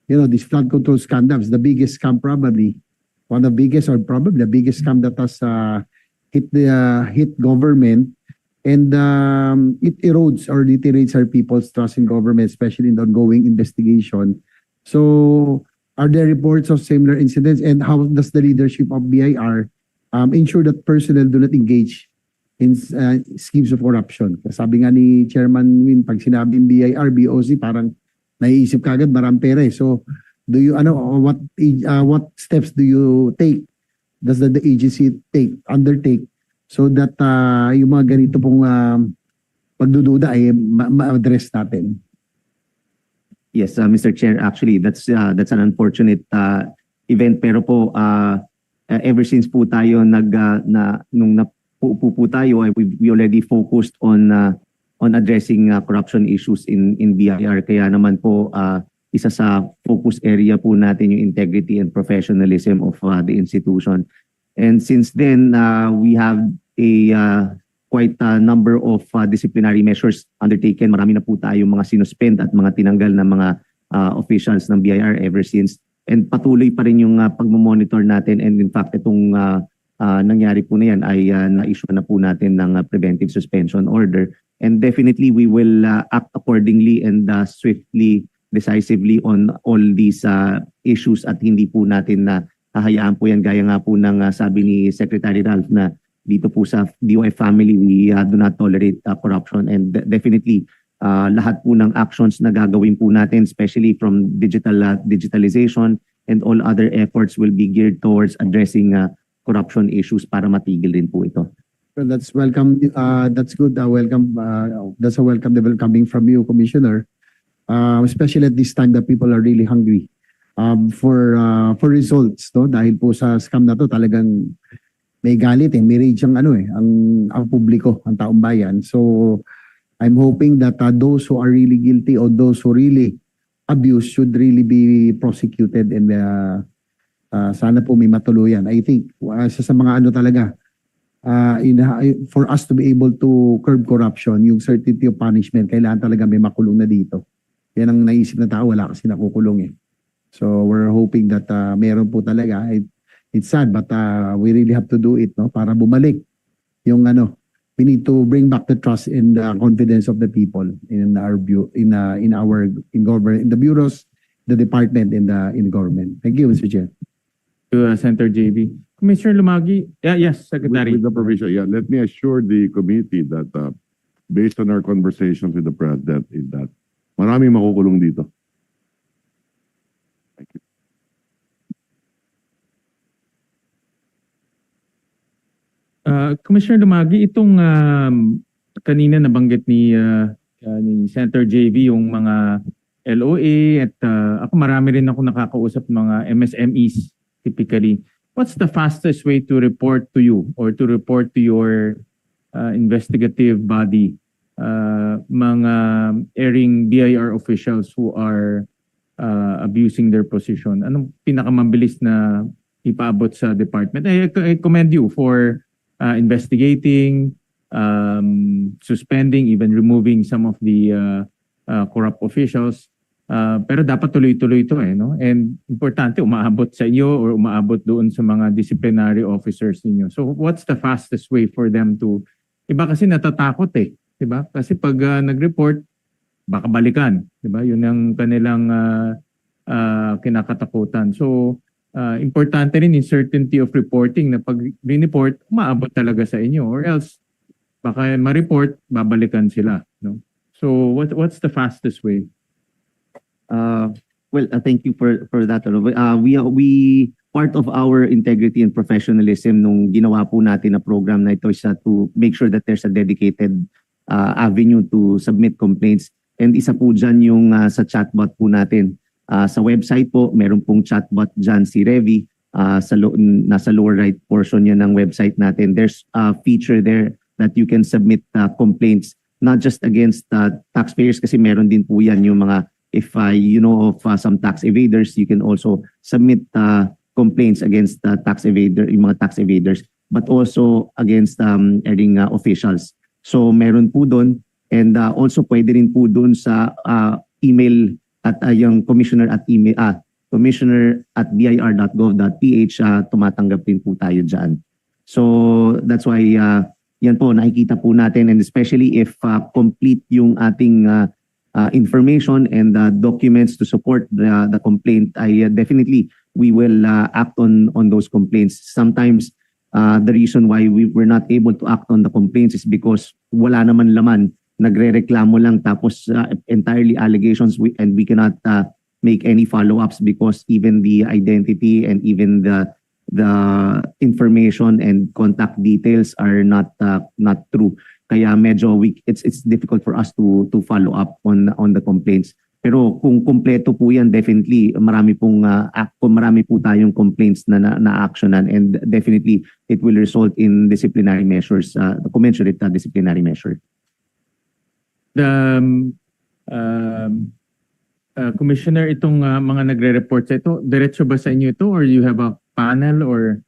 this flood control scandal is the biggest scam probably, one of the biggest or probably the biggest scam that has hit government. And it erodes or deteriorates our people's trust in government, especially in the ongoing investigation. So, are there reports of similar incidents, and how does the leadership of BIR ensure that personnel do not engage in schemes of corruption? Sabi nga ni Chairman Win, pag sinabing BIR, BOC, parang naiisip kagad maraming pera. So, do you what steps do you take? Does the agency undertake so that yung mga ganito pong pagdududa ay ma-address natin? Yes, Mr. Chair, actually that's an unfortunate event, pero po ever since po tayo nung napupo po tayo, we already focused on addressing corruption issues in BIR. Kaya naman po isa sa focus area po natin yung integrity and professionalism of the institution. And since then, we have quite a number of disciplinary measures undertaken. Marami na po tayong mga sinuspend at mga tinanggal na mga officials ng BIR ever since. And patuloy pa rin yung pagmamonitor natin. And in fact, itong nangyari po na yan ay na-issue na po natin ng preventive suspension order. And definitely, we will act accordingly and swiftly decisively on all these issues at hindi po natin na hahayaan po yan gaya nga po ng sabi ni Secretary Ralph na dito po sa DOF family we do not tolerate corruption and definitely lahat po ng actions na gagawin po natin especially from digitalization and all other efforts will be geared towards addressing corruption issues para matigil rin po ito. Well, that's welcome. That's good. Welcome. That's a welcome level coming from you, Commissioner. Especially at this time that people are really hungry for results, no? Dahil po sa scam na to talagang may galit may rage ang ang publiko, ang taong bayan. So I'm hoping that those who are really guilty or those who really abuse should really be prosecuted and sana po may matuluyan. I think sa mga talaga for us to be able to curb corruption, yung certainty of punishment, kailangan talaga may makulong na dito. Yan ang naisip na tao, wala kasi nakukulong So we're hoping that meron po talaga. It's sad but we really have to do it, no, para bumalik yung we need to bring back the trust and the confidence of the people in our government, in the bureaus, the department, and in government. Thank you, Mr. Chair. To Senator JB. Commissioner Lumagi, yes, Secretary. With the provision, let me assure the committee that based on our conversations with the President is that maraming makukulong dito. Thank you. Commissioner Lumagi, itong kanina nabanggit ni Senator JV yung mga LOA at ako marami rin ako nakakausap mga MSMEs typically. What's the fastest way to report to you or to report to your investigative body mga erring BIR officials who are abusing their position? Anong pinakamabilis na ipaabot sa department? I commend you for investigating, suspending, even removing some of the corrupt officials. Pero dapat tuloy-tuloy ito no? And importante, umaabot sa inyo or umaabot doon sa mga disciplinary officers ninyo. So what's the fastest way for them to... Iba kasi natatakot diba? Kasi pag nag-report, baka balikan. Diba? Yun ang kanilang kinakatakutan. So importante rin yung certainty of reporting na pag report umaabot talaga sa inyo or else baka ma-report, babalikan sila. No? So what's the fastest way? Well, thank you for that. We part of our integrity and professionalism nung ginawa po natin na program na ito is to make sure that there's a dedicated avenue to submit complaints. And isa po dyan yung sa chatbot po natin. Sa website po, meron pong chatbot dyan si Revi. Nasa lower right portion yan ng website natin. There's a feature there that you can submit complaints not just against taxpayers kasi meron din po yan yung mga if you know of some tax evaders, you can also submit complaints against yung mga tax evaders, but also against erring officials. So meron po doon and also pwede rin po doon sa email at yung commissioner@bir.gov.ph tumatanggap din po tayo dyan. So that's why yan po nakikita po natin and especially if complete yung ating information and documents to support the complaint, definitely we will act on those complaints. Sometimes the reason why we were not able to act on the complaints is because wala naman laman, nagrereklamo lang tapos entirely allegations and we cannot make any follow-ups because even the identity and even the information and contact details are not true. Kaya medyo it's difficult for us to follow up on the complaints. Pero kung kumpleto po yan, definitely marami po tayong complaints na actionan and definitely it will result in disciplinary measures, commensurate disciplinary measure. Commissioner, itong mga nagre-report sa ito, diretso ba sa inyo ito or you have a panel or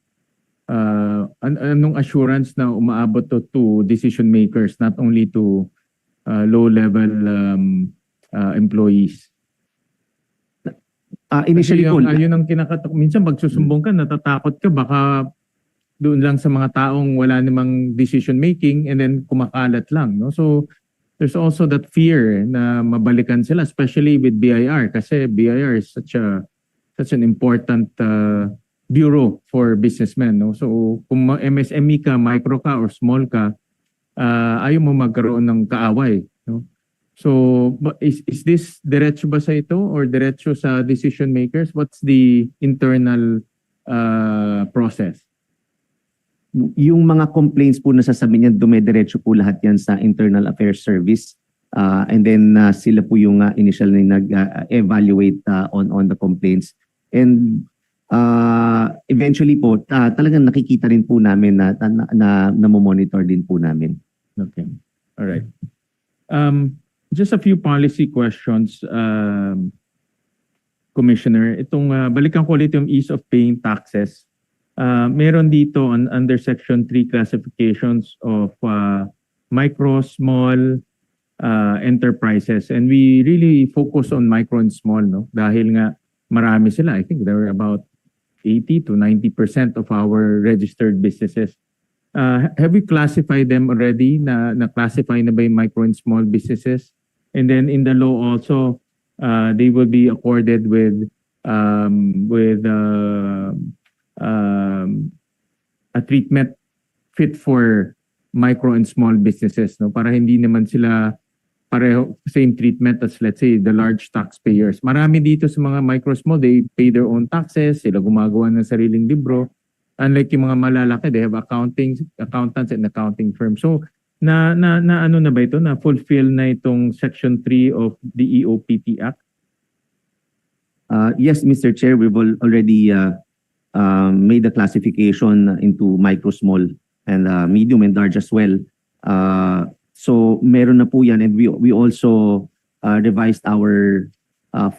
anong assurance na umaabot to decision makers, not only to low-level employees? Initially po, yun ang kinakatakot. Minsan magsusumbong ka, natatakot ka, baka doon lang sa mga taong wala namang decision making and then kumakalat lang. No? So there's also that fear na mabalikan sila, especially with BIR, kasi BIR is such an important bureau for businessmen, no? So kung MSME ka, micro ka, or small ka, ayaw mo magkaroon ng kaaway, no? So is this diretso ba sa ito or diretso sa decision makers? What's the internal process? Yung mga complaints po na sasabihin niyan, dumediretso po lahat yan sa Internal Affairs Service. And then sila po yung initial na nag-evaluate on the complaints. And eventually po, talagang nakikita rin po namin na monitor din po namin. Okay. All right. Just a few policy questions, Commissioner. Itong balikan ko ulit yung ease of paying taxes. Meron dito under Section 3 classifications of micro, small enterprises. And we really focus on micro and small, no? Dahil nga marami sila. I think there are about 80 to 90% of our registered businesses. Have we classified them already? Na-classify na ba yung micro and small businesses? And then in the law also, they will be accorded with a treatment fit for micro and small businesses, no? Para hindi naman sila pareho same treatment as, let's say, the large taxpayers. Marami dito sa mga micro small, they pay their own taxes, sila gumagawa ng sariling libro. Unlike yung mga malalaki, they have accountants and accounting firms. So ano na ba ito? Na fulfill na itong Section 3 of the EOPT Act? Yes, Mr. Chair, we've already made the classification into micro, small, and medium and large as well. So meron na po yan, and we also revised our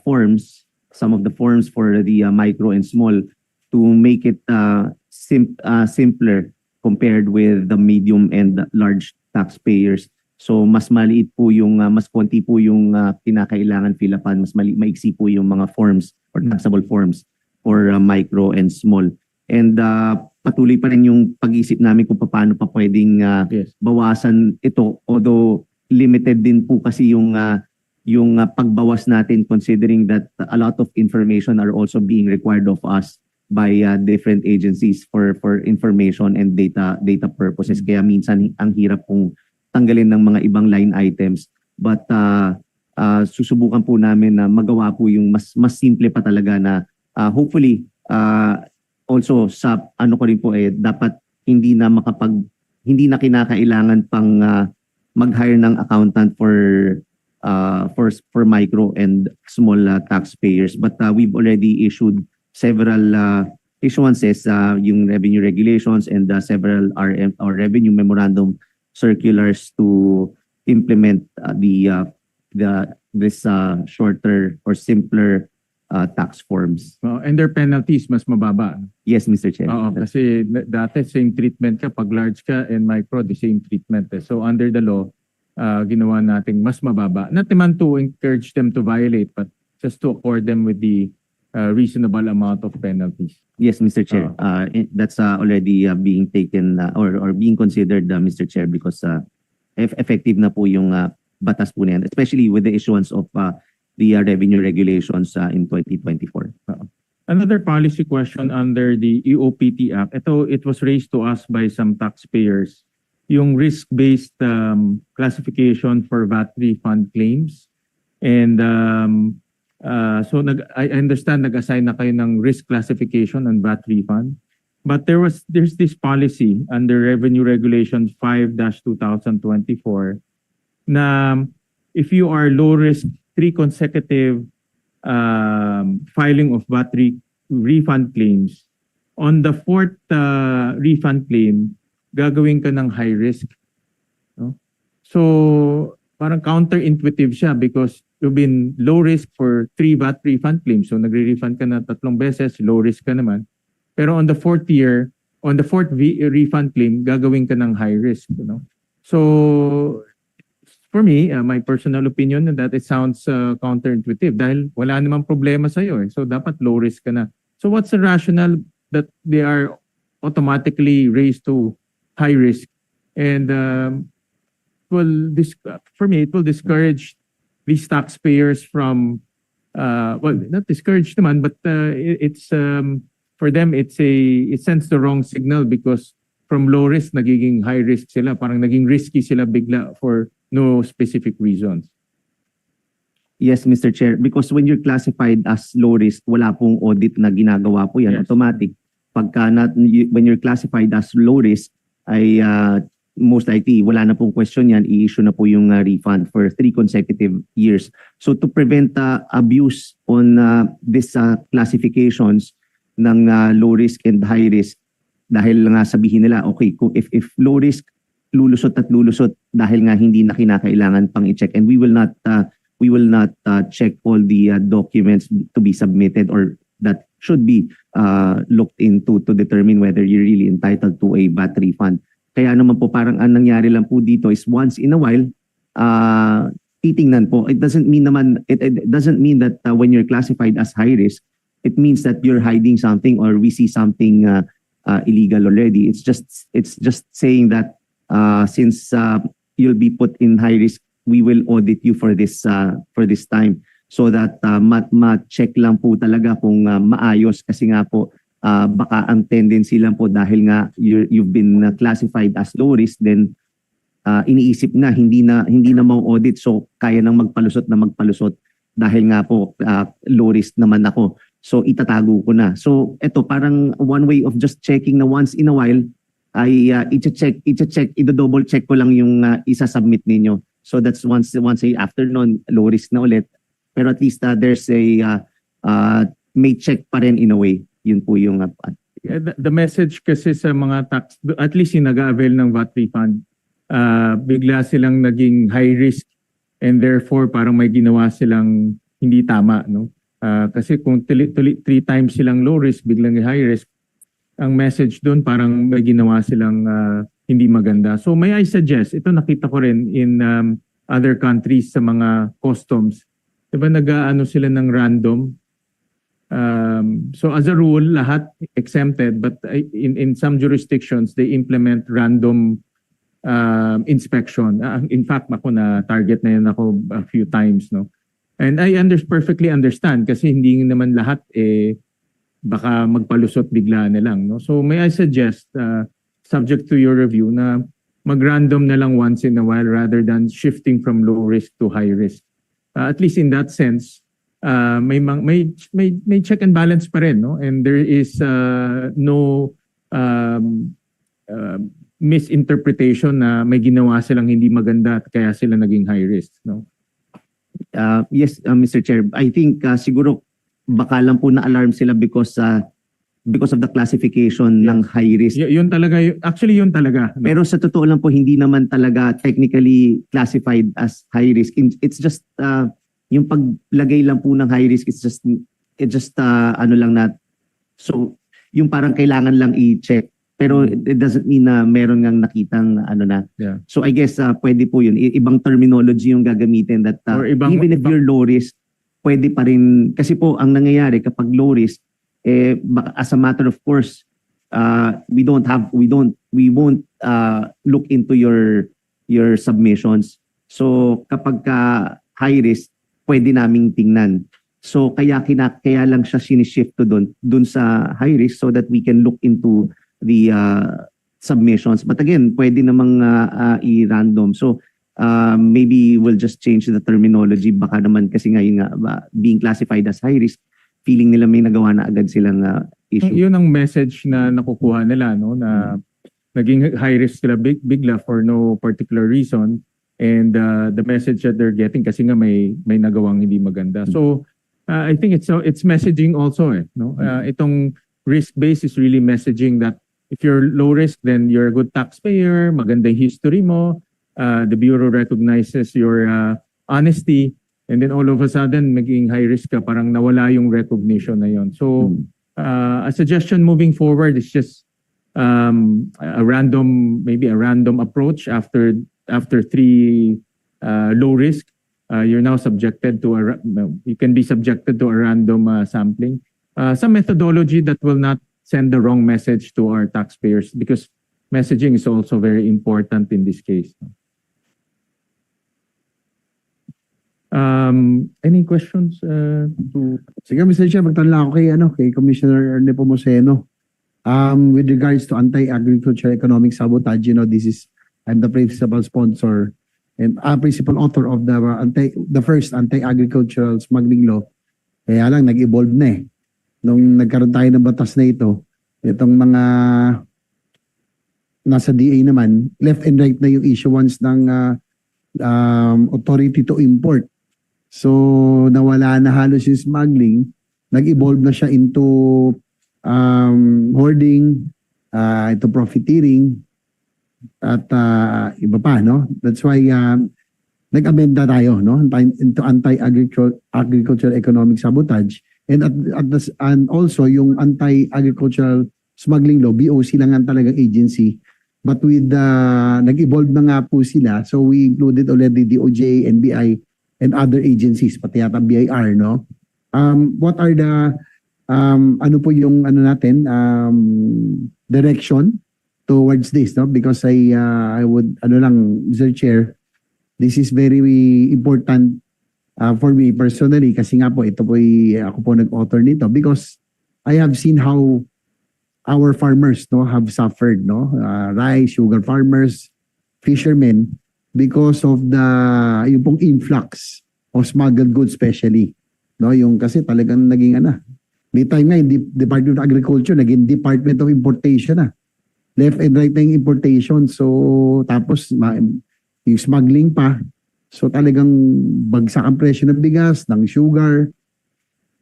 forms, some of the forms for the micro and small, to make it simpler compared with the medium and large taxpayers. So mas maliit po yung mas konti po yung kinakailangan fill upan, mas maiksi po yung mga forms or taxable forms for micro and small. And patuloy pa rin yung pag-iisip namin kung paano pa pwedeng bawasan ito, although limited din po kasi yung pagbawas natin, considering that a lot of information are also being required of us by different agencies for information and data purposes. Kaya minsan ang hirap pong tanggalin ng mga ibang line items, but susubukan po namin na magawa po yung mas simple pa talaga na hopefully also sa ano ko rin po dapat hindi na kinakailangan pang mag-hire ng accountant for micro and small taxpayers, but we've already issued several issuances, yung revenue regulations and several RM or revenue memorandum circulars to implement this shorter or simpler tax forms. And their penalties mas mababa. Yes, Mr. Chair. Oo, kasi dati same treatment ka pag large ka and micro the same treatment. So under the law, ginawa nating mas mababa. Not naman to encourage them to violate, but just to accord them with the reasonable amount of penalties. Yes, Mr. Chair. That's already being taken or being considered, Mr. Chair, because effective na po yung batas po na yan, especially with the issuance of the revenue regulations in 2024. Another policy question under the EOPT Act, it was raised to us by some taxpayers, yung risk-based classification for VAT refund claims. And so I understand nag-assign na kayo ng risk classification on VAT refund. But there's this policy under Revenue Regulation 5-2024 na if you are low risk 3 consecutive filing of VAT refund claims, on the 4th refund claim, gagawin ka ng high risk. No? So parang counterintuitive siya because you've been low risk for 3 VAT refund claims. So nagre-refund ka na 3 beses, low risk ka naman. Pero on the 4th refund claim, gagawin ka ng high risk. You know? So for me, my personal opinion that it sounds counterintuitive dahil wala namang problema sa'yo. So dapat low risk ka na. So what's the rationale that they are automatically raised to high risk? And for me, it will discourage these taxpayers from, well, not discourage naman, but it's for them, it sends the wrong signal because from low risk, nagiging high risk sila. Parang naging risky sila bigla for no specific reasons. Yes, Mr. Chair, because when you're classified as low risk, wala pong audit na ginagawa po yan, Yes. automatic. When you're classified as low risk, ay most likely wala na pong question yan, i-issue na po yung refund for 3 consecutive years. So to prevent abuse on these classifications ng low risk and high risk, dahil nga sabihin nila, okay, if low risk, lulusot at lulusot dahil nga hindi na kinakailangan pang i-check, and we will not check all the documents to be submitted or that should be looked into to determine whether you're really entitled to a VAT refund. Kaya naman po parang ang nangyari lang po dito is once in a while titingnan po. It doesn't mean that when you're classified as high risk, it means that you're hiding something or we see something illegal already. It's just saying that since you'll be put in high risk, we will audit you for this time so that ma-check lang po talaga kung maayos, kasi nga po baka ang tendency lang po dahil nga you've been classified as low risk, then iniisip na hindi na mau-audit, so kaya nang magpalusot dahil nga po low risk naman ako. So itatago ko na. So ito parang one way of just checking na once in a while ay i-check, i-double check ko lang yung isa-submit ninyo. So that's once after noon, low risk na ulit. Pero at least there's a may check pa rin in a way. Yun po yung The message kasi sa mga tax, at least yung nag-avail ng VAT refund, bigla silang naging high risk and therefore parang may ginawa silang hindi tama, no? Kasi kung 3 times silang low risk, biglang high risk, ang message doon parang may ginawa silang hindi maganda. So may I suggest, ito nakita ko rin in other countries sa mga customs. Diba nag-ano sila ng random? So as a rule, lahat exempted, but in some jurisdictions, they implement random inspection. In fact, ako na target na yun ako a few times, no? And I perfectly understand kasi hindi naman lahat baka magpalusot bigla na lang, no? So may I suggest, subject to your review, na mag-random na lang once in a while rather than shifting from low risk to high risk. At least in that sense, may check and balance pa rin, no? And there is no misinterpretation na may ginawa silang hindi maganda at kaya sila naging high risk, no? Yes, Mr. Chair. I think siguro baka lang po na-alarm sila because of the classification ng high risk. Yun talaga, actually yun talaga. No? Pero sa totoo lang po, hindi naman talaga technically classified as high risk. It's just yung paglagay lang po ng high risk, it's just ano lang na, so yung parang kailangan lang i-check. Pero it doesn't mean na meron ngang nakitang ano na. Yeah. So I guess pwede po yun. Ibang terminology yung gagamitin that even if you're low risk, pwede pa rin. Kasi po ang nangyayari kapag low risk, as a matter of course, we won't look into your submissions. So kapag high risk, pwede naming tingnan. So kaya lang siya sinishift to dun sa high risk so that we can look into the submissions. But again, pwede namang i-random. So maybe we'll just change the terminology. Baka naman kasi ngayon being classified as high risk, feeling nila may nagawa na agad silang issue. Yun ang message na nakukuha nila, no? Na naging high risk sila bigla for no particular reason, and the message that they're getting kasi nga may nagawang hindi maganda. So I think it's messaging also, no? Itong risk base is really messaging that if you're low risk, then you're a good taxpayer, maganda history mo, the bureau recognizes your honesty, and then all of a sudden maging high risk ka, parang nawala yung recognition na yon. So a suggestion moving forward is just maybe a random approach after 3 low risk. You're now subjected to you can be subjected to a random sampling. Some methodology that will not send the wrong message to our taxpayers, because messaging is also very important in this case. Any questions to Sige, Mr. Chair, magtanong ako kay Commissioner Nepomuceno. With regards to anti-agriculture economic sabotage, I'm the principal sponsor and principal author of the first anti-agricultural smuggling law. Kaya lang, nag-evolve na eh. Nung nagkaroon tayo ng batas na itong mga nasa DA naman, left and right na yung issuance ng authority to import. So, nawala na halos yung smuggling, nag-evolve na siya into hoarding, ito profiteering, at iba pa, no? That's why nag-amenda tayo, no? Into anti-agricultural economic sabotage. And also yung anti-agricultural smuggling law, BOC lang ang talagang agency. But with nag-evolve na nga po sila, so we included already DOJ, NBI, and other agencies, pati yata BIR, no? What are the ano po yung natin direction towards this, no? Because I would Mr. Chair, this is very important for me personally kasi nga po ito po ako po nag-author nito because I have seen how our farmers have suffered, rice, sugar farmers, fishermen, because of yung pong influx of smuggled goods especially. Yung kasi talagang naging may time nga yung Department of Agriculture, naging Department of Importation na. Left and right na yung importation. So, tapos yung smuggling pa. So, talagang bagsak ang presyo ng bigas, ng sugar,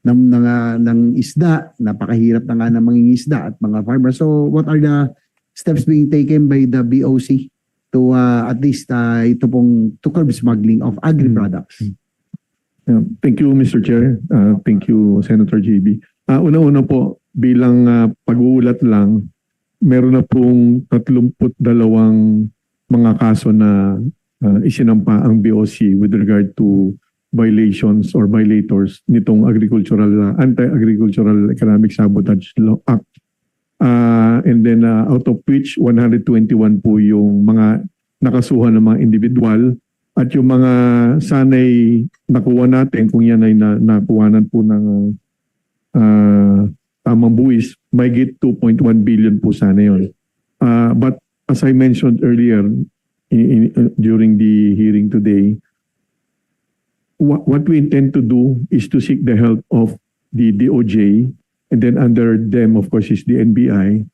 ng isda. Napakahirap na nga ng mga isda at mga farmers. So, what are the steps being taken by the BOC to at least ito pong to curb smuggling of agri-products? Thank you, Mr. Chair. Thank you, Senator JB. Una-una po, bilang pag-uulat lang, meron na pong 32 mga kaso na isinampa ang BOC with regard to violations or violators nitong Anti-Agricultural Economic Sabotage Law Act. And then out of which 121 po yung mga nakasuhan ng mga individual at yung mga sanay nakuha natin kung yan ay nakuhanan po ng tamang buwis, may get 2.1 billion po sana yun. But as I mentioned earlier during the hearing today, what we intend to do is to seek the help of the DOJ, and then under them, of course, is the NBI,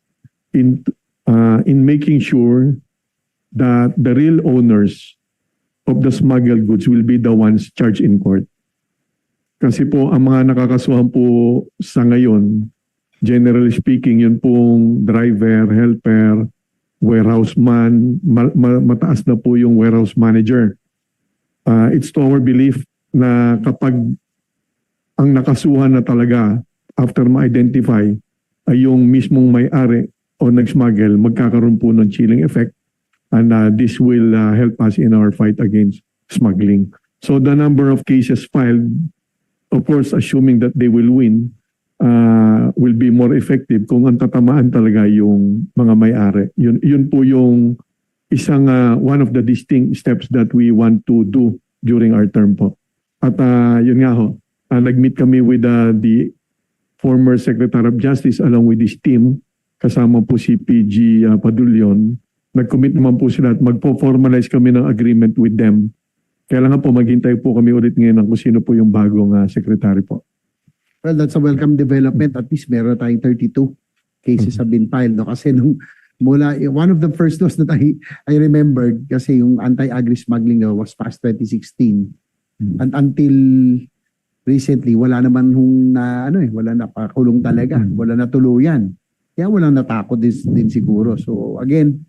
in making sure that the real owners of the smuggled goods will be the ones charged in court. Kasi po, ang mga nakakasuhan po sa ngayon, generally speaking, yun pong driver, helper, warehouse man, mataas na po yung warehouse manager. It's to our belief na kapag ang nakasuhan na talaga after ma-identify ay yung mismong may-ari o nag-smuggle, magkakaroon po ng chilling effect, and this will help us in our fight against smuggling. So the number of cases filed, of course, assuming that they will win, will be more effective kung ang tatamaan talaga yung mga may-ari. Yun po yung isang one of the distinct steps that we want to do during our term po. At yun nga ho, nag-meet kami with the former Secretary of Justice along with his team, kasama po si PG Padulyon. Nag-commit naman po sila at magpo-formalize kami ng agreement with them. Kailangan po maghintay po kami ulit ngayon kung sino po yung bagong secretary po. Well, that's a welcome development. At least meron tayong 32 cases have been filed. No? Kasi one of the first laws that I remembered, kasi yung anti-agri smuggling law was passed 2016. And until recently, wala naman wala na pakulong talaga. Wala na tuluyan. Kaya walang natakot din siguro. So again,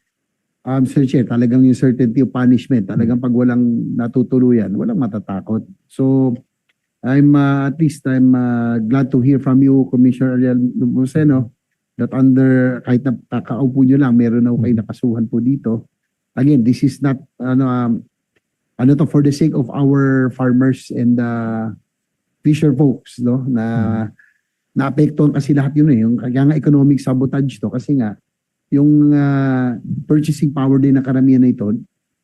Sir Chair, talagang yung certainty of punishment, talagang pag walang natutuluyan, walang matatakot. So, I'm glad to hear from you, Commissioner Ariel Luceno, that kahit na kakaupo nyo lang, meron na kayo nakasuhan po dito. Again, this is not, for the sake of our farmers and fisher folks, no, na naapektuhan kasi lahat yun yung kaya nga economic sabotage to, kasi nga, yung purchasing power din ng karamihan na ito,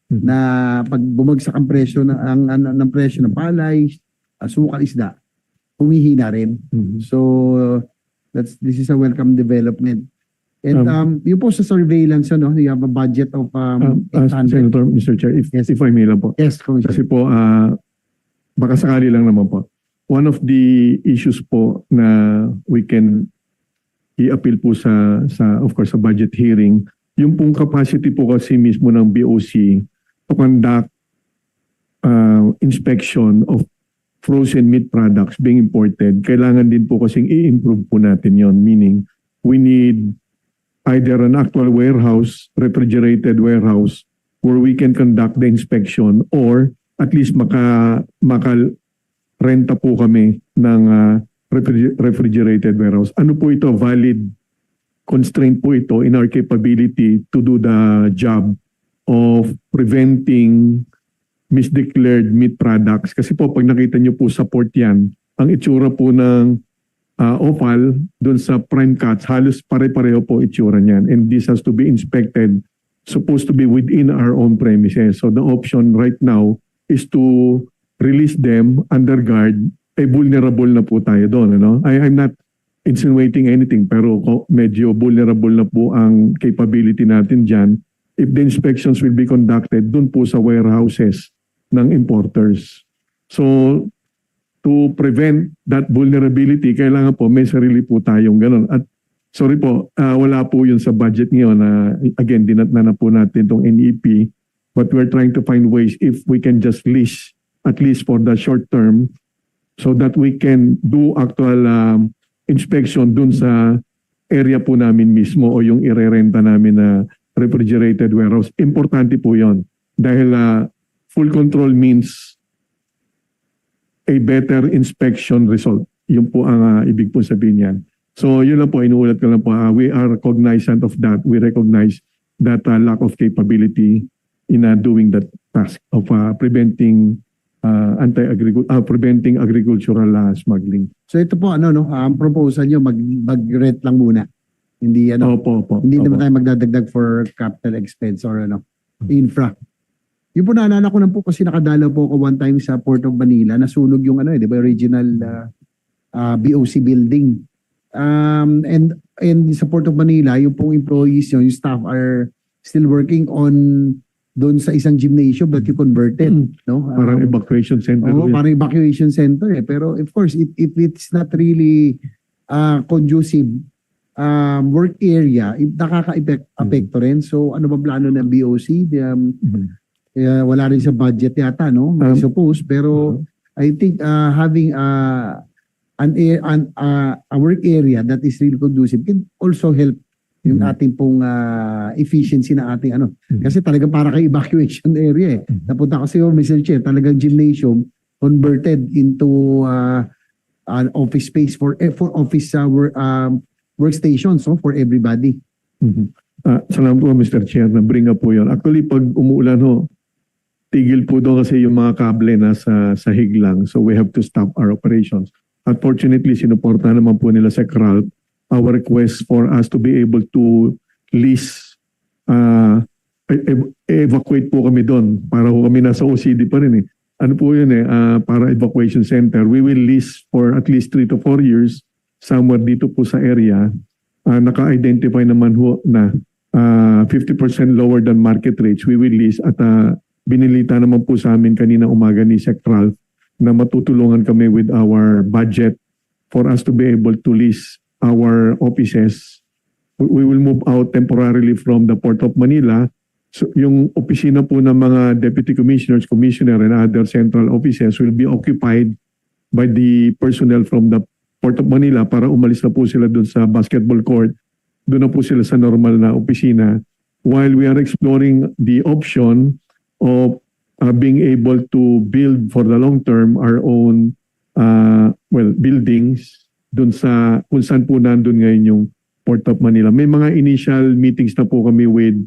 na pag bumagsak ang presyo ng presyo ng palay, asukal, isda, humihina rin. So this is a welcome development. And yun po sa surveillance, you have a budget of 800. Senator, Mr. Chair, if I may lang po. Yes, Commissioner. Kasi po, baka sakali lang naman po. One of the issues po na we can i-appeal po of course, sa budget hearing, yung pong capacity po kasi mismo ng BOC to conduct inspection of frozen meat products being imported, kailangan din po kasing i-improve po natin yon. Meaning, we need either an actual warehouse, refrigerated warehouse, where we can conduct the inspection, or at least maka-renta po kami ng refrigerated warehouse. Ano po ito? Valid constraint po ito in our capability to do the job of preventing misdeclared meat products. Kasi po, pag nakita nyo po sa port yan, ang itsura po ng offal dun sa prime cuts, halos pare-pareho po itsura niyan. And this has to be inspected, supposed to be within our own premises. So the option right now is to release them under guard. Vulnerable na po tayo doon. I'm not insinuating anything, pero medyo vulnerable na po ang capability natin dyan. If the inspections will be conducted dun po sa warehouses ng importers. So, to prevent that vulnerability, kailangan po may sarili po tayong ganun. At sorry po, wala po yun sa budget ngayon na again, dinatna na po natin itong NEP, but we're trying to find ways if we can just lease, at least for the short term, so that we can do actual inspection dun sa area po namin mismo o yung irerenta namin na refrigerated warehouse. Importante po yun dahil full control means a better inspection result. Yun po ang ibig po sabihin yan. So yun lang po, inuulat ko lang po. We are cognizant of that. We recognize that lack of capability in doing that task of preventing preventing agricultural smuggling. So ito po, ang proposal nyo, mag-rent lang muna. Hindi, hindi naman tayo magdadagdag for capital expense or infra. Yung po naalala ko lang po kasi nakadalaw po ako one time sa Port of Manila, nasunog yung di ba, original BOC building. And sa Port of Manila, yung pong employees yung staff are still working on doon sa isang gymnasium that you converted. Parang evacuation center. Parang evacuation center. Pero of course, if it's not really conducive work area, nakaka-apekto rin. So ano ba plano ng BOC? Wala rin sa budget yata, I suppose. Pero I think having a work area that is really conducive can also help yung ating pong efficiency na ating Kasi talagang para kay evacuation area Napunta kasi Mr. Chair, talagang gymnasium converted into an office space for office workstations for everybody. Salamat po Mr. Chair na bring up po yun. Actually pag umuulan tigil po doon kasi yung mga kable na sa sahig lang. So we have to stop our operations. Unfortunately, sinuporta naman po nila sa CRAL our request for us to be able to lease, evacuate po kami doon. Para po kami nasa OCD pa rin Ano po yun para evacuation center. We will lease for at least 3 to 4 years somewhere dito po sa area. Naka-identify naman na 50% lower than market rates. We will lease at binilita naman po sa amin kanina umaga ni Secral na matutulungan kami with our budget for us to be able to lease our offices. We will move out temporarily from the Port of Manila. So yung opisina po ng mga deputy commissioners, commissioner and other central offices will be occupied by the personnel from the Port of Manila para umalis na po sila doon sa basketball court. Doon na po sila sa normal na opisina while we are exploring the option of being able to build for the long term our own buildings dun sa kung saan po nandun ngayon yung Port of Manila. May mga initial meetings na po kami with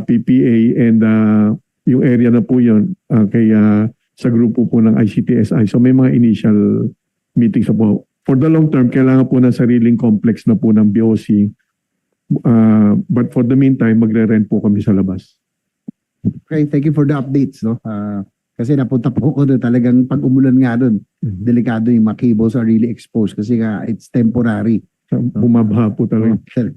PPA and yung area na po yun sa grupo po ng ICTSI. So may mga initial meetings na po. For the long term, kailangan po ng sariling complex na po ng BOC. But for the meantime, magre-rent po kami sa labas. Okay, thank you for the updates, no? Kasi napunta po ko doon, talagang pag umulan nga doon, delikado yung mga cables are really exposed kasi nga it's temporary. Bumabha po talaga. Sure.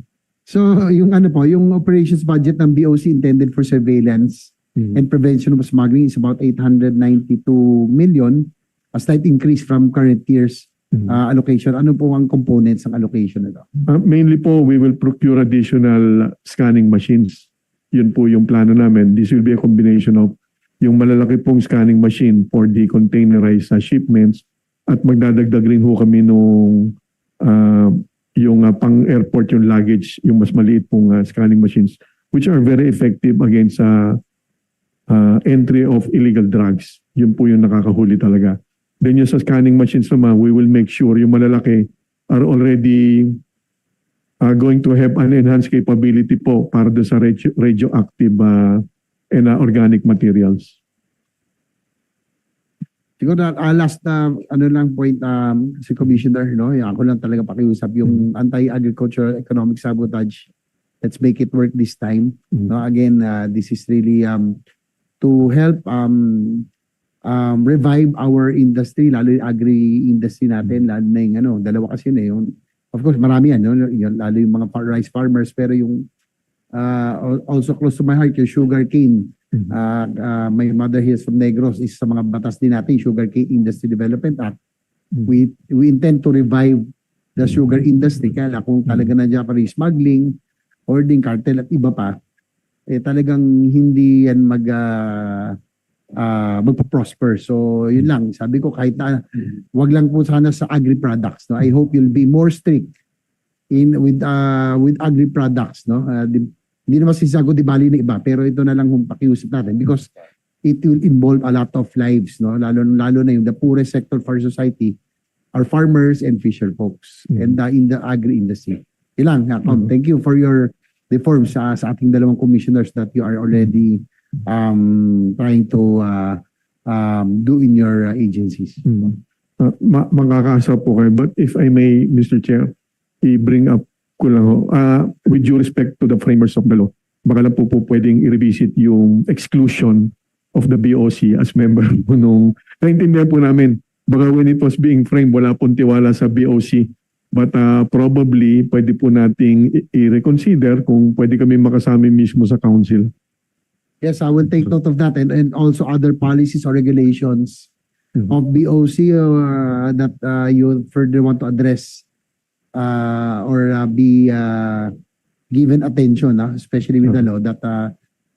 So, yung ano po, yung operations budget ng BOC intended for surveillance and prevention of smuggling is about 892 million, a slight increase from current year's allocation. Ano po ang components ng allocation nito? Mainly po, we will procure additional scanning machines. Yun po yung plano namin. This will be a combination of yung malalaki pong scanning machine for the containerized shipments at magdadagdag rin ho kami nung yung pang-airport yung luggage, yung mas maliit pong scanning machines which are very effective against entry of illegal drugs. Yun po yung nakakahuli talaga. Then yung sa scanning machines naman, we will make sure yung malalaki are already going to have an enhanced capability po para doon sa radioactive and organic materials. Siguro last ano lang point si Commissioner, no? Ako lang talaga pakiusap yung anti-agricultural economic sabotage. Let's make it work this time. No, again, this is really to help revive our industry, lalo yung agri-industry natin, lalo na yung dalawa kasi na yun. Of course, marami yan, no? Lalo yung mga rice farmers, pero yung also close to my heart, yung sugar cane. My mother here is from Negros, is sa mga batas din natin, Sugar Cane Industry Development Act. We intend to revive the sugar industry. Kaya kung talaga nandiyan pa rin smuggling, hoarding, cartel at iba pa, talagang hindi yan magpa-prosper. So, yun lang. Sabi ko, kahit na, wag lang po sana sa agri-products. No? I hope you'll be more strict with agri-products. No? Hindi naman sisago di bali na iba, pero ito na lang kung pakiusap natin because it will involve a lot of lives. No? Lalo na yung the poorest sector for society are farmers and fisher folks and in the agri-industry. Ilang, thank you for your reforms sa ating dalawang commissioners that you are already trying to do in your agencies. Makakaasa po kayo. But if I may, Mr. Chair, i-bring up ko lang with due respect to the framers of the law, baka lang po pwedeng i-revisit yung exclusion of the BOC as member po nung, naintindihan po namin, baka when it was being framed, wala pong tiwala sa BOC. But probably, pwede po nating i-reconsider kung pwede kami makasama mismo sa council. Yes, I will take note of that and also other policies or regulations of BOC that you further want to address or be given attention, especially with the law that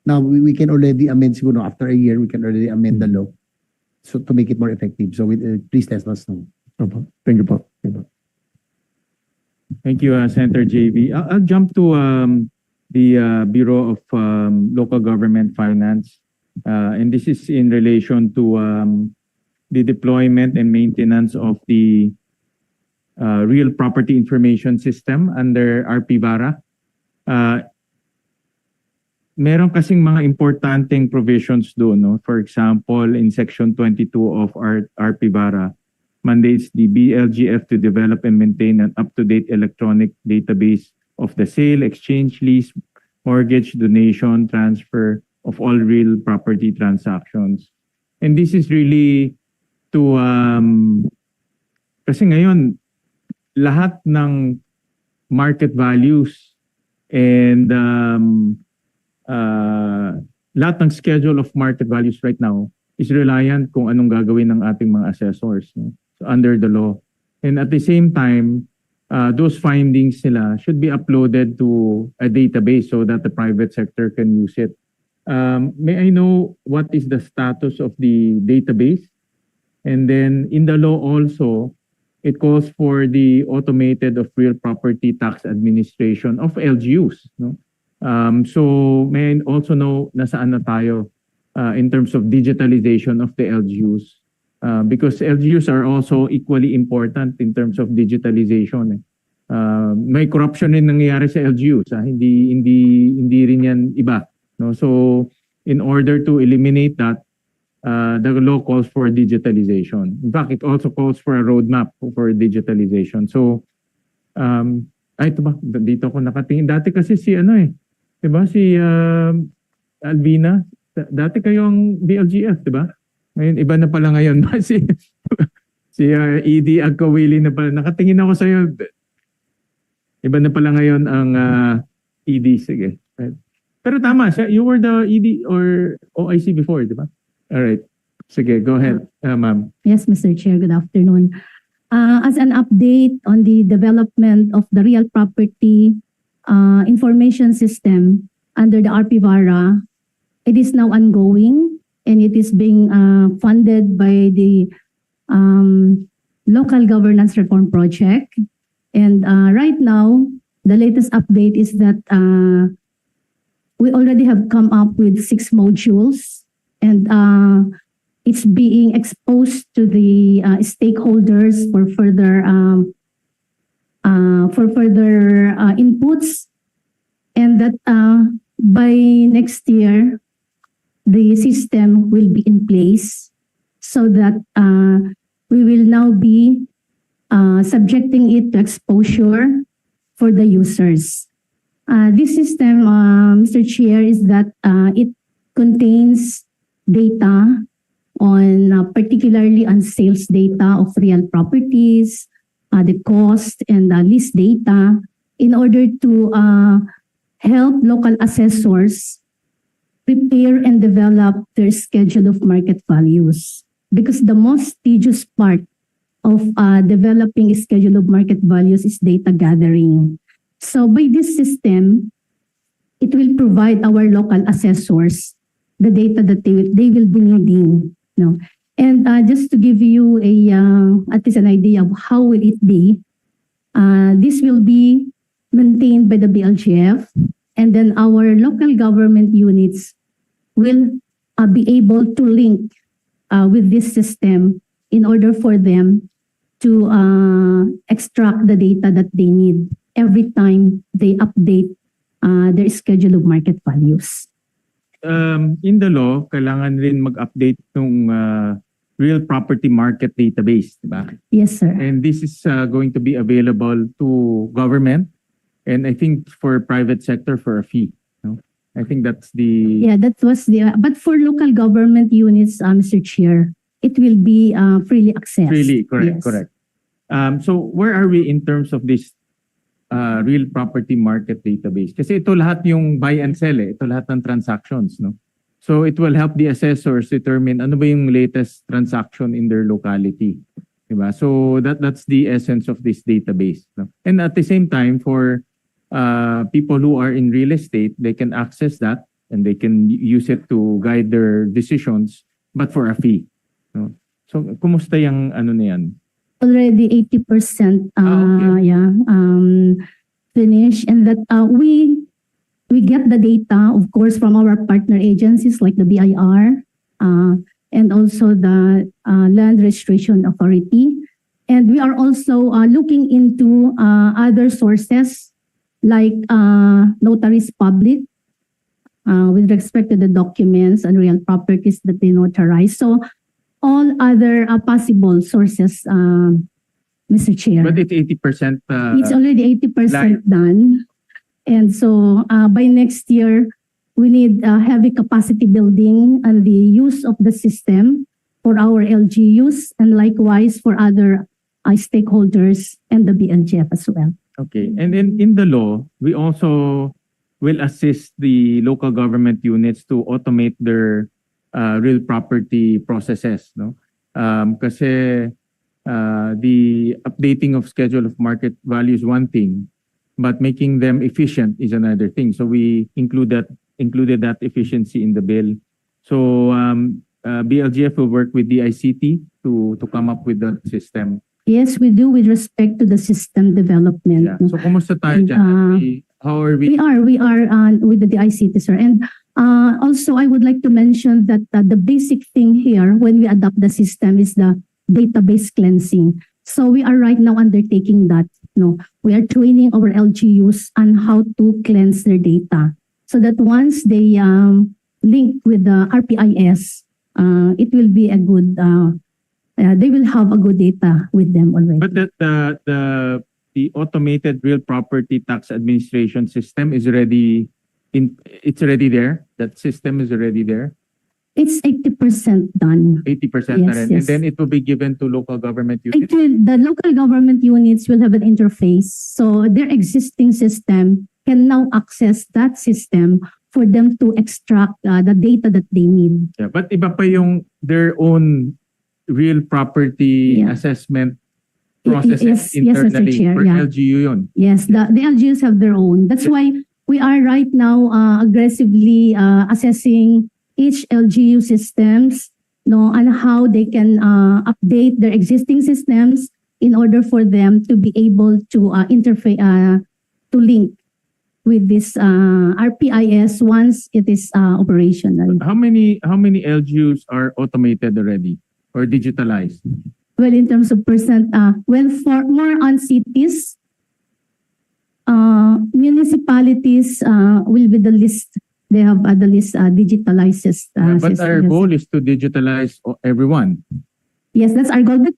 now we can already amend siguro after a year, we can already amend the law so to make it more effective. So please let us know. Thank you po. Thank you, Senator JV. I'll jump to the Bureau of Local Government Finance. And this is in relation to the deployment and maintenance of the Real Property Information System under RP-VARA. Meron kasing mga importanteng provisions doon. No? For example, in Section 22 of RP-VARA, mandates the BLGF to develop and maintain an up-to-date electronic database of the sale, exchange, lease, mortgage, donation, transfer of all real property transactions. And this is really to, kasi ngayon, lahat ng market values and lahat ng schedule of market values right now is reliant kung anong gagawin ng ating mga assessors, no? So under the law. And at the same time, those findings nila should be uploaded to a database so that the private sector can use it. May I know what is the status of the database? And then in the law also, it calls for the automated of real property tax administration of LGUs. No? So may I also know nasaan na tayo in terms of digitalization of the LGUs? Because LGUs are also equally important in terms of digitalization. May corruption rin nangyayari sa LGUs. Hindi rin yan iba. No? So in order to eliminate that, the law calls for digitalization. In fact, it also calls for a roadmap for digitalization. So, ito ba? Dito ako nakatingin. Dati kasi si diba? Si Alvina Dati kayong BLGF, di ba? Ngayon, iba na pala ngayon. si ED Agkawili na pala. Nakatingin ako sa'yo. Iba na pala ngayon ang ED. Sige. Right. Pero tama siya. You were the ED or OIC before, di ba? Alright. Sige, go ahead, ma'am. Yes, Mr. Chair, good afternoon. As an update on the development of the real property information system under the RPVARA, it is now ongoing and it is being funded by the Local Governance Reform Project. And right now, the latest update is that we already have come up with 6 modules and it's being exposed to the stakeholders for further inputs, and that by next year the system will be in place so that we will now be subjecting it to exposure for the users. This system, Mr. Chair, is that it contains data on particularly on sales data of real properties, the cost and lease data, in order to help local assessors prepare and develop their schedule of market values. Because the most tedious part of developing a schedule of market values is data gathering. So by this system, it will provide our local assessors the data that they will be needing. No. And just to give you at least an idea of how will it be, this will be maintained by the BLGF, and then our local government units will be able to link with this system in order for them to extract the data that they need every time they update their schedule of market values. In the law, kailangan rin mag-update ng real property market database, di ba? Yes, sir. And this is going to be available to government and I think for private sector for a fee. No? I think that's the... Yeah, that was the... but for local government units, Mr. Chair, it will be freely accessed. Freely, correct, Yes. correct. So where are we in terms of this real property market database? Kasi ito lahat yung buy and sell eh. Ito lahat ng transactions, no? So it will help the assessors determine ano ba yung latest transaction in their locality. Diba? So that's the essence of this database. No? And at the same time, for people who are in real estate, they can access that and they can use it to guide their decisions, but for a fee. No? So kumusta yung ano na yan? Already 80% Okay. finished, and that we get the data, of course, from our partner agencies like the BIR and also the Land Registration Authority. And we are also looking into other sources like notaries public with respect to the documents and real properties that they notarize. So all other possible sources, Mr. Chair. But it's 80%. It's already 80% done. And so by next year, we need heavy capacity building and the use of the system for our LGUs and likewise for other stakeholders and the BLGF as well. Okay. And then in the law, we also will assist the local government units to automate their real property processes, no? Kasi the updating of schedule of market value is one thing, but making them efficient is another thing. So we included that efficiency in the bill. So BLGF will work with the ICT to come up with the system. Yes, we do with respect to the system development. Yeah. No? So kumusta tayo And, dyan? How are we? We are with the ICT, sir. And also, I would like to mention that the basic thing here when we adopt the system is the database cleansing. So we are right now undertaking that. No, we are training our LGUs on how to cleanse their data so that once they link with the RPIS, it will be a good. They will have a good data with them already. But the automated real property tax administration system is already it's already there. That system is already there. It's 80% done. 80% na Yes, rin. And yes. then it will be given to local government It units? will, the local government units will have an interface. So their existing system can now access that system for them to extract the data that they need. Yeah, but iba pa yung their own real property Yeah. assessment Y- processes yes, Mr. internally Chair, for yeah. LGU yun. Yes, the LGUs have their own. That's why we are right now aggressively assessing each LGU systems, no, and how they can update their existing systems in order for them to be able to interface to link with this RPIS once it is operational. How many LGUs are automated already or digitalized? Well, in terms of percent, well, for more on cities, municipalities will be the list. They have the list digitalized But our systems. goal is to digitalize everyone. Yes, that's our goal. But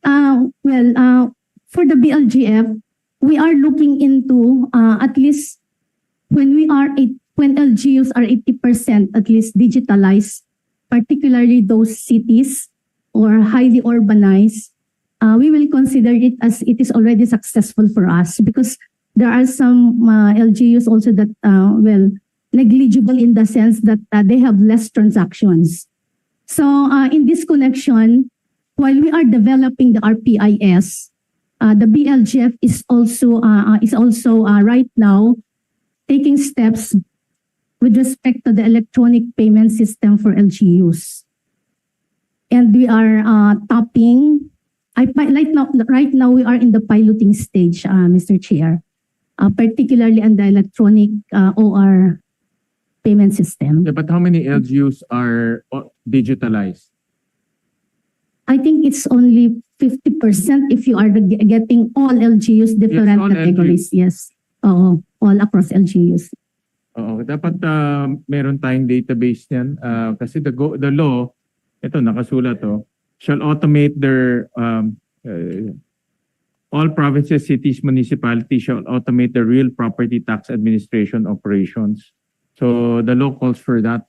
for the BLGF, we are looking into at least when LGUs are 80% at least digitalized, particularly those cities or highly urbanized, we will consider it as it is already successful for us because there are some LGUs also that, negligible in the sense that they have less transactions. So in this connection, while we are developing the RPIS, the BLGF is also right now taking steps with respect to the electronic payment system for LGUs. And we are topping. Right now we are in the piloting stage, Mr. Chair, particularly on the electronic OR payment system. Yeah, but how many LGUs are digitalized? I think it's only 50% if you are getting all LGUs, different all categories. Yes, all across LGUs. Oo, dapat meron tayong database niyan kasi the law, ito nakasulat shall automate their all provinces, cities, municipalities shall automate the real property tax administration operations. So the law calls for that.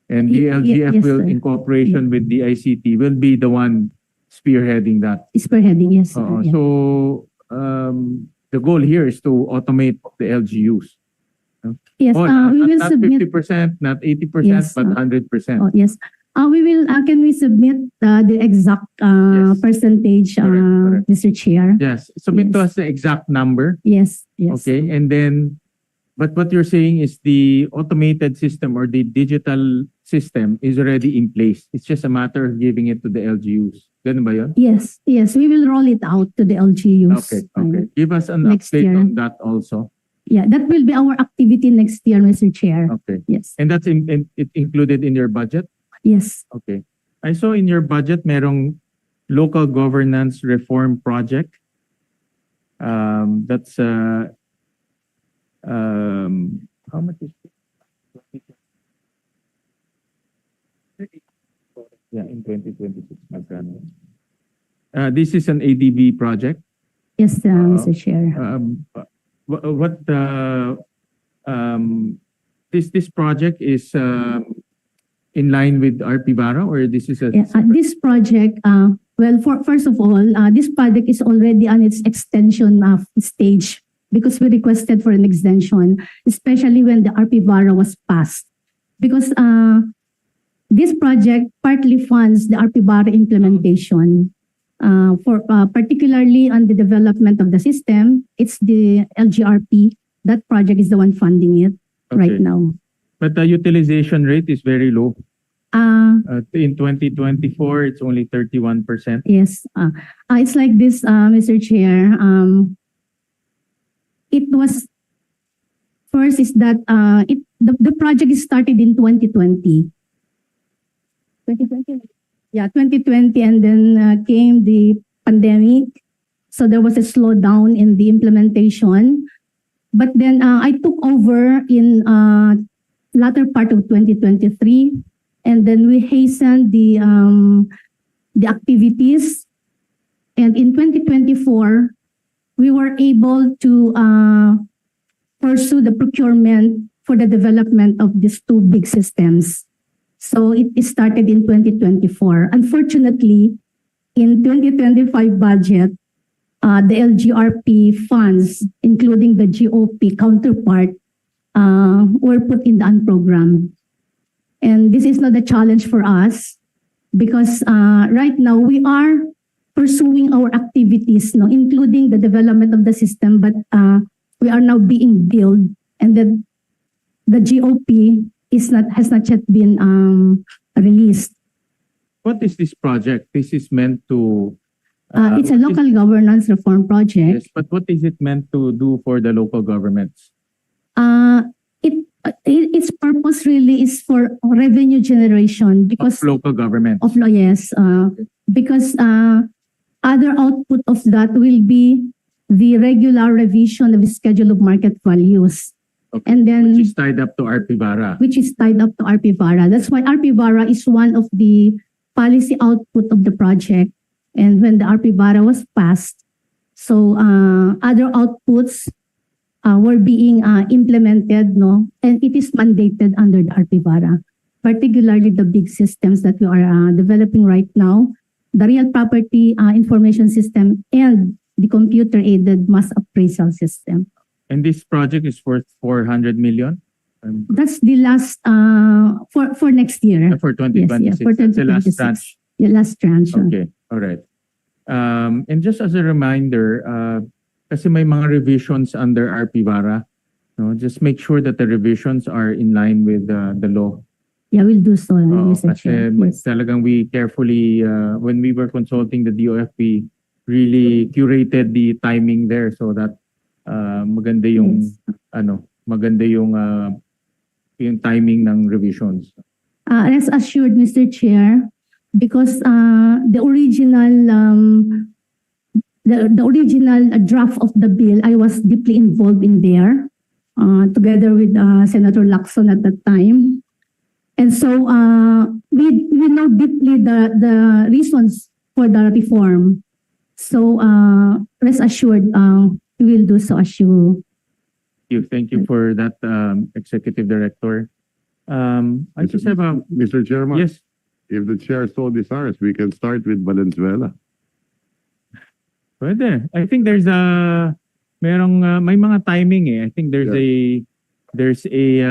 And the LGF Yes, will, sir. in cooperation with the ICT, will be the one spearheading that. Spearheading, yes. Sir. Oo, Yeah. so the goal here is to automate the LGUs. Yes, we will not submit. 50%, not 80%, Yes, but 100%. Oh, yes. We will. Can we submit the exact Yes. percentage, Correct. Mr. Chair? Yes, submit to Yes. us the exact number. Yes. Yes. Okay, and then, but what you're saying is the automated system or the digital system is already in place. It's just a matter of giving it to the LGUs. Ganun ba yun? Yes. Yes. We will roll it out to the LGUs. Okay, okay. Give us an Next update year. on that also. Yeah, that will be our activity next year, Mr. Chair. Okay. Yes. And that's it included in your budget? Yes. Okay. I saw in your budget merong local governance reform project. That's how much is it? Yeah, in 2026. magkano? This is an ADB project. Yes, Mr. Chair. This project is in line with RP-Vara or this is a Yeah, this project, first of all, this project is already on its extension stage because we requested for an extension, especially when the RP-Vara was passed. Because this project partly funds the RP-Vara implementation. For particularly on the development of the system, it's the LGRP. That project is the one funding it right Okay. now. But the utilization rate is very low. In 2024, it's only 31%. Yes. It's like this, Mr. Chair. It was first is that the project is started in 2020. 2020? Yeah, 2020, and then came the pandemic. So there was a slowdown in the implementation. But then I took over in latter part of 2023. And then we hastened the activities. And in 2024, we were able to pursue the procurement for the development of these two big systems. So it started in 2024. Unfortunately, in 2025 budget, the LGRP funds, including the GOP counterpart, were put in the unprogrammed. And this is not a challenge for us because right now we are pursuing our activities, no, including the development of the system, but we are now being billed, and the GOP has not yet been released. What is this project? This is meant to... It's a local governance reform project. Yes, but what is it meant to do for the local governments? Its purpose really is for revenue generation because Of local government. yes, because other output of that will be the regular revision of the schedule of market values. Okay. And then Which is tied up to RP-VARA. which is tied up to RP-VARA. That's why RP-VARA is one of the policy output of the project. And when the RP-VARA was passed, so other outputs were being implemented, no, and it is mandated under the RP-VARA, particularly the big systems that we are developing right now, the real property information system and the computer-aided mass appraisal system. And this project is worth 400 million? That's the last for next year. For 2026. Yes, for That's the last 2026. tranche. The last tranche. Okay, all right. And just as a reminder, kasi may mga revisions under RP-VARA, no? Just make sure that the revisions are in line with the law. Yeah, we'll do so, Oo, Mr. kasi Chair. Yes. talagang we carefully, when we were consulting the DOFP, really curated the timing there so that maganda yung Yes. maganda yung timing ng revisions. Rest assured, Mr. Chair, because the original draft of the bill, I was deeply involved in there, together with Senator Lacson at that time. And so we know deeply the reasons for the reform. So rest assured, we will do so as you. Thank you for that, Executive Director. I just have a... Mr. Chairman, Yes, if the chair so desires, we can start with Valenzuela. pwede. I think there's may mga timing eh. I think there's a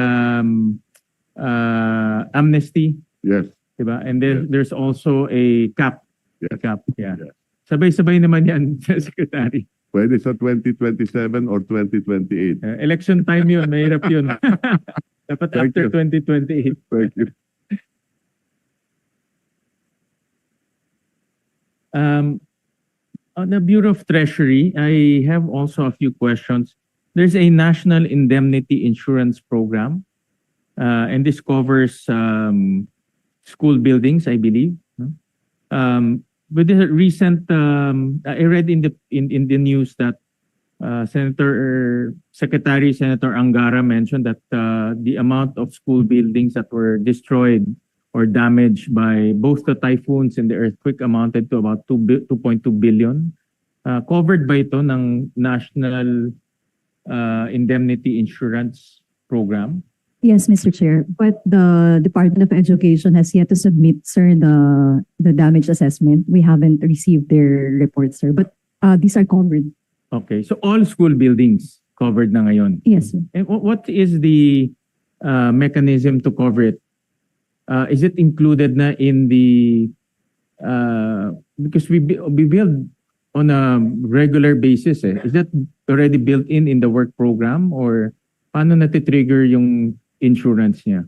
amnesty, Yes. diba? And then Yes. there's also a cap. Yes. Cap, yeah. Yes. Sabay-sabay naman yan, Secretary. Pwede sa 2027 or 2028. Election time yun, mahirap yun. Dapat Thank after you. 2028. Thank you. On the Bureau of Treasury, I have also a few questions. There's a National Indemnity Insurance Program, and this covers school buildings, I believe. With the recent, I read in the news that Secretary Senator Angara mentioned that the amount of school buildings that were destroyed or damaged by both the typhoons and the earthquake amounted to about 2.2 billion. Covered ba ito ng National Indemnity Insurance Program? Yes, Mr. Chair, but the Department of Education has yet to submit, sir, the damage assessment. We haven't received their report, sir, but these are covered. Okay, so all school buildings covered na ngayon. Yes, sir. And what is the mechanism to cover it? Is it included na in the because we build on a regular basis eh? Is that already built in the work program or paano nati-trigger yung insurance niya?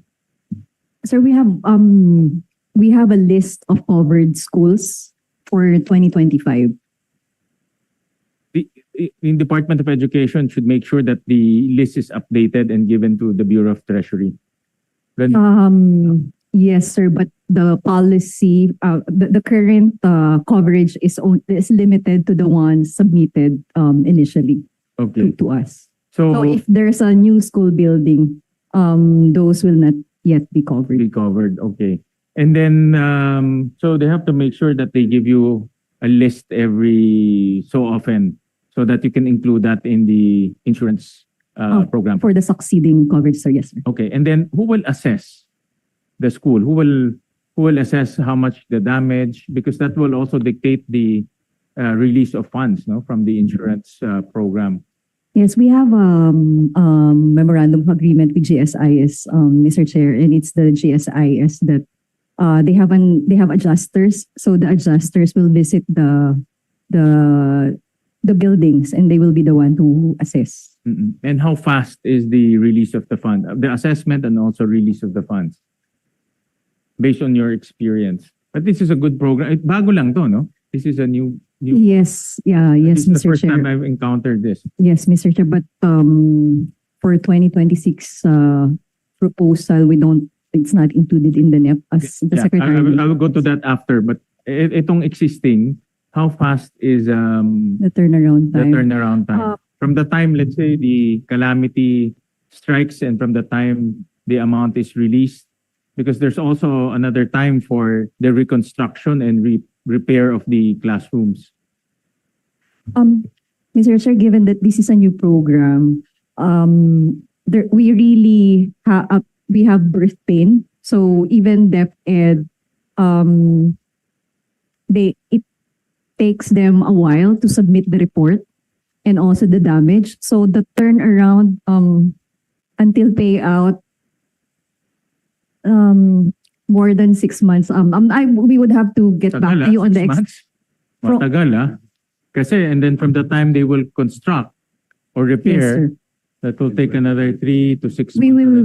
Sir, we have a list of covered schools for 2025. The Department of Education should make sure that the list is updated and given to the Bureau of Treasury. Yes, sir, but the policy, the current coverage is limited to the ones submitted initially Okay. to us. So So if there's a new school building, those will not yet be covered. be covered. Okay. And then, so they have to make sure that they give you a list every so often so that you can include that in the insurance program. For the succeeding coverage, sir, yes, sir. Okay. And then who will assess the school? Who will assess how much the damage? Because that will also dictate the release of funds, no, from the insurance program. Yes, we have memorandum of agreement with GSIS, Mr. Chair, and it's the GSIS that they have adjusters. So the adjusters will visit the buildings, and they will be the one to assess. And how fast is the release of the fund, the assessment and also release of the funds, based on your experience? But this is a good program. Bago lang to, no? This is a new. Yes, This is Mr. the first Chair. time I've encountered this. Yes, Mr. Chair, but for 2026 proposal, it's not included in the NEP as the Secretary. I will go to that after. But itong existing, how fast is The turnaround the time. turnaround time? From the time, let's say, the calamity strikes and from the time the amount is released, because there's also another time for the reconstruction and repair of the classrooms. Mr. Chair, given that this is a new program, we really we have birth pain. So even DepEd, it takes them a while to submit the report and also the damage. So the turnaround until payout, more than 6 months. We would have to get back to you on the 6 months? Matagal, ah. Kasi, and then from the time they will construct or Yes, repair, sir. that will take another 3 to 6 We months. will,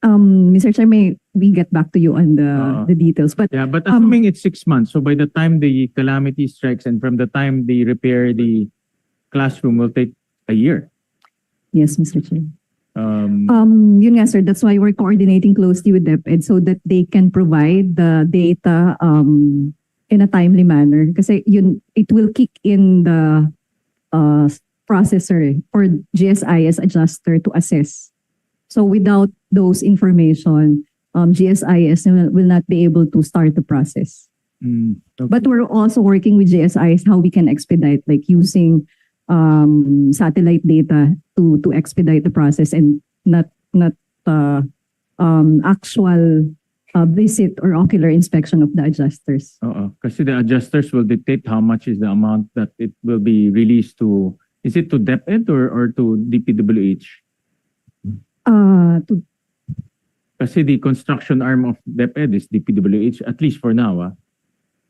already. Mr. Chair, may we get back to you on the details. But Yeah, but assuming it's 6 months, so by the time the calamity strikes and from the time they repair the classroom will take a year. yes, Mr. Chair. Um, Yun nga, sir, that's why we're coordinating closely with DepEd so that they can provide the data in a timely manner. Kasi it will kick in the processor for GSIS adjuster to assess. So without those information, GSIS will not be able to start the process. okay. But we're also working with GSIS how we can expedite, like using satellite data to expedite the process and not actual visit or ocular inspection of the adjusters. Kasi the adjusters will dictate how much is the amount that it will be released to. Is it to DepEd or to DPWH? To Kasi the construction arm of DepEd is DPWH, at least for now.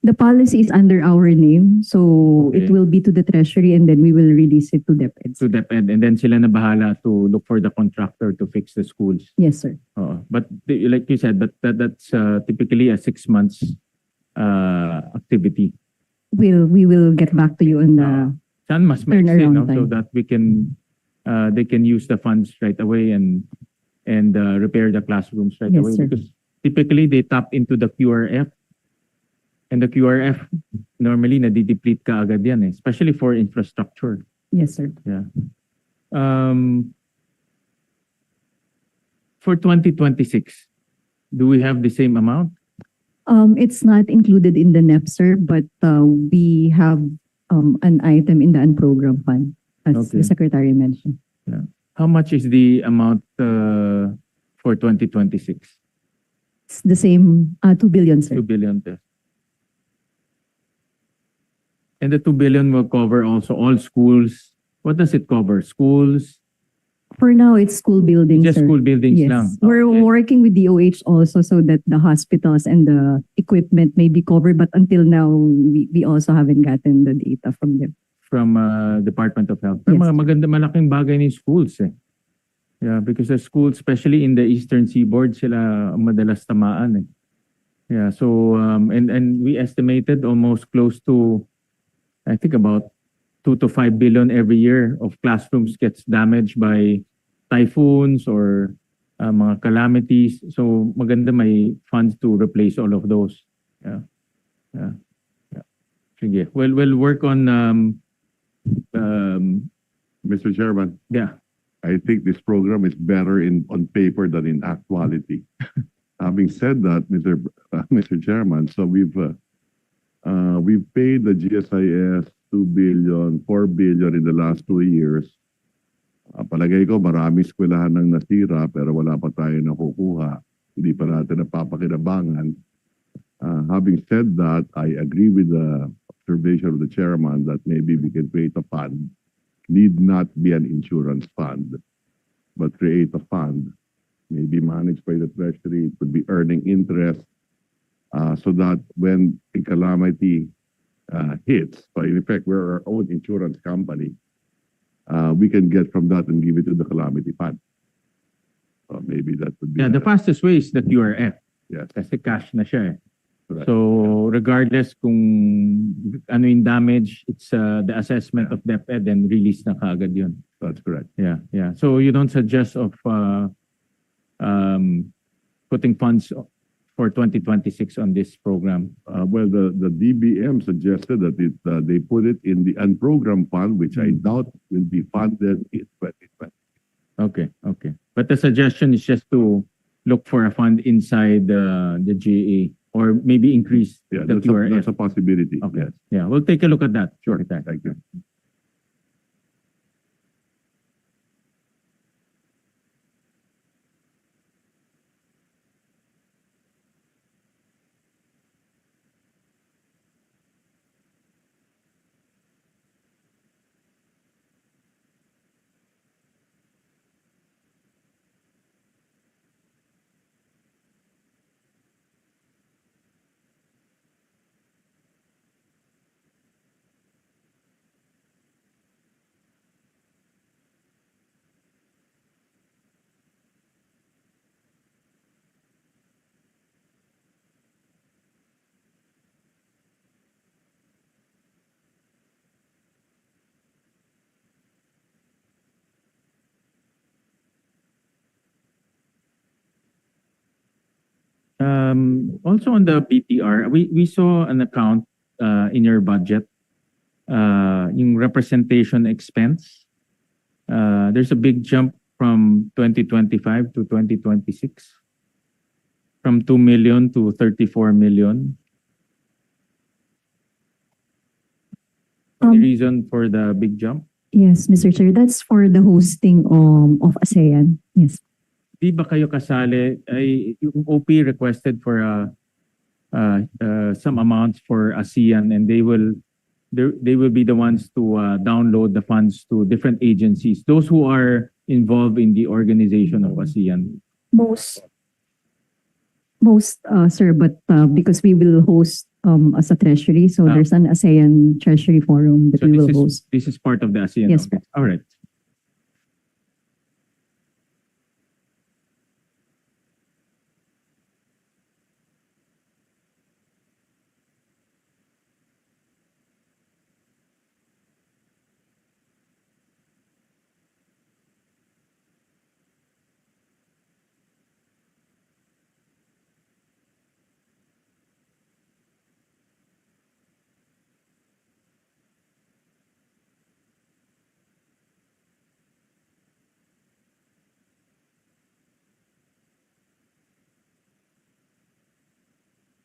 The policy is under our name, so Okay. it will be to the Treasury and then we will release it to DepEd. To DepEd, and then sila na bahala to look for the contractor to fix the schools. Yes, sir. But like you said, that's typically a 6 months activity. We will get back to you on the Saan mas maiksi, Turnaround no? So time. that they can use the funds right away and repair the classrooms right Yes, away. sir. Because typically they tap into the QRF. And the QRF, normally nadideplete ka agad yan eh, especially for infrastructure. yes, sir. Yeah. For 2026, do we have the same amount? It's not included in the NEP, sir, but we have an item in the unprogrammed fund, as Okay. the Secretary mentioned. How much is the amount for 2026? It's the same, 2 billion, sir. 2 billion pesos. And the 2 billion will cover also all schools. What does it cover? Schools? For now, it's school buildings, Just sir. school buildings Yes. lang. We're Okay. working with DOH also so that the hospitals and the equipment may be covered, but until now, we also haven't gotten the data from them. From Department of Health. Pero Yes. maganda, malaking bagay ng schools eh. Yeah, because the schools, especially in the Eastern Seaboard, sila ang madalas tamaan eh. Yeah, so and we estimated almost close to, I think about 2 to 5 billion every year of classrooms gets damaged by typhoons or mga calamities. So maganda may funds to replace all of those. Yeah. Sige. Well, we'll work on Mr. Chairman, yeah. I think this program is better on paper than in actuality. Having said that, Mr. Chairman, so we've paid the GSIS 2 billion, 4 billion in the last 2 years. Palagay ko maraming eskwelahan nang nasira pero wala pa tayo nakukuha. hindi pa natin napapakinabangan. Having said that, I agree with the observation of the chairman that maybe we can create a fund, need not be an insurance fund, but create a fund, maybe managed by the treasury, it could be earning interest, so that when a calamity hits, so in effect, we're our own insurance company, we can get from that and give it to the calamity fund. So maybe that would be. Yeah, the fastest way is the QRF. Yes. Kasi cash na siya eh. Correct. So regardless kung ano yung damage, it's the assessment of DepEd and release na kaagad yun. That's correct. Yeah, yeah. So you don't suggest of putting funds for 2026 on this program? Well, the DBM suggested that they put it in the unprogrammed fund, which I doubt will be funded in 2020. Okay, okay. But the suggestion is just to look for a fund inside the GA or maybe increase Yeah, the QRF. that's a possibility. Okay. Yes. Yeah, we'll take a look at that. Sure. Thank you. Also on the BTR, we saw an account in your budget, yung representation expense. There's a big jump from 2025 to 2026, from 2 million to 34 million. Any reason for the big jump? Yes, Mr. Chair, that's for the hosting of ASEAN. Yes. Di ba kayo kasali, ay yung OP requested for some amounts for ASEAN, and they will be the ones to download the funds to different agencies, those who are involved in the organization of ASEAN. Most, sir, but because we will host as a treasury, so there's an ASEAN treasury forum that So we will host. this is part of the ASEAN. Yes, Okay. All right.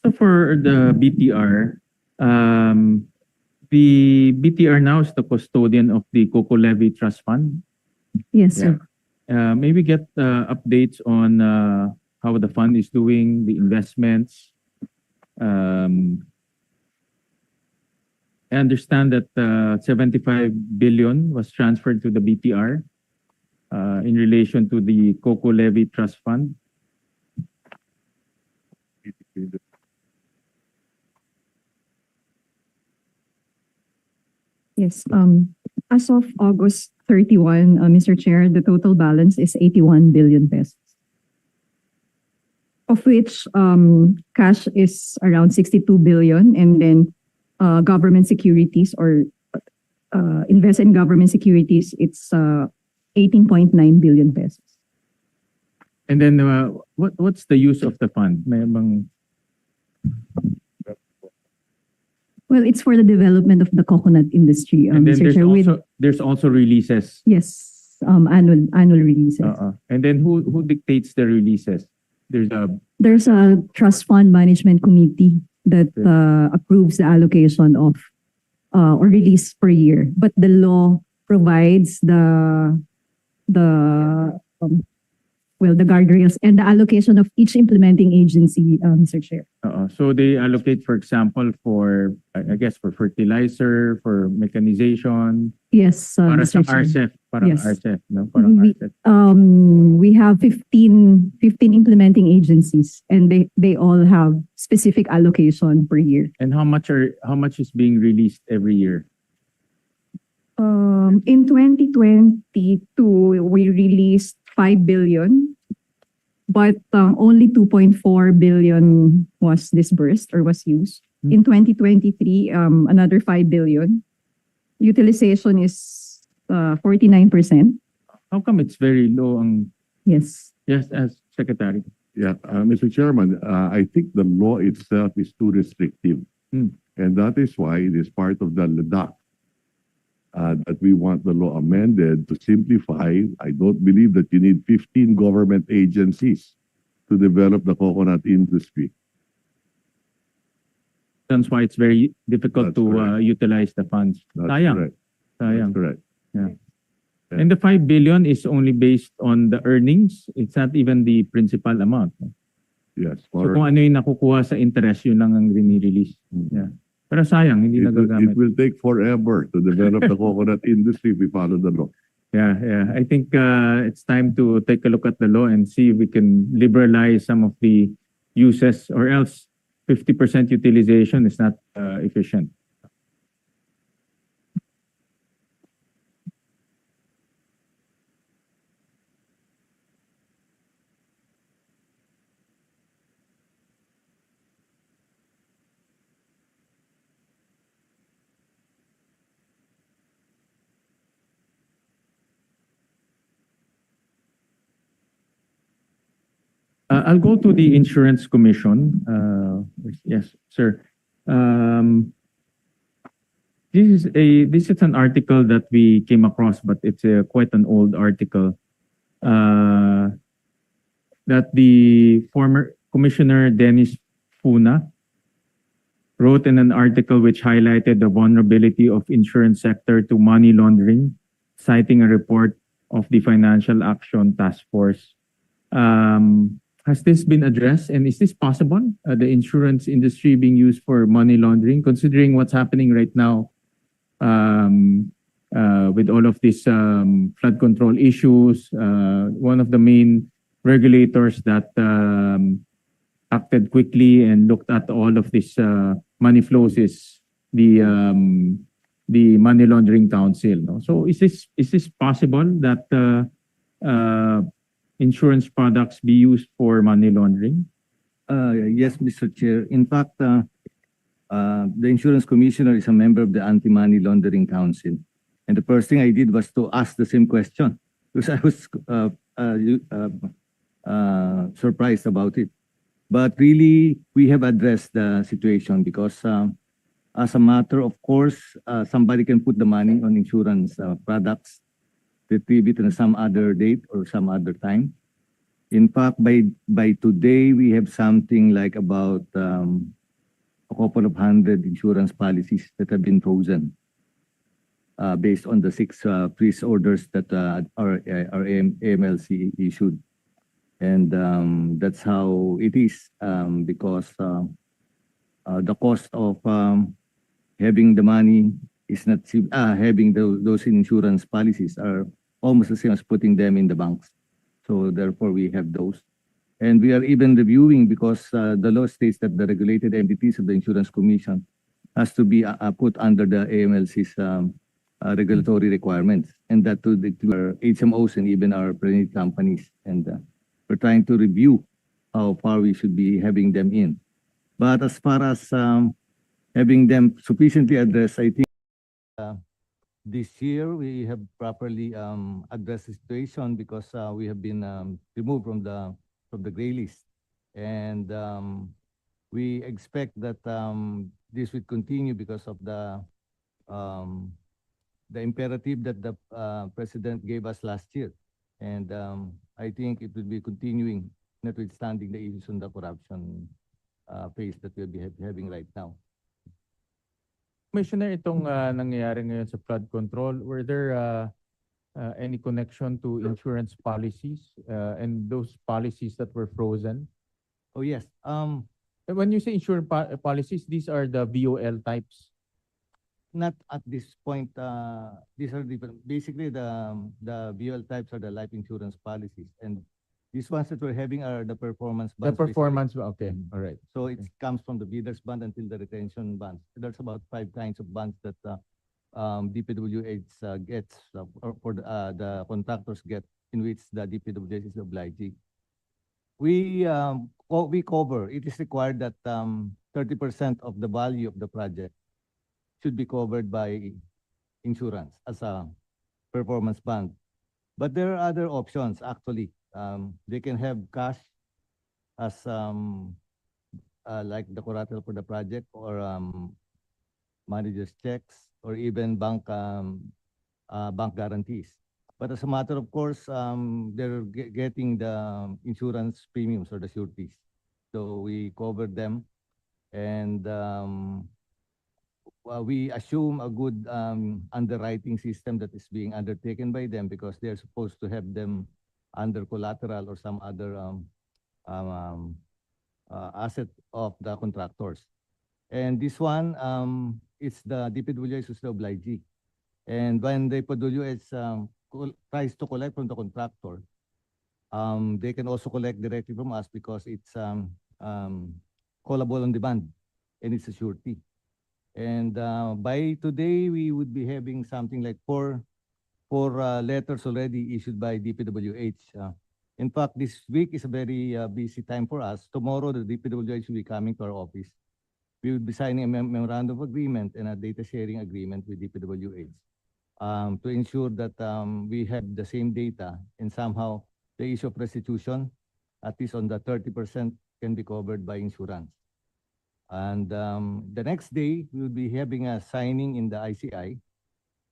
So for the BTR, the BTR now is the custodian of the Coco Levy Trust Fund. Yes, sir. Maybe get updates on how the fund is doing, the investments. I understand that 75 billion was transferred to the BTR in relation to the Coco Levy Trust Fund. Yes. As of August 31, Mr. Chair, the total balance is 81 billion pesos. Of which cash is around 62 billion, and then government securities or invest in government securities, it's 18.9 billion pesos. And then what's the use of the fund? May bang Well, it's for the development of the coconut industry, and then Mr. Chair. there's also releases. Yes, annual releases. And then who dictates the releases? There's a trust fund management committee that approves the allocation of or release per year. But the law provides the the guardrails and the allocation of each implementing agency, Mr. Chair. So they allocate, for example, for, I guess, for fertilizer, for mechanization, Yes, para sa Mr. Chair. RCEF, parang Yes. RCEF, no? Parang We- RCEF. We have 15 implementing agencies, and they all have specific allocation per year. And how much is being released every year? In 2022, we released 5 billion, but only 2.4 billion was disbursed or was used. In 2023, another 5 billion. Utilization is 49%. How come it's very low ang, Yes. yes, as Secretary? Yeah, Mr. Chairman, I think the law itself is too restrictive. Hmm. And that is why it is part of the LDAC that we want the law amended to simplify. I don't believe that you need 15 government agencies to develop the coconut industry. That's why it's very difficult That's to correct. utilize the funds. That's Sayang. correct. Sayang. That's correct. Yeah. And the 5 billion is only based on the earnings. It's not even the principal amount. Yes. So kung ano yung nakukuha sa interest, yun lang ang rini-release. Yeah. Pero sayang, hindi It nagagamit. will take forever to develop the coconut industry if we follow the law. Yeah. I think it's time to take a look at the law and see if we can liberalize some of the uses, or else 50% utilization is not efficient. I'll go to the Insurance Commission. Yes, sir. This is an article that we came across, but it's quite an old article. That the former Commissioner Dennis Funa wrote in an article which highlighted the vulnerability of insurance sector to money laundering, citing a report of the Financial Action Task Force. Has this been addressed, and is this possible? The insurance industry being used for money laundering, considering what's happening right now with all of these flood control issues. One of the main regulators that acted quickly and looked at all of this money flows is the Money Laundering Council. No? So is this possible that insurance products be used for money laundering? Yes, Mr. Chair. In fact, the Insurance Commissioner is a member of the Anti-Money Laundering Council. And the first thing I did was to ask the same question, because I was surprised about it. But really, we have addressed the situation because as a matter of course, somebody can put the money on insurance products, retrieve it on some other date or some other time. In fact, by today, we have something like about a couple of hundred insurance policies that have been frozen based on the 6 freeze orders that our AMLC issued. And that's how it is because the cost of having the money is not having those insurance policies are almost the same as putting them in the banks. So therefore, we have those. And we are even reviewing because the law states that the regulated entities of the Insurance Commission has to be put under the AMLC's regulatory requirements, and that to our HMOs and even our parent companies. And we're trying to review how far we should be having them in. But as far as having them sufficiently addressed, I think this year we have properly addressed the situation because we have been removed from the gray list, and we expect that this will continue because of the imperative that the president gave us last year, and I think it will be continuing, notwithstanding the issues on the corruption phase that we'll be having right now. Commissioner, itong nangyayari ngayon sa flood control, were there any connection to insurance policies and those policies that were frozen? Oh, yes. And when you say insurance policies, these are the VOL types. Not at this point. These are different. Basically, the VL types are the life insurance policies, and these ones that we're having are the performance The bonds. basically. performance, okay, all right. So it comes from the bidders bond until the retention bonds. There's about 5 kinds of bonds that DPWH gets for the contractors get, in which the DPWH is obliging. We cover. It is required that 30% of the value of the project should be covered by insurance as a performance bond. But there are other options actually. They can have cash as like the collateral for the project, or manager's checks, or even bank guarantees. But as a matter of course, they're getting the insurance premiums or the sureties. So we cover them, and we assume a good underwriting system that is being undertaken by them, because they're supposed to have them under collateral or some other asset of the contractors. And this one, it's the DPWH who's the obligee. And when the DPWH tries to collect from the contractor, they can also collect directly from us, because it's callable on demand, and it's a surety. And by today, we would be having something like four letters already issued by DPWH. In fact, this week is a very busy time for us. Tomorrow, the DPWH will be coming to our office. We will be signing a memorandum of agreement and a data sharing agreement with DPWH to ensure that we have the same data, and somehow the issue of restitution, at least on the 30%, can be covered by insurance. And the next day, we will be having a signing in the ICI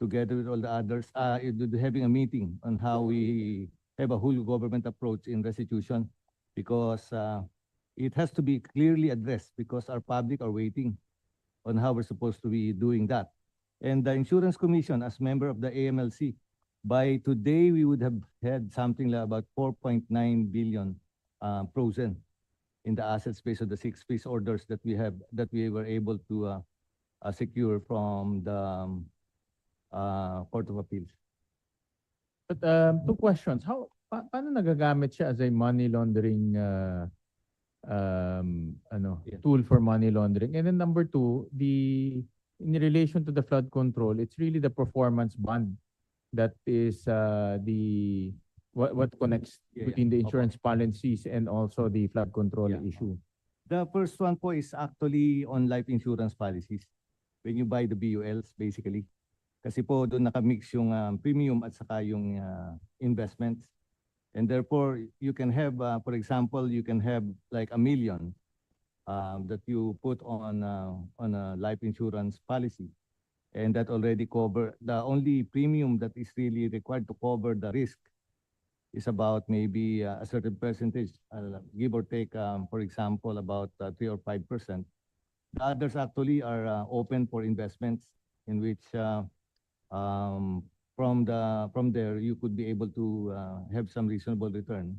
together with all the others. We'll be having a meeting on how we have a whole government approach in restitution, because it has to be clearly addressed, because our public are waiting on how we're supposed to be doing that. And the Insurance Commission, as member of the AMLC, by today, we would have had something like about 4.9 billion frozen in the assets based on the 6 peace orders that we have, that we were able to secure from the Court of Appeals. But two questions. Paano nagagamit siya as a money laundering tool for money laundering? And then number two, in relation to the flood control, it's really the performance bond that is what connects between the insurance policies and also the flood control issue. The first one po is actually on life insurance policies. When you buy the BULs, basically. Kasi po doon nakamix yung premium at saka yung investments. And therefore, you can have, for example, you can have like 1 million that you put on a life insurance policy. And that already cover, the only premium that is really required to cover the risk is about maybe a certain percentage, give or take, for example, about 3 or 5%. The others actually are open for investments, in which from there you could be able to have some reasonable return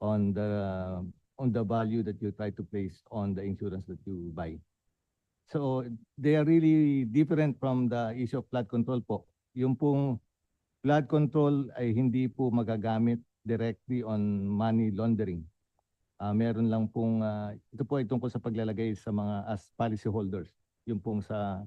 on the value that you try to place on the insurance that you buy. So they are really different from the issue of flood control po. Yung pong flood control ay hindi po magagamit directly on money laundering. Meron lang pong, ito po ay tungkol sa paglalagay sa mga as policy holders. Yung pong sa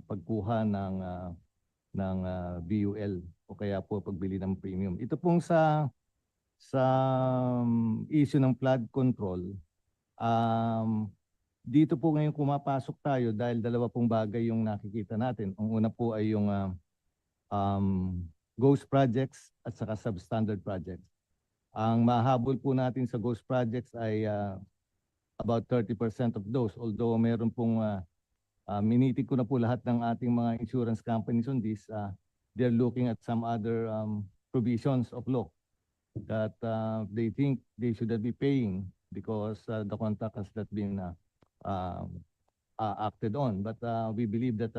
pagkuha ng BUL o kaya po pagbili ng premium. Ito pong sa issue ng flood control, dito po ngayon kumapasok tayo dahil dalawa pong bagay yung nakikita natin. Ang una po ay yung ghost projects at saka substandard projects. Ang mahabol po natin sa ghost projects ay about 30% of those. Although meron pong, minitig ko na po lahat ng ating mga insurance companies on this, they're looking at some other provisions of law that they think they should be paying because the contract has not been acted on. But we believe that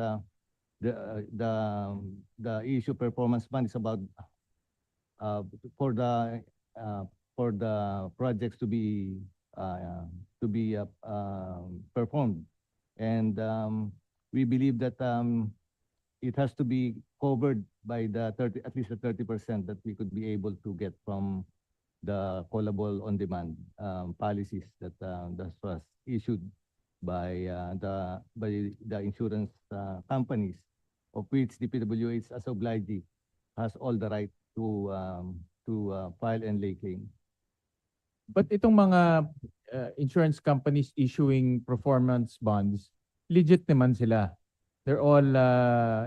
the issue performance bond is about uh, for the uh, for the projects to be performed, and we believe that it has to be covered by the 30, at least the 30% that we could be able to get from the callable on demand policies that was issued by the insurance companies, of which the PWH as obligee has all the right to file and lay claim. But itong mga insurance companies issuing performance bonds, legit naman sila. They're all,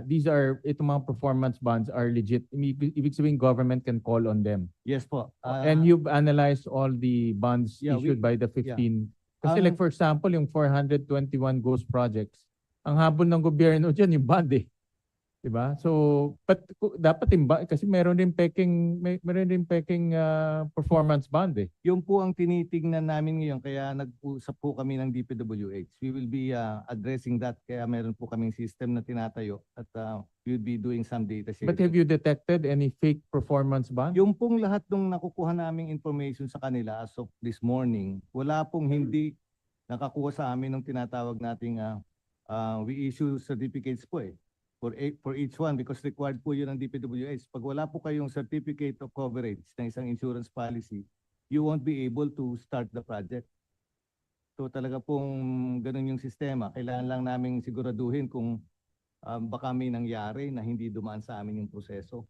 itong mga performance bonds are legit. Ibig sabihin government can call on them. Yes po. And you've analyzed all the bonds Yeah, issued by the 15. Kasi like for example, yung 421 ghost projects, ang habol ng gobyerno dyan yung bond eh. Diba? So, but dapat kasi meron rin peking performance bond eh. Yung po ang tinitingnan namin ngayon, kaya nag-usap po kami ng DPWH. We will be addressing that, kaya meron po kaming system na tinatayo at we will be doing some data sharing. But have you detected any fake performance bond? Yung pong lahat ng nakukuha naming information sa kanila as of this morning, wala pong hindi nakakuha sa amin ng tinatawag nating we issue certificates po eh. For each one, because required po yun ng DPWH. Pag wala po kayong certificate of coverage ng isang insurance policy, you won't be able to start the project. So talaga pong ganun yung sistema. Kailangan lang namin siguraduhin kung baka may nangyari na hindi dumaan sa amin yung proseso.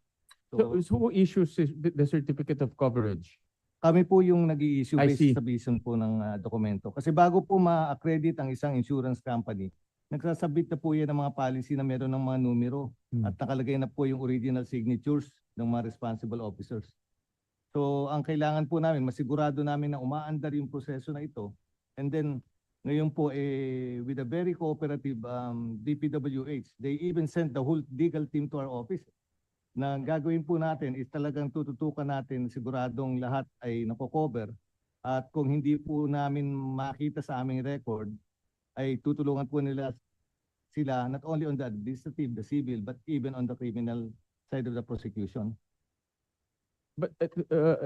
So who issues the certificate of coverage? Kami po yung nag-i-issue I see. based sa vision po ng dokumento. Kasi bago po ma-accredit ang isang insurance company, nagsasabit na po yan ng mga policy na meron ng mga numero at nakalagay na po yung original signatures ng mga responsible officers. So ang kailangan po namin, masigurado namin na umaandar yung proseso na ito. And then ngayon po with a very cooperative DPWH, they even sent the whole legal team to our office. Na gagawin po natin is talagang tututukan natin siguradong lahat ay nako-cover. At kung hindi po namin makita sa aming record, ay tutulungan po nila sila not only on the administrative, the civil, but even on the criminal side of the prosecution. But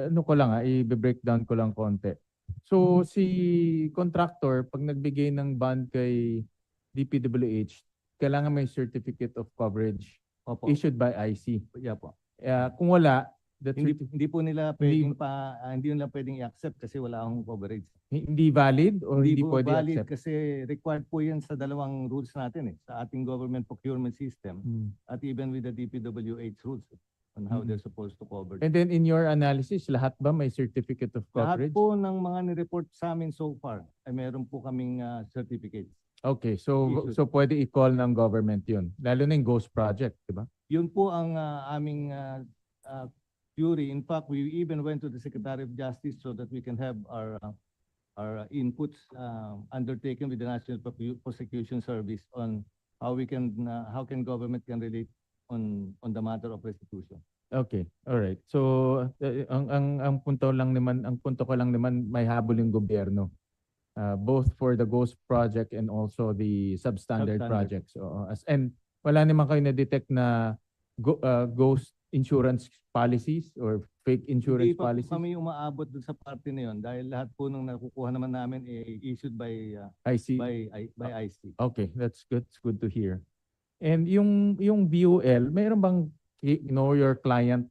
ano ko lang i-breakdown ko lang konti. So si contractor, pag nagbigay ng bond kay DPWH, kailangan may certificate of coverage issued by IC. Yeah po. Kung wala, Hindi po nila pwedeng hindi nila pwedeng i-accept kasi wala akong coverage. Hindi valid o hindi po pwede valid accept? kasi required po yan sa dalawang rules natin sa ating government procurement system at even with the DPWH rules on how they're supposed to cover. And then in your analysis, lahat ba may certificate of Lahat coverage? po ng mga ni-report sa amin so far ay meron po kaming certificates. Okay, so pwede i-call ng government 'yun. Lalo na yung ghost project, 'di ba? Yun po ang aming theory. In fact, we even went to the Secretary of Justice so that we can have our inputs undertaken with the National Prosecution Service on how can government can relate on the matter of restitution. Okay, all right. So ang punto ko lang naman may habol yung gobyerno. Both for the ghost project and also the substandard projects. And wala naman kayo na-detect na ghost insurance policies or fake insurance policies? Hindi pa po kami umaabot dun sa parte na yun dahil lahat po nung nakukuha naman namin issued by IC. by IC. Okay, that's good. It's good to hear. And yung VUL, mayroon bang know your client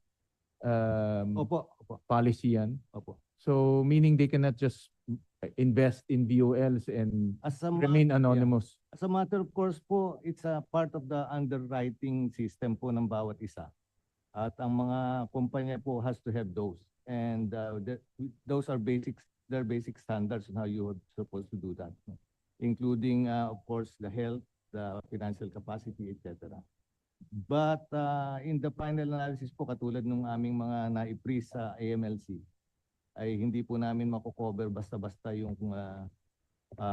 Opo. policy yan? Opo. So meaning they cannot just invest in VULs and remain anonymous. As a matter of course po, it's a part of the underwriting system po ng bawat isa. At ang mga kumpanya po has to have those. And those are they're basic standards on how you are supposed to do that. Including, of course, the health, the financial capacity, etc. But in the final analysis po, katulad ng aming mga na-freeze sa AMLC, ay hindi po namin mako-cover basta-basta yung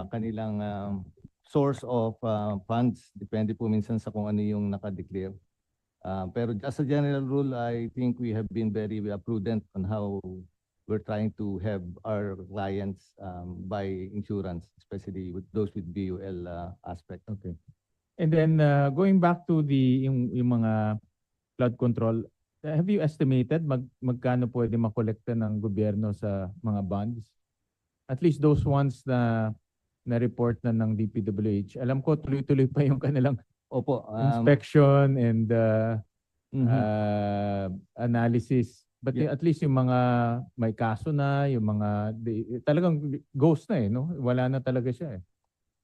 kanilang source of funds. Depende po minsan sa kung ano yung naka-declare. Pero as a general rule, I think we have been very prudent on how we're trying to have our clients buy insurance, especially with those with BUL aspect. Okay. And then going back to yung mga flood control, have you estimated magkano pwede makolekta ng gobyerno sa mga bonds? At least those ones na na-report na ng DPWH. Alam ko tuloy-tuloy pa yung kanilang Opo. inspection and Mhm. analysis. But Yeah. at least yung mga may kaso na, yung mga talagang ghost na no? Wala na talaga siya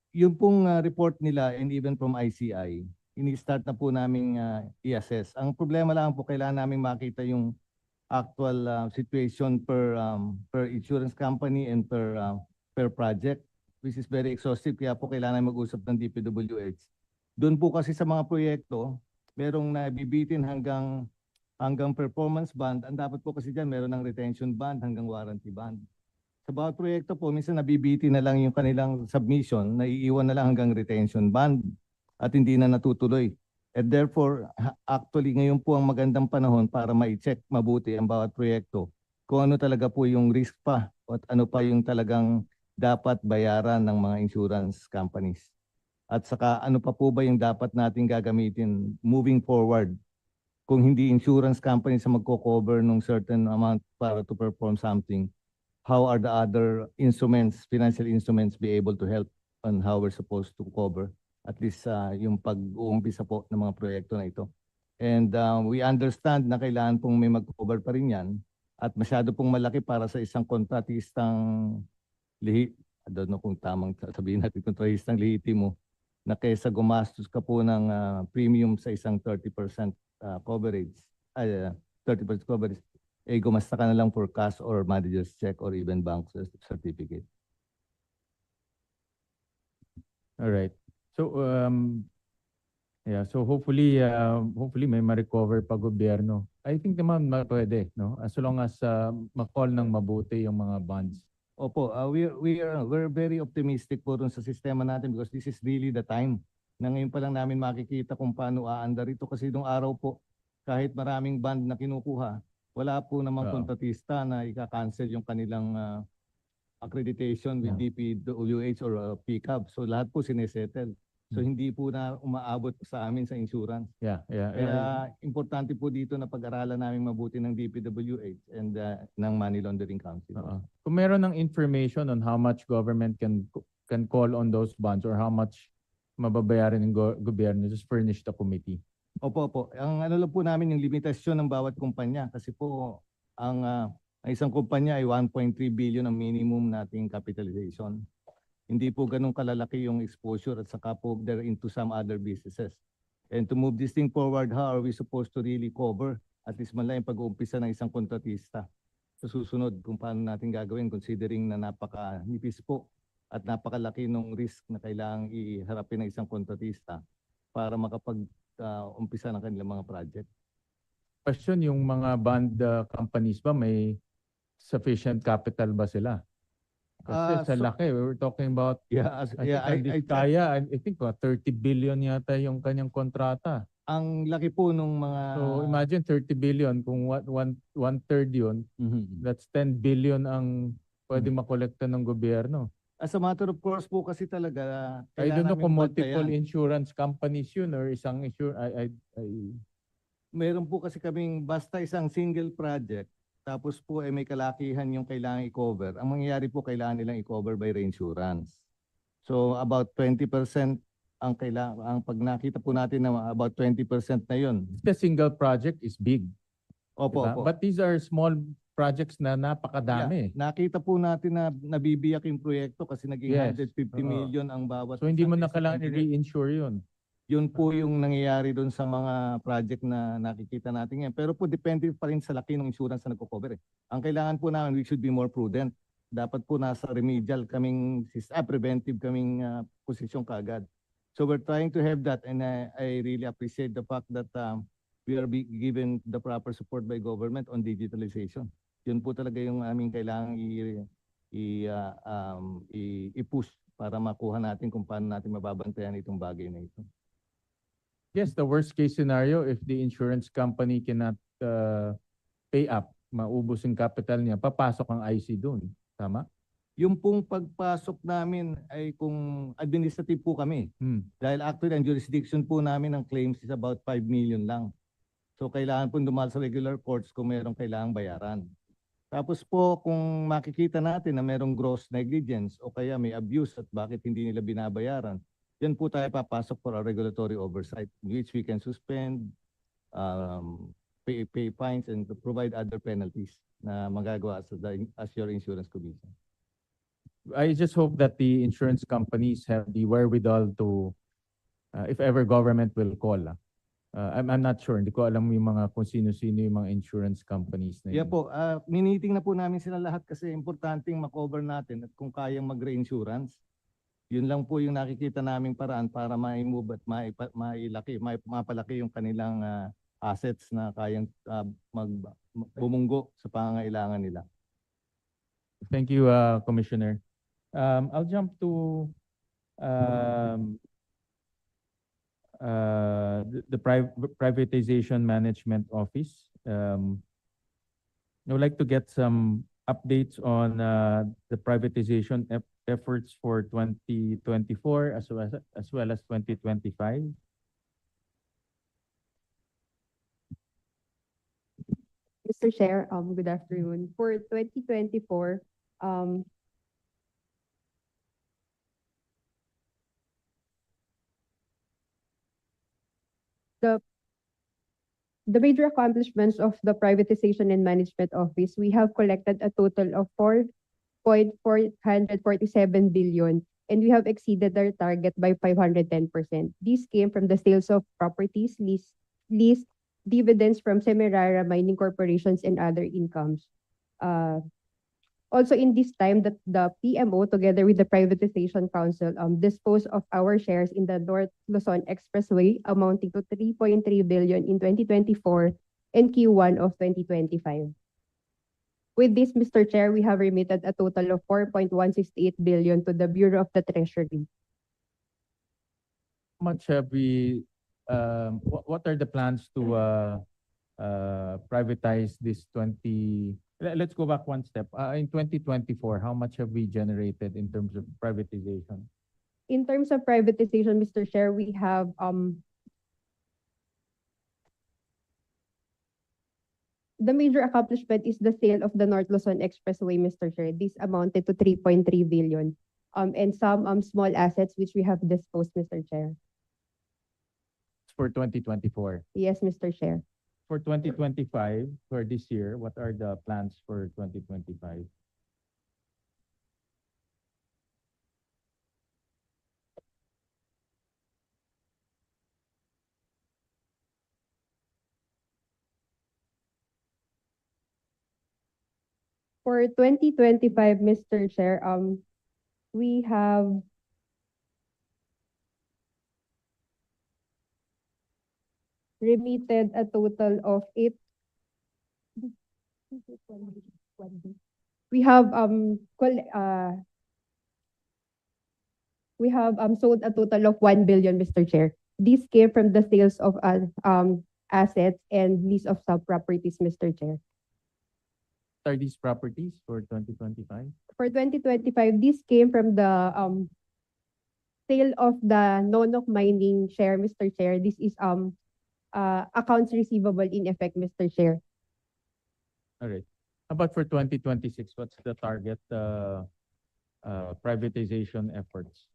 Yung pong report nila and even from ICI, ini-start na po namin i-assess. Ang problema lang po, kailangan namin makita yung actual situation per insurance company and per project, which is very exhaustive. Kaya po kailangan mag-usap ng DPWH. Doon po kasi sa mga proyekto, merong nabibitin hanggang performance band. Ang dapat po kasi dyan, meron ng retention band hanggang warranty band. Sa bawat proyekto po, minsan nabibiti na lang yung kanilang submission, naiiwan na lang hanggang retention band at hindi na natutuloy. And therefore, actually ngayon po ang magandang panahon para ma-check mabuti ang bawat proyekto kung ano talaga po yung risk pa at ano pa yung talagang dapat bayaran ng mga insurance companies. At saka ano pa po ba yung dapat natin gagamitin moving forward kung hindi insurance companies ang magko-cover ng certain amount para to perform something. How are the other instruments, financial instruments, be able to help on how we're supposed to cover at least yung pag-uumpisa po ng mga proyekto na ito. And we understand na kailangan pong may mag-cover pa rin yan at masyado pong malaki para sa isang kontratistang I don't know kung tamang sabihin natin kontratistang lihitimo na kaysa gumastos ka po ng premium sa isang 30% coverage, 30% coverage, gumasta ka na lang for cash or manager's check or even bank certificate. All right. So so hopefully may ma-recover pa gobyerno. I think naman pwede, no? As long as ma-call ng mabuti yung mga bonds. Opo, we're very optimistic po dun sa sistema natin because this is really the time na ngayon pa lang namin makikita kung paano aandar ito kasi nung araw po kahit maraming bond na kinukuha, wala po namang kontratista na ika-cancel yung kanilang accreditation with DPWH or PCAB. So lahat po sinesettle. So hindi po na umaabot sa amin sa insurance. Kaya importante po dito na pag-aralan namin mabuti ng DPWH and ng Money Laundering Council. Kung meron ng information on how much government can call on those bonds or how much mababayaran ng gobyerno, just furnish the committee. Opo. Ang ano lang po namin yung limitasyon ng bawat kumpanya kasi po ang isang kumpanya ay 1.3 billion ang minimum nating capitalization. Hindi po ganun kalalaki yung exposure at saka po they're into some other businesses. And to move this thing forward, how are we supposed to really cover at least man lang yung pag-uumpisa ng isang kontratista sa susunod kung paano natin gagawin considering na napaka-nipis po at napakalaki ng risk na kailangang iharapin ng isang kontratista para makapag-umpisa ng kanilang mga project. Question, yung mga bond companies ba may sufficient capital ba sila? Kasi sa laki, we were talking about I think 30 billion yata yung kanyang kontrata. Ang laki po nung mga... So imagine 30 billion, kung one-third yun, that's 10 billion ang pwede makolekta ng gobyerno. As a matter of course po kasi talaga... I don't know kung multiple insurance companies yun or isang Meron po kasi kaming basta isang single project, tapos po may kalakihan yung kailangan i-cover. Ang mangyayari po kailangan nilang i-cover by reinsurance. So about 20% ang pag nakita po natin na about 20% na yun. The single project is big. Opo. But these are small projects na napakadami. Nakita po natin na nabibiyak yung proyekto kasi naging 150 million ang bawat. So hindi mo na kailangan i-reinsure yun. Yun po yung nangyayari doon sa mga project na nakikita natin ngayon. Pero po depende pa rin sa laki ng insurance na nagko-cover. Ang kailangan po namin, we should be more prudent. Dapat po nasa remedial preventive kaming posisyon kaagad. So we're trying to have that and I really appreciate the fact that we are given the proper support by government on digitalization. Yun po talaga yung aming kailangan i-push para makuha natin kung paano natin mababantayan itong bagay na ito. Yes, the worst case scenario, if the insurance company cannot pay up, maubos yung capital niya, papasok ang IC doon. Tama? Yung pong pagpasok namin ay kung administrative po kami. Dahil actually ang jurisdiction po namin ng claims is about 5 million lang. So kailangan po dumal sa regular courts kung merong kailangang bayaran. Tapos po kung makikita natin na merong gross negligence o kaya may abuse at bakit hindi nila binabayaran, yan po tayo papasok for a regulatory oversight which we can suspend, pay fines and provide other penalties na magagawa as your insurance commission. I just hope that the insurance companies have the wherewithal to, if ever government will call. I'm not sure. Hindi ko alam yung mga kung sino-sino yung mga insurance companies na Yeah yun. po, miniting na po namin sila lahat kasi importanteng makover natin at kung kayang mag-reinsurance. Yun lang po yung nakikita naming paraan para ma-move at mapalaki yung kanilang assets na kayang bumunggo sa pangangailangan nila. Thank you, Commissioner. I'll jump to the Privatization Management Office. I would like to get some updates on the privatization efforts for 2024 as well as 2025. Mr. Chair, good afternoon. For 2024, the major accomplishments of the Privatization and Management Office, we have collected a total of 4.447 billion, and we have exceeded our target by 510%. These came from the sales of properties, lease, dividends from Semirara mining corporations, and other incomes. Also in this time that the PMO together with the Privatization Council disposed of our shares in the North Luzon Expressway amounting to 3.3 billion in 2024 and Q1 of 2025. With this, Mr. Chair, we have remitted a total of 4.168 billion to the Bureau of the Treasury. How much have we, what are the plans to privatize this 20, let's go back one step. In 2024, how much have we generated in terms of privatization? In terms of privatization, Mr. Chair, we have the major accomplishment is the sale of the North Luzon Expressway, Mr. Chair. This amounted to 3.3 billion. And some small assets which we have disposed, Mr. Chair. For 2024. Yes, Mr. Chair. For 2025, for this year, what are the plans for 2025? For 2025, Mr. Chair, we have remitted a total of we have sold a total of 1 billion, Mr. Chair. This came from the sales of assets and lease of sub-properties, Mr. Chair. What are these properties for 2025? For 2025, this came from the sale of the Nonok mining share, Mr. Chair. This is accounts receivable in effect, Mr. Chair. All right. How about for 2026? What's the target privatization efforts?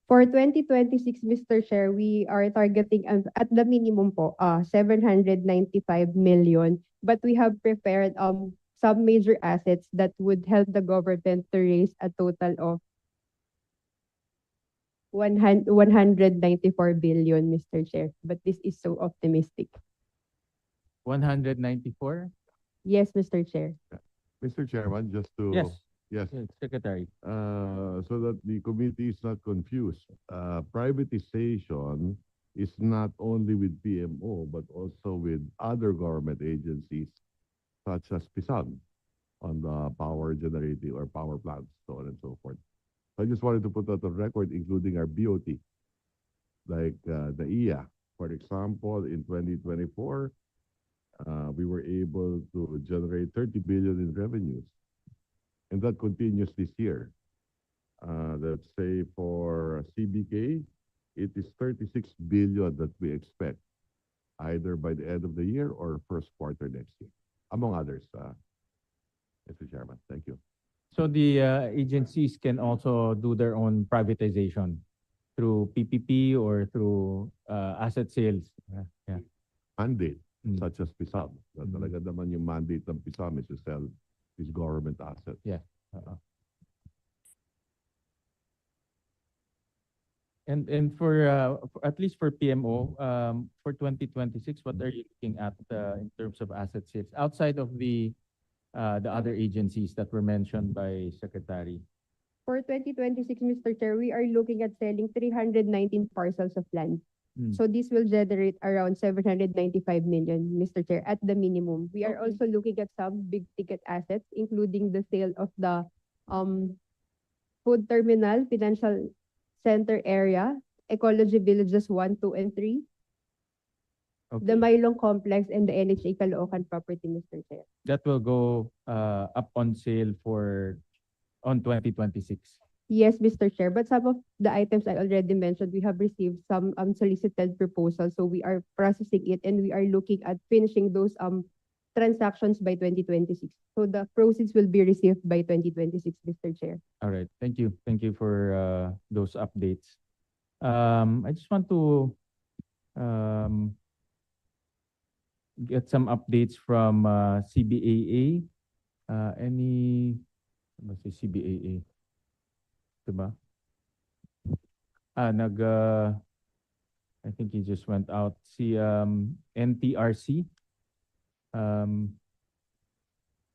For 2026, Mr. Chair, we are targeting at the minimum po 795 million, but we have prepared some major assets that would help the government to raise a total of 194 billion, Mr. Chair. But this is so optimistic. 194? Yes, Mr. Chair. Mr. Chairman, just to Yes. yes, Yes, Secretary. so that the committee is not confused, privatization is not only with PMO but also with other government agencies such as PISAN on the power generating or power plants, so on and so forth. I just wanted to put that on record, including our BOT, like the IA. For example, in 2024, we were able to generate 30 billion in revenues and that continues this year. Let's say for CBK, it is 36 billion that we expect either by the end of the year or first quarter next year, among others, Mr. Chairman. Thank you. So the agencies can also do their own privatization through PPP or through asset sales. Yeah. Mandate, Mm. such as PISAM. Talaga naman yung mandate ng PISAM is to sell these government assets. Yeah. And for at least for PMO, for 2026, what are you looking at in terms of asset sales outside of the other agencies that were mentioned by Secretary? For 2026, Mr. Chair, we are looking at selling 319 parcels of land. Mm. So this will generate around 795 million, Mr. Chair, at the minimum. We are also looking at some big ticket assets, including the sale of the food terminal, financial center area, Ecology Villages 1, 2, and 3, the Mylong Complex, and the NHA Caloocan property, Mr. Chair. That will go up on sale on 2026. Yes, Mr. Chair, but some of the items I already mentioned, we have received some unsolicited proposals, so we are processing it and we are looking at finishing those transactions by 2026. So the proceeds will be received by 2026, Mr. Chair. All right. Thank you. Thank you for those updates. I just want to get some updates from CBAA. Let's say CBAA. Diba? I think he just went out. Si NTRC.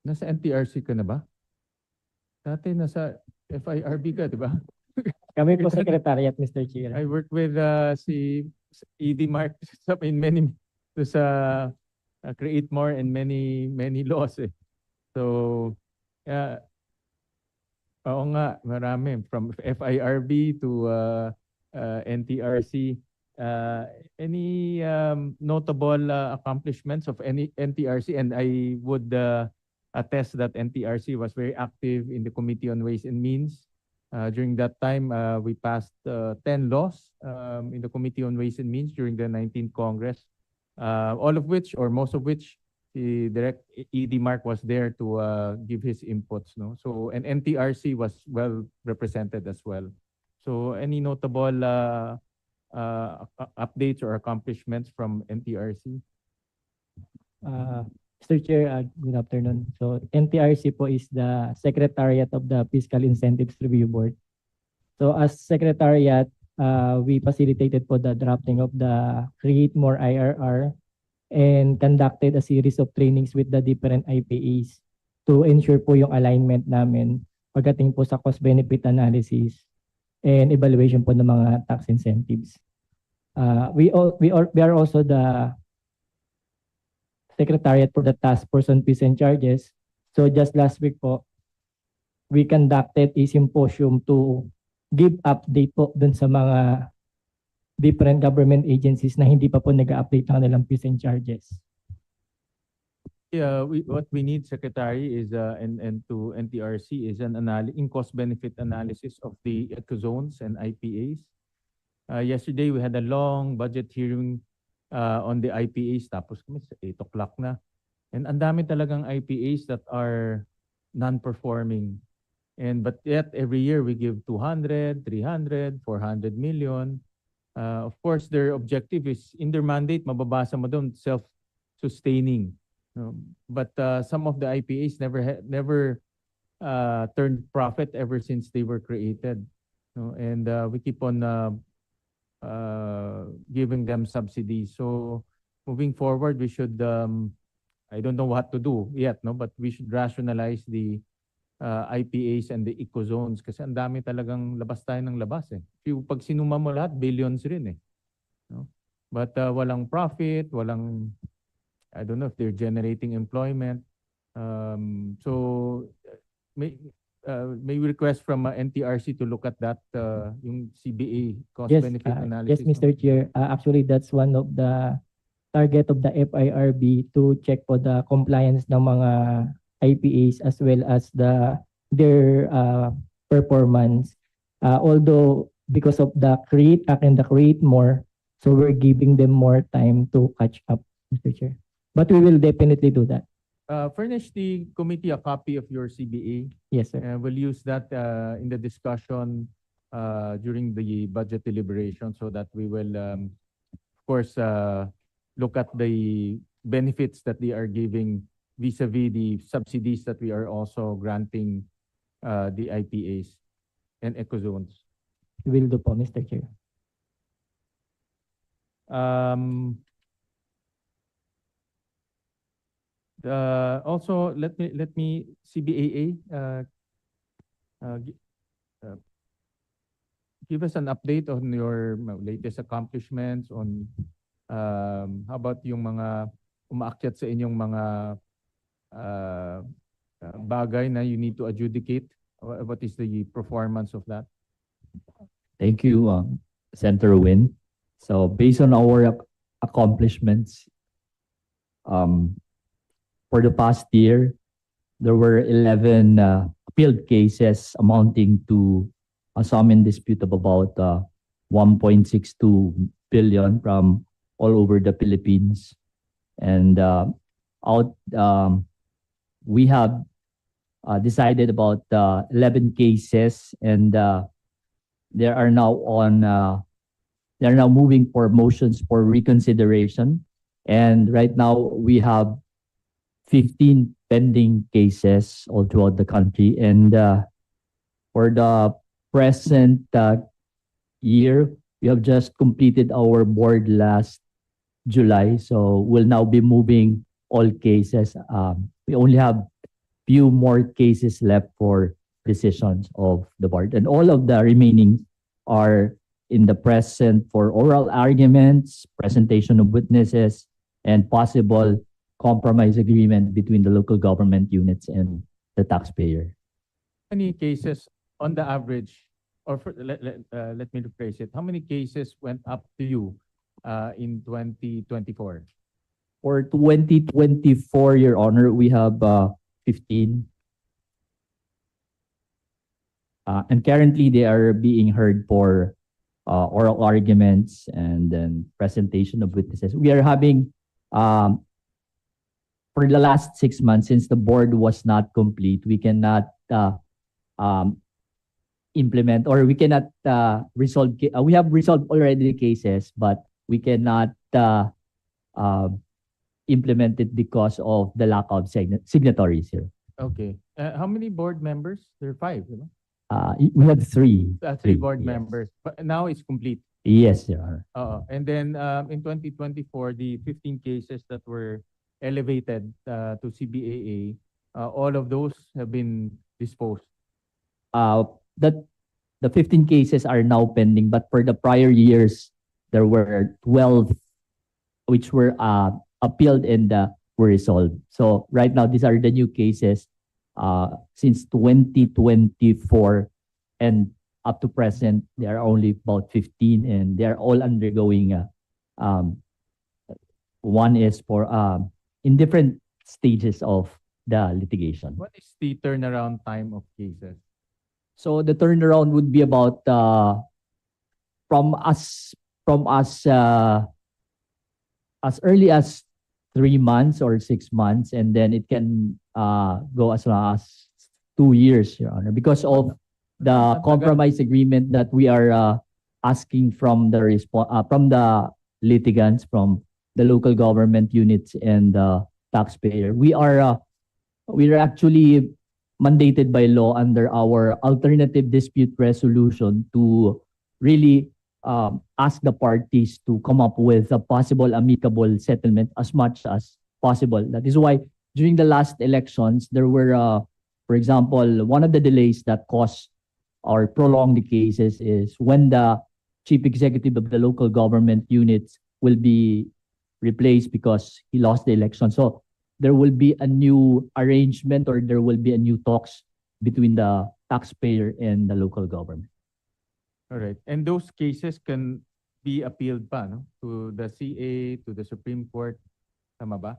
Nasa NTRC ka na ba? Dati nasa FIRB ka, di ba? Kami po Secretariat, Mr. Chair. I work with si ED Mark in many sa create more and many laws eh. So oo nga, marami from FIRB to NTRC. Any notable accomplishments of any NTRC? And I would attest that NTRC was very active in the Committee on Ways and Means. During that time, we passed 10 laws in the Committee on Ways and Means during the 19th Congress, all of which, or most of which, the Direct ED Mark was there to give his inputs. No? So, and NTRC was well represented as well. So, any notable updates or accomplishments from NTRC? Mr. Chair, good afternoon. So NTRC po is the Secretariat of the Fiscal Incentives Review Board. So as Secretariat, we facilitated po the drafting of the Create More IRR and conducted a series of trainings with the different IPAs to ensure po yung alignment namin pagdating po sa cost-benefit analysis and evaluation po ng mga tax incentives. We are also the Secretariat for the Task Force on Fees and Charges. So just last week po, we conducted a symposium to give update po dun sa mga different government agencies na hindi pa po nag-update ng kanilang fees and charges. Yeah, what we need, Secretary, is and to NTRC is an cost-benefit analysis of the ecozones and IPAs. Yesterday, we had a long budget hearing on the IPAs, tapos kami sa 8 o'clock na. And ang dami talagang IPAs that are non-performing. But yet, every year, we give 200, 300, 400 million. Of course, their objective is, in their mandate, mababasa mo doon, self-sustaining. But some of the IPAs never turned profit ever since they were created. And we keep on giving them subsidies. So moving forward, we should, I don't know what to do yet, but we should rationalize the IPAs and the ecozones kasi ang dami talagang labas tayo ng labas eh. Pag sinuma mo lahat, billions rin eh. But walang profit, walang, I don't know if they're generating employment. So may we request from NTRC to look at that, yung CBA cost-benefit analysis? Yes, Mr. Chair. Actually, that's one of the target of the FIRB to check po the compliance ng mga IPAs as well as the their performance. Although because of the Create Act and the Create More, so we're giving them more time to catch up, Mr. Chair. But we will definitely do that. Furnish the committee a copy of your CBA. Yes, sir. We'll use that in the discussion during the budget deliberation so that we will, of course, look at the benefits that they are giving vis-a-vis the subsidies that we are also granting the IPAs and ecozones. We will do po, Mr. Chair. Also, let me CBAA give us an update on your latest accomplishments on how about yung mga umaakyat sa inyong mga bagay na you need to adjudicate. What is the performance of that? Thank you, Senator Win. So based on our accomplishments, for the past year, there were 11 appealed cases amounting to a sum in dispute of about 1.62 billion from all over the Philippines. And we have decided about 11 cases, and they are now moving for motions for reconsideration. And right now we have 15 pending cases all throughout the country. And for the present year, we have just completed our board last July. So we'll now be moving all cases. We only have few more cases left for decisions of the board. And all of the remaining are in the present for oral arguments, presentation of witnesses, and possible compromise agreement between the local government units and the taxpayer. How many cases on the average, or let me rephrase it, how many cases went up to you in 2024? For 2024, Your Honor, we have 15. And currently, they are being heard for oral arguments and then presentation of witnesses. We are having, for the last 6 months, since the board was not complete, we cannot implement, or we cannot resolve. We have resolved already the cases, but we cannot implement it because of the lack of signatories here. Okay. How many board members? There are 5, you know? We have 3. 3 board yes. members. But now it's complete. Yes, Your Honor. And then in 2024, the 15 cases that were elevated to CBAA, all of those have been disposed. The 15 cases are now pending, but for the prior years, there were 12 which were appealed and were resolved. So right now, these are the new cases since 2024, and up to present, there are only about 15, and they are all undergoing. One is for in different stages of the litigation. What is the turnaround time of cases? So the turnaround would be about from us as early as 3 months or 6 months, and then it can go as long as 2 years, Your Honor, because of the compromise agreement that we are asking from the litigants, from the local government units and the taxpayer. We are actually mandated by law under our alternative dispute resolution to really ask the parties to come up with a possible amicable settlement as much as possible. That is why during the last elections, there were, for example, one of the delays that caused or prolonged the cases is when the chief executive of the local government units will be replaced because he lost the election. So there will be a new arrangement, or there will be a new talks between the taxpayer and the local government. All right. And those cases can be appealed pa, no? To the CA, to the Supreme Court. Tama ba?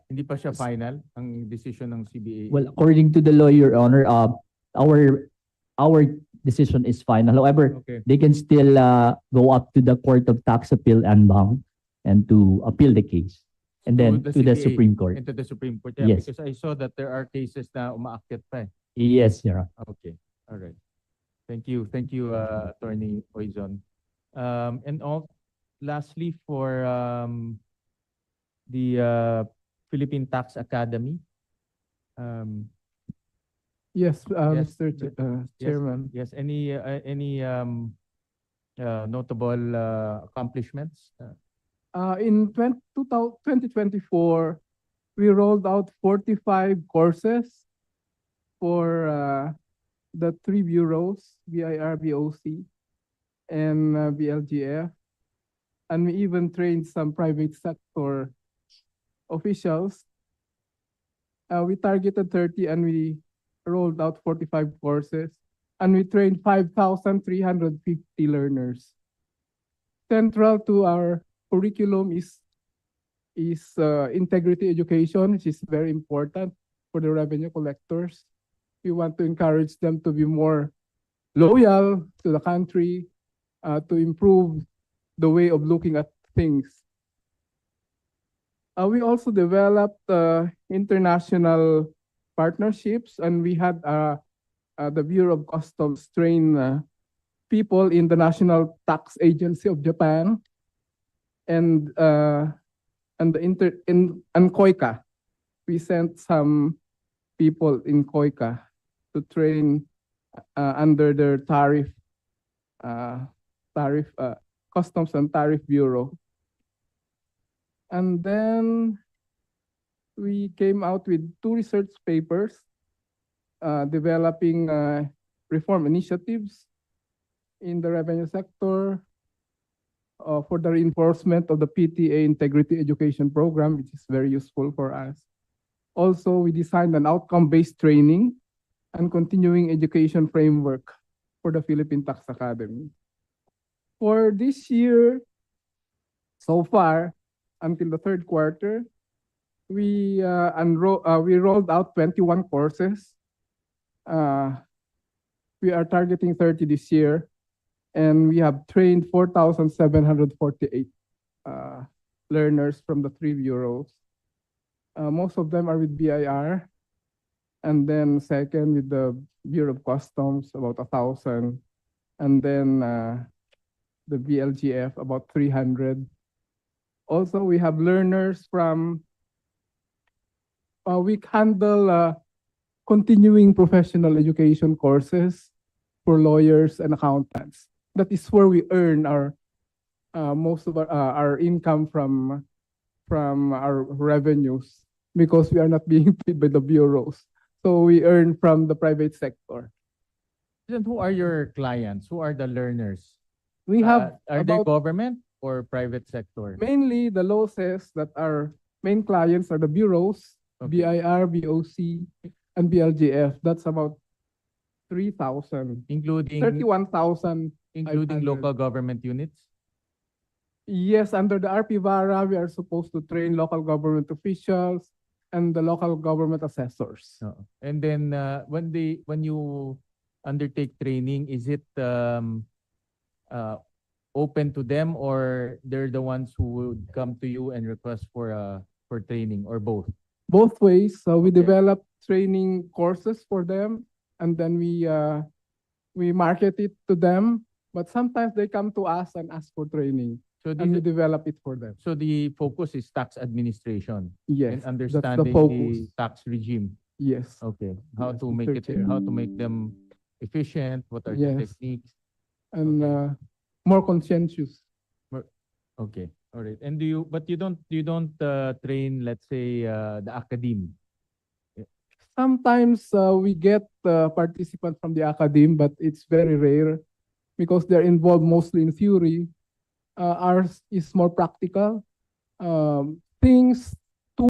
Hindi pa siya final ang decision ng CBA. Well, according to the law, Your Honor, our decision is final. However, Okay. they can still go up to the Court of Tax Appeal and Bank and to appeal the case. And then to the CPA Supreme Court. and to the Supreme Court. Yeah, Yes. because I saw that there are cases na umaakyat pa eh. Yes, Your Honor. Okay. All right. Thank you. Thank you, Attorney Oizon. Lastly, for the Philippine Tax Academy. Yes, Yes, Mr. yes. Chairman. Yes, any notable accomplishments? In 2024, we rolled out 45 courses for the three bureaus, BIR, BOC, and BLGF. And we even trained some private sector officials. We targeted 30 and we rolled out 45 courses. And we trained 5,350 learners. Central to our curriculum is integrity education, which is very important for the revenue collectors. We want to encourage them to be more loyal to the country, to improve the way of looking at things. We also developed international partnerships, and we had the Bureau of Customs train people in the National Tax Agency of Japan and COICA. We sent some people in COICA to train under their Customs and Tariff Bureau. And then we came out with 2 research papers developing reform initiatives in the revenue sector for the reinforcement of the PTA Integrity Education Program, which is very useful for us. Also, we designed an outcome-based training and continuing education framework for the Philippine Tax Academy. For this year, so far, until the third quarter, we rolled out 21 courses. We are targeting 30 this year, and we have trained 4,748 learners from the 3 bureaus. Most of them are with BIR, and then second with the Bureau of Customs, about 1,000, and then the BLGF, about 300. Also, we have learners from, we handle continuing professional education courses for lawyers and accountants. That is where we earn our most of our income from our revenues, because we are not being paid by the bureaus. So we earn from the private sector. Then who are your clients? Who are the learners? We have Are they about government or private sector? mainly the LOCES that our main clients are the bureaus, Okay. BIR, BOC, and BLGF. That's about 3,000, Including 31,000. including 500. local government units? Yes, under the RP-VARA, we are supposed to train local government officials and the local government assessors. Oo. And then when you undertake training, is it open to them, or they're the ones who would come to you and request for training, or both? Both ways. So we Okay. develop training courses for them, and then we market it to them. But sometimes they come to us and ask for training, So and we the develop it for them. so the focus is tax administration Yes, and that's the understanding focus. the tax regime. Yes. Okay. How Yes, to make Mr. it, Chair. how to make them efficient, what are the Yes. techniques? And Okay. more conscientious. Okay. All right. And you don't train, let's say, the academe? Sometimes we get participants from the academe, but it's very rare because they're involved mostly in theory. Ours is more practical. Things